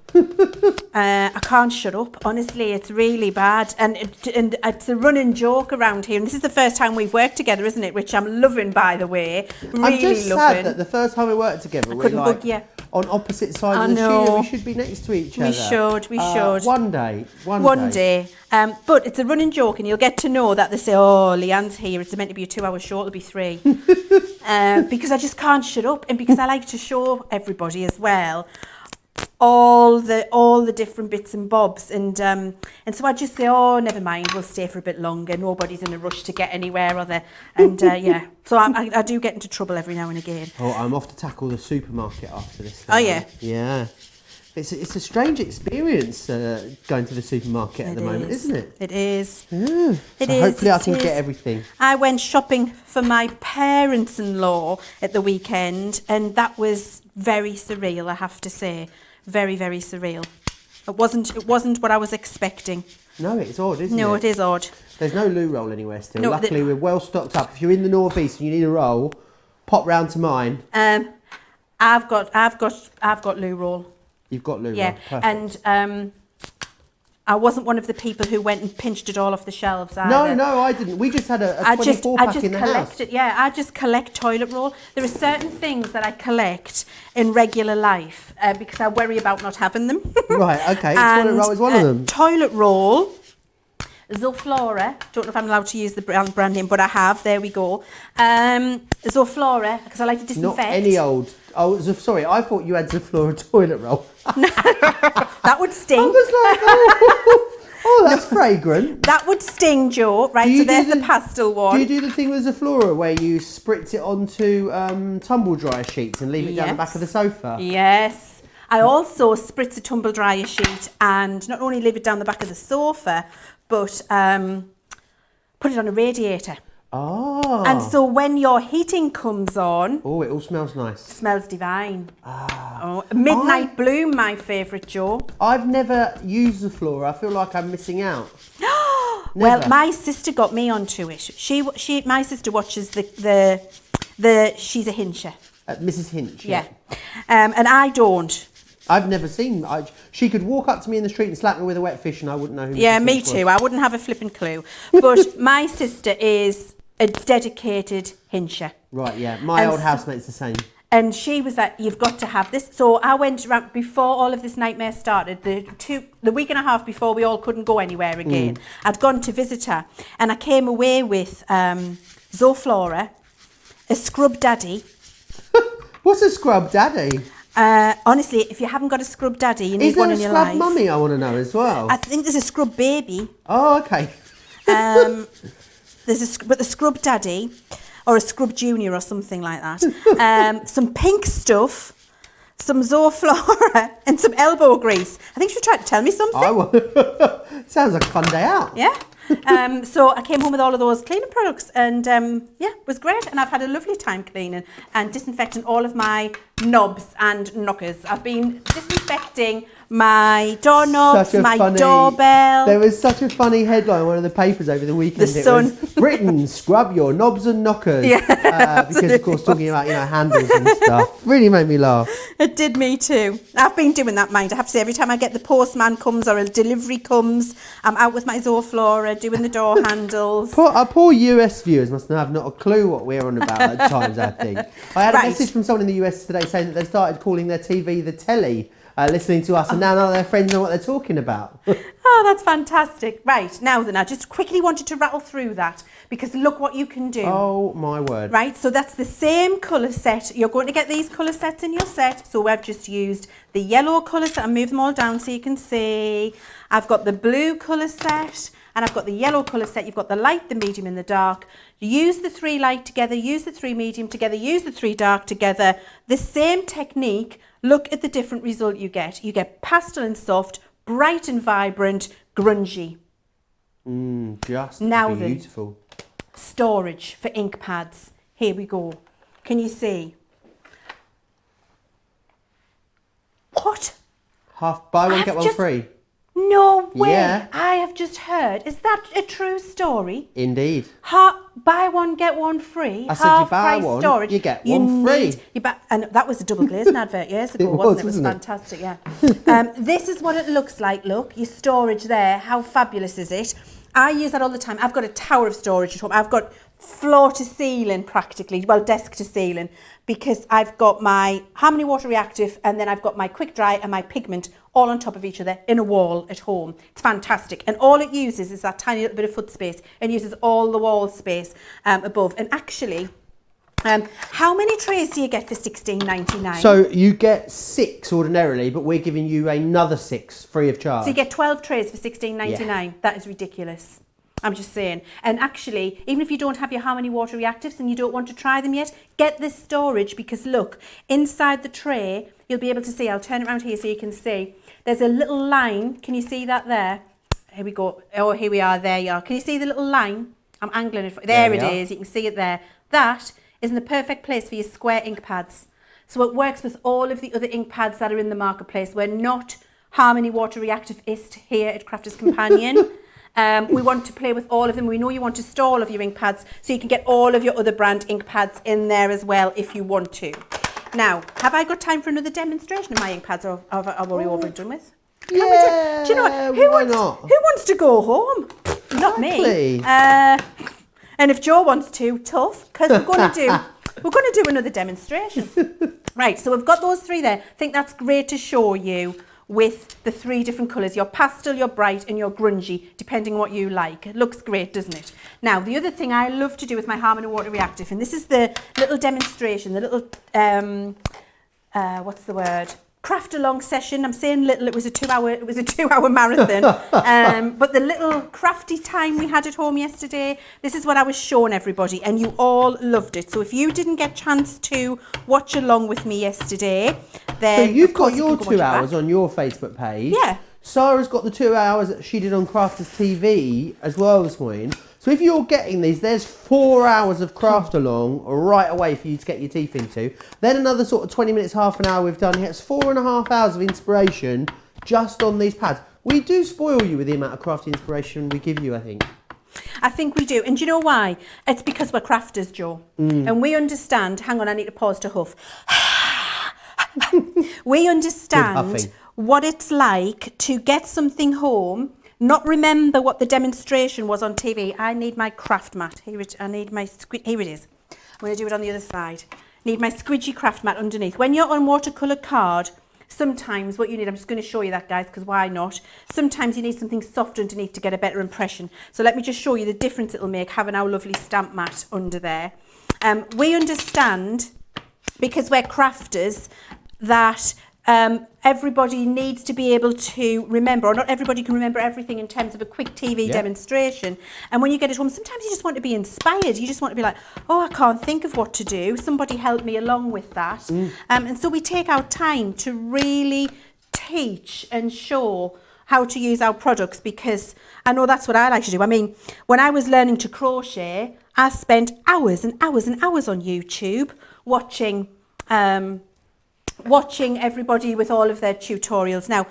I can't shut up. Honestly, it's really bad, and it's a running joke around here. And this is the first time we've worked together, isn't it? Which I'm loving, by the way. Really I'm just loving. sad that the first time we worked together, we're like on opposite sides of the studio. We should be next to each other. We should. One day. But it's a running joke, and you'll get to know that they say, "Oh, Leann's here. It's meant to be a 2-hour show. It'll be 3." Because I just can't shut up, and because I like to show everybody as well all the different bits and bobs, and so I just say, oh, never mind, we'll stay for a bit longer. Nobody's in a rush to get anywhere, so I do get into trouble every now and again. Oh, I'm off to tackle the supermarket after this. Oh yeah, yeah. It's a strange experience going to the supermarket at the moment, isn't it? It is. Yeah. Hopefully I can get everything. I went shopping for my parents-in-law at the weekend, and that was very surreal, I have to say. Very, very surreal. It wasn't what I was expecting. No, it's odd, isn't it? No, it is odd. There's no loo roll anywhere still. No, Luckily, we're well stocked up. If you're in the northeast and you need a roll, pop round to mine. I've got loo roll. You've got loo roll. Yeah, perfect. and I wasn't one of the people who went and pinched it all off the shelves either. No, I didn't. We just had a 24-pack in the house. I just collect toilet roll. There are certain things that I collect in regular life because I worry about not having them. Right, okay. Toilet roll is one of them. Toilet roll, Zoflora. Don't know if I'm allowed to use the brand name, but I have. There we go. Zoflora, because I like to disinfect. Not any old... Oh, sorry, I thought you had Zoflora toilet roll. That would sting. I was like, oh, that's fragrant. That would sting, Joe. Right, so there's the pastel one. Do you do the thing with Zoflora where you spritz it onto tumble dryer sheets and leave it down the back of the sofa? Yes. I also spritz a tumble dryer sheet and not only leave it down the back of the sofa, but put it on a radiator. Oh. And so when your heating comes on... Oh, it all smells nice. It smells divine. Midnight Bloom, my favourite, Joe. I've never used Zoflora. I feel like I'm missing out. Well, my sister got me onto it. My sister watches the She's a Hincher. Mrs. Hinch. Yeah. And I don't. I've never seen... she could walk up to me in the street and slap me with a wet fish and I wouldn't know who Yeah, Mrs. me Hinch too. was. I wouldn't have a flipping clue. But my sister is a dedicated Hincher. Right, yeah. My old housemate's the same. And she was like, you've got to have this. So I went around, before all of this nightmare started, the week and a half before we all couldn't go anywhere again, I'd gone to visit her. And I came away with Zoflora, a Scrub Daddy. What's a Scrub Daddy? Honestly, if you haven't got a Scrub Daddy, you need one in your life. Is there a Scrub Mummy, I want to know as well? I think there's a Scrub Baby. Oh, okay. But the Scrub Daddy, or a Scrub Junior or something like that. Some pink stuff, some Zoflora, and some elbow grease. I think she was trying to tell me something. Sounds like a fun day out. Yeah. So I came home with all of those cleaning products and it was great. And I've had a lovely time cleaning and disinfecting all of my knobs and knockers. I've been disinfecting my doorknobs, doorbell. There was such a funny headline in one of the papers over the weekend. The Sun. Was, Britain, scrub your knobs and knockers. Yeah, because, of course, talking about, handles and stuff. Really made me laugh. It did me too. I've been doing that, mind. I have to say, every time I get the postman comes or a delivery comes, I'm out with my Zoflora doing the door handles. Our poor US viewers must have not a clue what we're on about at times, I think. I had a message from someone in the US today saying that they started calling their TV the telly, listening to us, and now none of their friends know what they're talking about. Oh, that's fantastic. Right, now then, I just quickly wanted to rattle through that, because look what you can do. Oh, my word. Right, so that's the same colour set. You're going to get these colour sets in your set. So I've just used the yellow colour set. I'll move them all down so you can see. I've got the blue colour set, and I've got the yellow colour set. You've got the light, the medium, and the dark. Use the 3 light together, use the 3 medium together, use the 3 dark together. The same technique. Look at the different result you get. You get pastel and soft, bright and vibrant, grungy. Just now beautiful. Then, storage for ink pads. Here we go. Can you see? What? Buy one, get one free. No way. Yeah. I have just heard. Is that a true story? Indeed. Buy one, get one free. I said you buy one, storage. you get one free. And that was a double glazing advert years ago, wasn't it? It was fantastic, yeah. This is what it looks like. Look, your storage there. How fabulous is it? I use that all the time. I've got a tower of storage at home. I've got floor to ceiling practically, well, desk to ceiling, because I've got my Harmony Water Reactive and then I've got my Quick Dry and my pigment all on top of each other in a wall at home. It's fantastic. And all it uses is that tiny little bit of foot space and uses all the wall space above. And actually, How many trays do you get for $16.99? So you get 6 ordinarily, but we're giving you another 6 free of charge. So you get 12 trays for $16.99. Yeah. That is ridiculous. I'm just saying. And actually, even if you don't have your Harmony Water Reactives and you don't want to try them yet, get this storage, because look, inside the tray, you'll be able to see, I'll turn it around here so you can see, there's a little line. Can you see that there? Here we go. Oh, here we are. There you are. Can you see the little line? I'm angling it. There it is. You can see it there. That is in the perfect place for your square ink pads. So it works with all of the other ink pads that are in the marketplace. We're not Harmony Water Reactivist here at Crafters Companion. We want to play with all of them. We know you want to store all of your ink pads, so you can get all of your other brand ink pads in there as well if you want to. Now, have I got time for another demonstration of my ink pads, or are we over and done with? Yeah, do you know what? why not? Who wants to go home? Not me. And if Joe wants to, tough, because we're going to do another demonstration. Right, so we've got those 3 there. I think that's great to show you with the 3 different colours, your pastel, your bright and your grungy, depending on what you like. It looks great, doesn't it? Now, the other thing I love to do with my Harmony Water Reactive, and this is the little demonstration, the little, what's the word? Craft along session. I'm saying little, it was a 2-hour marathon. But the little crafty time we had at home yesterday, this is what I was showing everybody, and you all loved it. So if you didn't get a chance to watch along with me yesterday, then so you've got your 2 hours on your Facebook page. Yeah. Sarah's got the 2 hours that she did on Crafters TV as well this morning. So if you're getting these, there's 4 hours of craft along right away for you to get your teeth into. Then another sort of 20 minutes, half an hour we've done here. It's 4.5 hours of inspiration just on these pads. We do spoil you with the amount of crafty inspiration we give you, I think. I think we do. And do you know why? It's because we're crafters, Joe. And we understand, hang on, I need to pause to huff. We understand what it's like to get something home, not remember what the demonstration was on TV. I need my craft mat. Here it is. I'm going to do it on the other side. Need my squidgy craft mat underneath. When you're on watercolour card, sometimes what you need, I'm just going to show you that, guys, because why not? Sometimes you need something soft underneath to get a better impression. So let me just show you the difference it'll make having our lovely stamp mat under there. We understand, because we're crafters, that everybody needs to be able to remember, or not everybody can remember everything in terms of a quick TV demonstration. And when you get it home, sometimes you just want to be inspired. You just want to be like, oh, I can't think of what to do. Somebody help me along with that. And so we take our time to really teach and show how to use our products, because I know that's what I like to do. I mean, when I was learning to crochet, I spent hours and hours and hours on YouTube watching everybody with all of their tutorials. Now,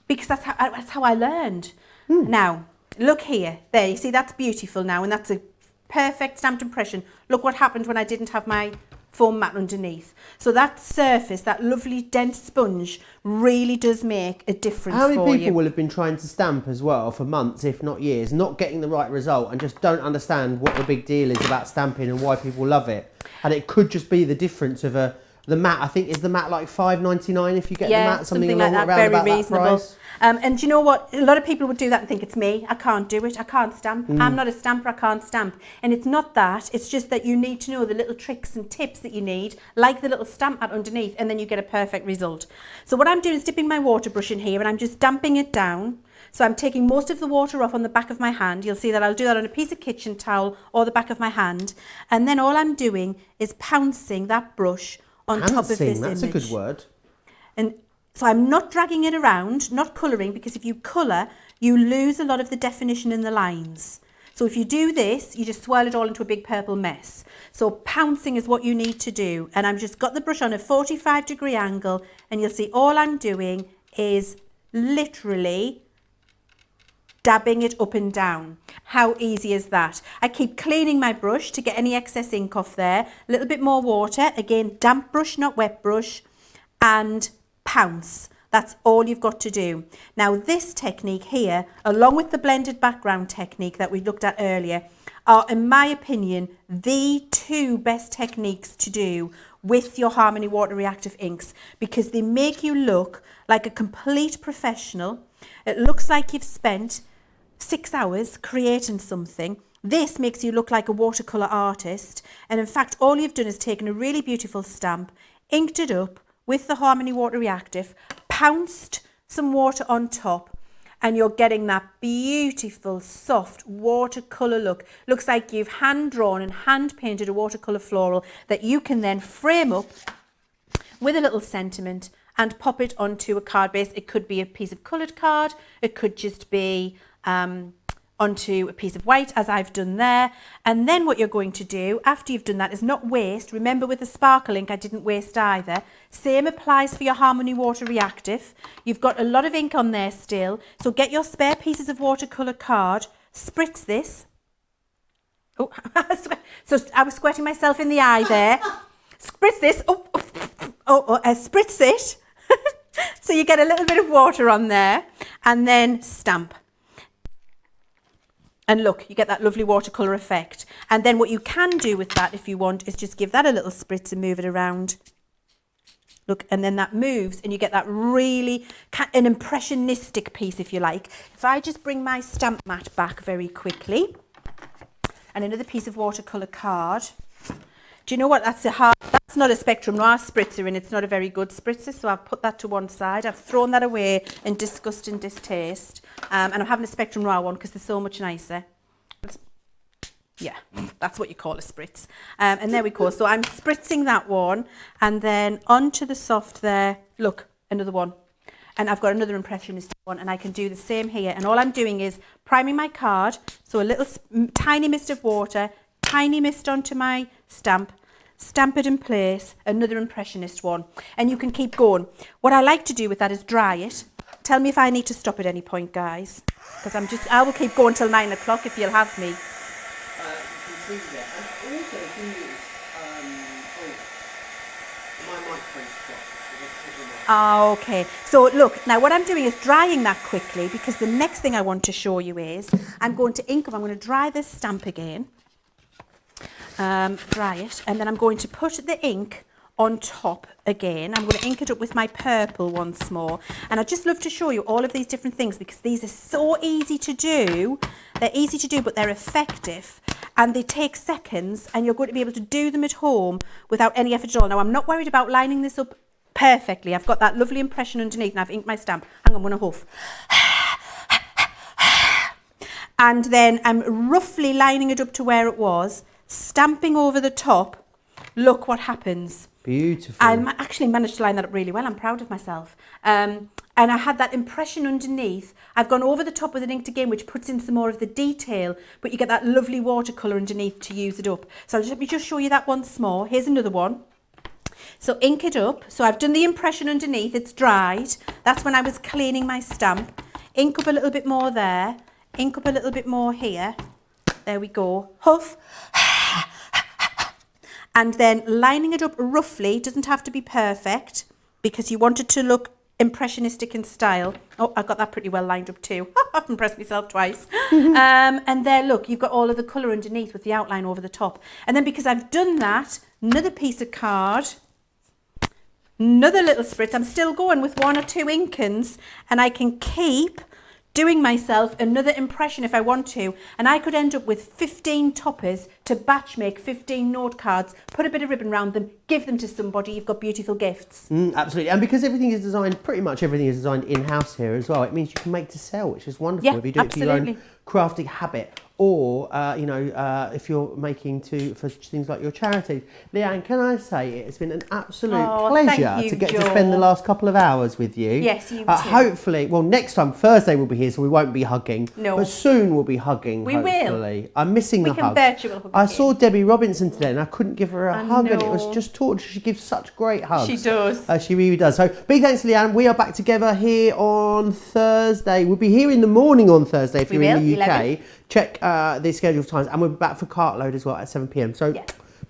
because that's how I learned. Now, look here. There, you see, that's beautiful now, and that's a perfect stamped impression. Look what happened when I didn't have my foam mat underneath. So that surface, that lovely dense sponge, really does make a difference for you. How many people will have been trying to stamp as well for months, if not years, not getting the right result, and just don't understand what the big deal is about stamping and why people love it? And it could just be the difference of the mat. I think, is the mat like $5.99 if you get the mat, something along like that, around very about reasonable. that price? And do you know what? A lot of people would do that and think it's me. I can't do it. I can't stamp. I'm not a stamper. I can't stamp. And it's not that. It's just that you need to know the little tricks and tips that you need, like the little stamp mat underneath, and then you get a perfect result. So what I'm doing is dipping my water brush in here, and I'm just damping it down. So I'm taking most of the water off on the back of my hand. You'll see that I'll do that on a piece of kitchen towel or the back of my hand. And then all I'm doing is pouncing that brush on top of this that's image. a good word. And so I'm not dragging it around, not colouring, because if you colour, you lose a lot of the definition in the lines. So if you do this, you just swirl it all into a big purple mess. So pouncing is what you need to do. And I've just got the brush on a 45-degree angle, and you'll see all I'm doing is literally dabbing it up and down. How easy is that? I keep cleaning my brush to get any excess ink off there. A little bit more water. Again, damp brush, not wet brush. And pounce. That's all you've got to do. Now, this technique here, along with the blended background technique that we looked at earlier, are, in my opinion, the 2 best techniques to do with your Harmony Water Reactive inks, because they make you look like a complete professional. It looks like you've spent 6 hours creating something, This makes you look like a watercolour artist. And in fact, all you've done is taken a really beautiful stamp, inked it up with the Harmony Water Reactive, pounced some water on top, and you're getting that beautiful, soft watercolour look. Looks like you've hand-drawn and hand-painted a watercolour floral that you can then frame up with a little sentiment and pop it onto a card base. It could be a piece of coloured card. It could just be onto a piece of white, as I've done there. And then what you're going to do after you've done that is not waste. Remember, with the sparkle ink, I didn't waste either. Same applies for your Harmony Water Reactive. You've got a lot of ink on there still, so get your spare pieces of watercolour card, spritz this. Oh, so I was squirting myself in the eye there. Spritz this. Spritz it. So you get a little bit of water on there, and then stamp. And look, you get that lovely watercolour effect. And then what you can do with that, if you want, is just give that a little spritz and move it around. Look, and then that moves, and you get that really, an impressionistic piece, if you like. If I just bring my stamp mat back very quickly, and another piece of watercolour card. Do you know what? That's not a Spectrum Noir spritzer, and it's not a very good spritzer, so I've put that to one side. I've thrown that away in disgust and distaste, and I'm having a Spectrum Noir one because they're so much nicer. Yeah, that's what you call a spritz. And there we go. So I'm spritzing that one, and then onto the soft there. Look, another one. And I've got another impressionist one, and I can do the same here. And all I'm doing is priming my card, so a little tiny mist of water, tiny mist onto my stamp it in place, another impressionist one, and you can keep going. What I like to do with that is dry it. Tell me if I need to stop at any point, guys, because I will keep going till 9 o'clock if you'll have me. Okay, so look, now what I'm doing is drying that quickly, because the next thing I want to show you is I'm going to ink up. I'm going to dry this stamp again. Dry it, and then I'm going to put the ink on top again. I'm going to ink it up with my purple once more, and I just love to show you all of these different things because these are so easy to do. They're easy to do, but they're effective, and they take seconds, and you're going to be able to do them at home without any effort at all. Now, I'm not worried about lining this up perfectly. I've got that lovely impression underneath, and I've inked my stamp. Hang on, I'm going to huff. And then I'm roughly lining it up to where it was, stamping over the top. Look what happens. Beautiful. I actually managed to line that up really well. I'm proud of myself. And I had that impression underneath. I've gone over the top with it inked again, which puts in some more of the detail, but you get that lovely watercolour underneath to use it up. So let me just show you that once more. Here's another one. So ink it up. So I've done the impression underneath. It's dried. That's when I was cleaning my stamp. Ink up a little bit more there. Ink up a little bit more here. There we go. Huff. And then lining it up roughly. Doesn't have to be perfect because you want it to look impressionistic in style. Oh, I got that pretty well lined up too. I've impressed myself twice. And there, look, you've got all of the colour underneath with the outline over the top. And then because I've done that, another piece of card, another little spritz. I'm still going with 1 or 2 inkings, and I can keep doing myself another impression if I want to, and I could end up with 15 toppers to batch make 15 note cards, put a bit of ribbon around them, give them to somebody. You've got beautiful gifts. Absolutely, and because everything is designed, pretty much everything is designed in-house here as well, it means you can make to sell, which is wonderful. Yeah, if you do absolutely. it for your own crafting habit, or if you're making for things like your charity. Leann, can I say it's been an absolute pleasure to get to spend the last couple of hours with you. Yes, you too. Hopefully, well, next time Thursday we'll be here, so we won't be hugging. No, but soon we'll be hugging. We hopefully. will. I'm missing the hug. Virtual hug. I saw Debbie Robinson today, and I couldn't give her a hug, and it was just torture. She gives such great hugs. She does. She really does. So big thanks to Leann. We are back together here on Thursday. We'll be here in the morning on Thursday if you're in the UK. 11. Check the schedule of times, and we'll be back for Cartload as well at 7 p.m. So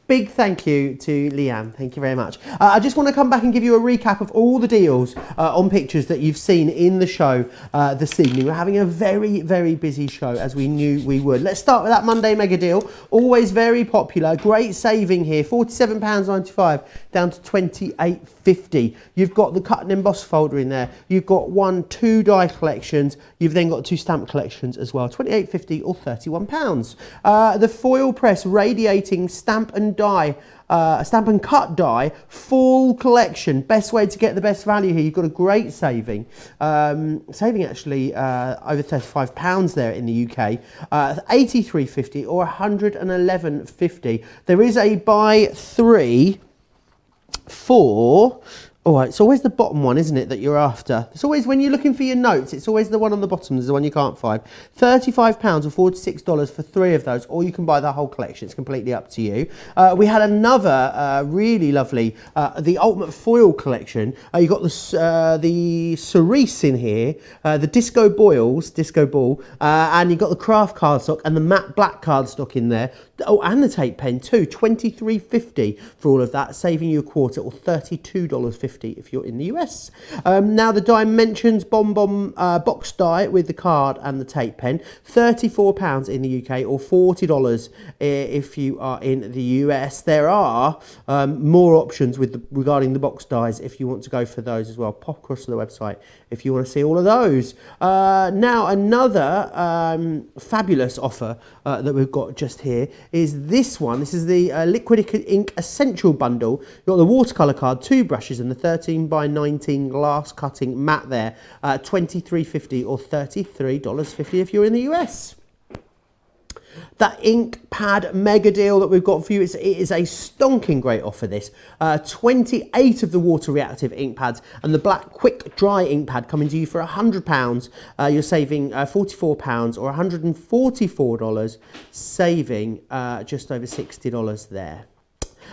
Big thank you to Leann. Thank you very much. I just want to come back and give you a recap of all the deals on pictures that you've seen in the show this evening. We're having a very, very busy show, as we knew we would. Let's start with that Monday mega deal. Always very popular. Great saving here. £47.95 down to £28.50. You've got the cut and emboss folder in there. You've got 2 die collections. You've then got 2 stamp collections as well. £28.50 or £31. The foil press radiating stamp and cut die full collection. Best way to get the best value here. You've got a great saving. Saving actually over £35 there in the UK. £83.50 or £111.50. There is a buy 3 for... All right, it's always the bottom one, isn't it, that you're after? It's always, when you're looking for your notes, it's always the one on the bottom is the one you can't find. £35 or $46 for 3 of those, or you can buy the whole collection. It's completely up to you. We had another really lovely, the Ultimate Foil collection. You've got the cerise in here, the Disco Ball, and you've got the craft cardstock and the matte black cardstock in there. Oh, and the tape pen too, $23.50 for all of that, saving you a quarter or $32.50 if you're in the US. Now the Dimensions Bomb box die with the card and the tape pen, £34 in the UK or $40 if you are in the US. There are more options regarding the box dies if you want to go for those as well. Pop across to the website if you want to see all of those. Now another fabulous offer that we've got just here is this one. This is the Liquid Ink Essential Bundle. You've got the watercolour card, 2 brushes and the 13x19 glass cutting mat there. $23.50 or $33.50 if you're in the US. That ink pad mega deal that we've got for you, it is a stonking great offer this. 28 of the water reactive ink pads and the black quick dry ink pad coming to you for £100. You're saving £44 or $144, saving just over $60 there.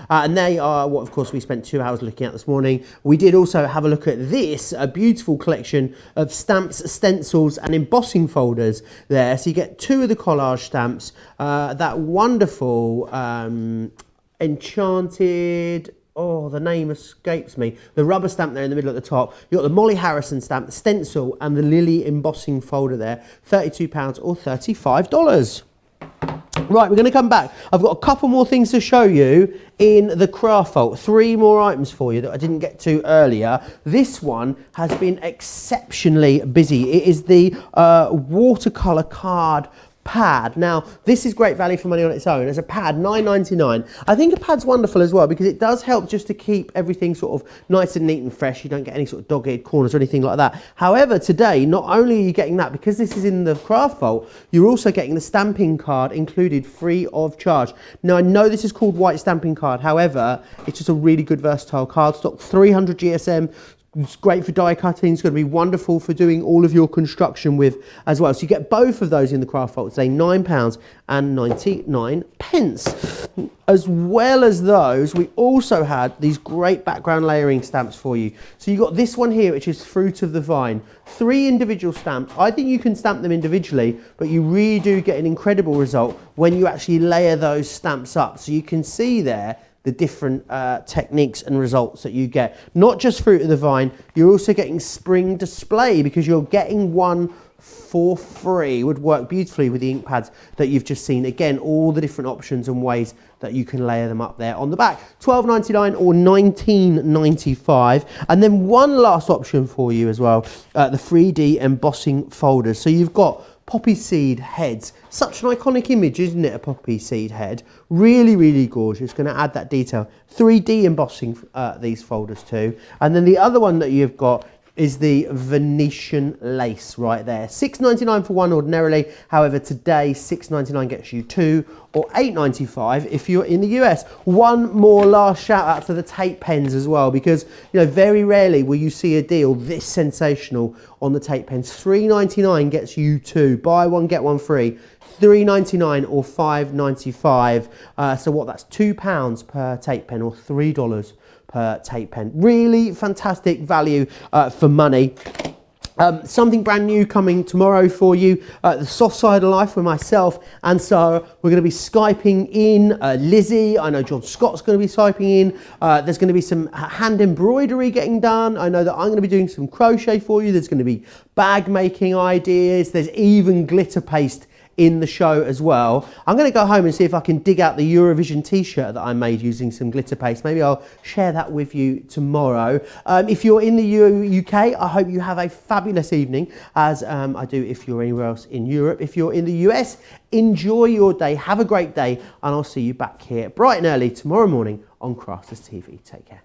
And they are what, of course, we spent 2 hours looking at this morning. We did also have a look at this, a beautiful collection of stamps, stencils and embossing folders there. So you get 2 of the collage stamps, that wonderful enchanted... Oh, the name escapes me. The rubber stamp there in the middle at the top. You've got the Molly Harrison stamp, the stencil and the Lily embossing folder there. £32 or $35. Right, we're going to come back. I've got a couple more things to show you in the craft vault. 3 more items for you that I didn't get to earlier. This one has been exceptionally busy. It is the watercolour card pad. Now, this is great value for money on its own. As a pad, $9.99. I think a pad's wonderful as well because it does help just to keep everything sort of nice and neat and fresh. You don't get any sort of dog-eared corners or anything like that. However, today, not only are you getting that, because this is in the craft vault, you're also getting the stamping card included free of charge. Now, I know this is called white stamping card. However, it's just a really good versatile cardstock. 300 GSM. It's great for die cutting. It's going to be wonderful for doing all of your construction with as well. So you get both of those in the craft vault today, £9.99. As well as those, we also had these great background layering stamps for you. So you got this one here, which is Fruit of the Vine. 3 individual stamps. I think you can stamp them individually, but you really do get an incredible result when you actually layer those stamps up. So you can see there the different techniques and results that you get. Not just Fruit of the Vine, you're also getting Spring Display because you're getting one for free. Would work beautifully with the ink pads that you've just seen. Again, all the different options and ways that you can layer them up there on the back. $12.99 or $19.95. And then one last option for you as well, the 3D embossing folders. So you've got poppy seed heads. Such an iconic image, isn't it, a poppy seed head? Really, really gorgeous. Going to add that detail. 3D embossing these folders too. And then the other one that you've got is the Venetian lace right there. $6.99 for one ordinarily. However, today $6.99 gets you 2 or $8.95 if you're in the US. One more last shout out to the tape pens as well, because you know very rarely will you see a deal this sensational on the tape pens. $3.99 gets you 2. Buy one, get one free. $3.99 or $5.95. So what? That's £2 per tape pen or $3 per tape pen. Really fantastic value for money. Something brand new coming tomorrow for you, the soft side of life with myself and Sarah. We're going to be Skyping in Lizzie. I know John Scott's going to be Skyping in. There's going to be some hand embroidery getting done. I know that I'm going to be doing some crochet for you. There's going to be bag making ideas. There's even glitter paste in the show as well. I'm going to go home and see if I can dig out the Eurovision t-shirt that I made using some glitter paste. Maybe I'll share that with you tomorrow. If you're in the UK, I hope you have a fabulous evening, as I do if you're anywhere else in Europe. If you're in the US, enjoy your day, have a great day, and I'll see you back here bright and early tomorrow morning on Crafters TV. Take care.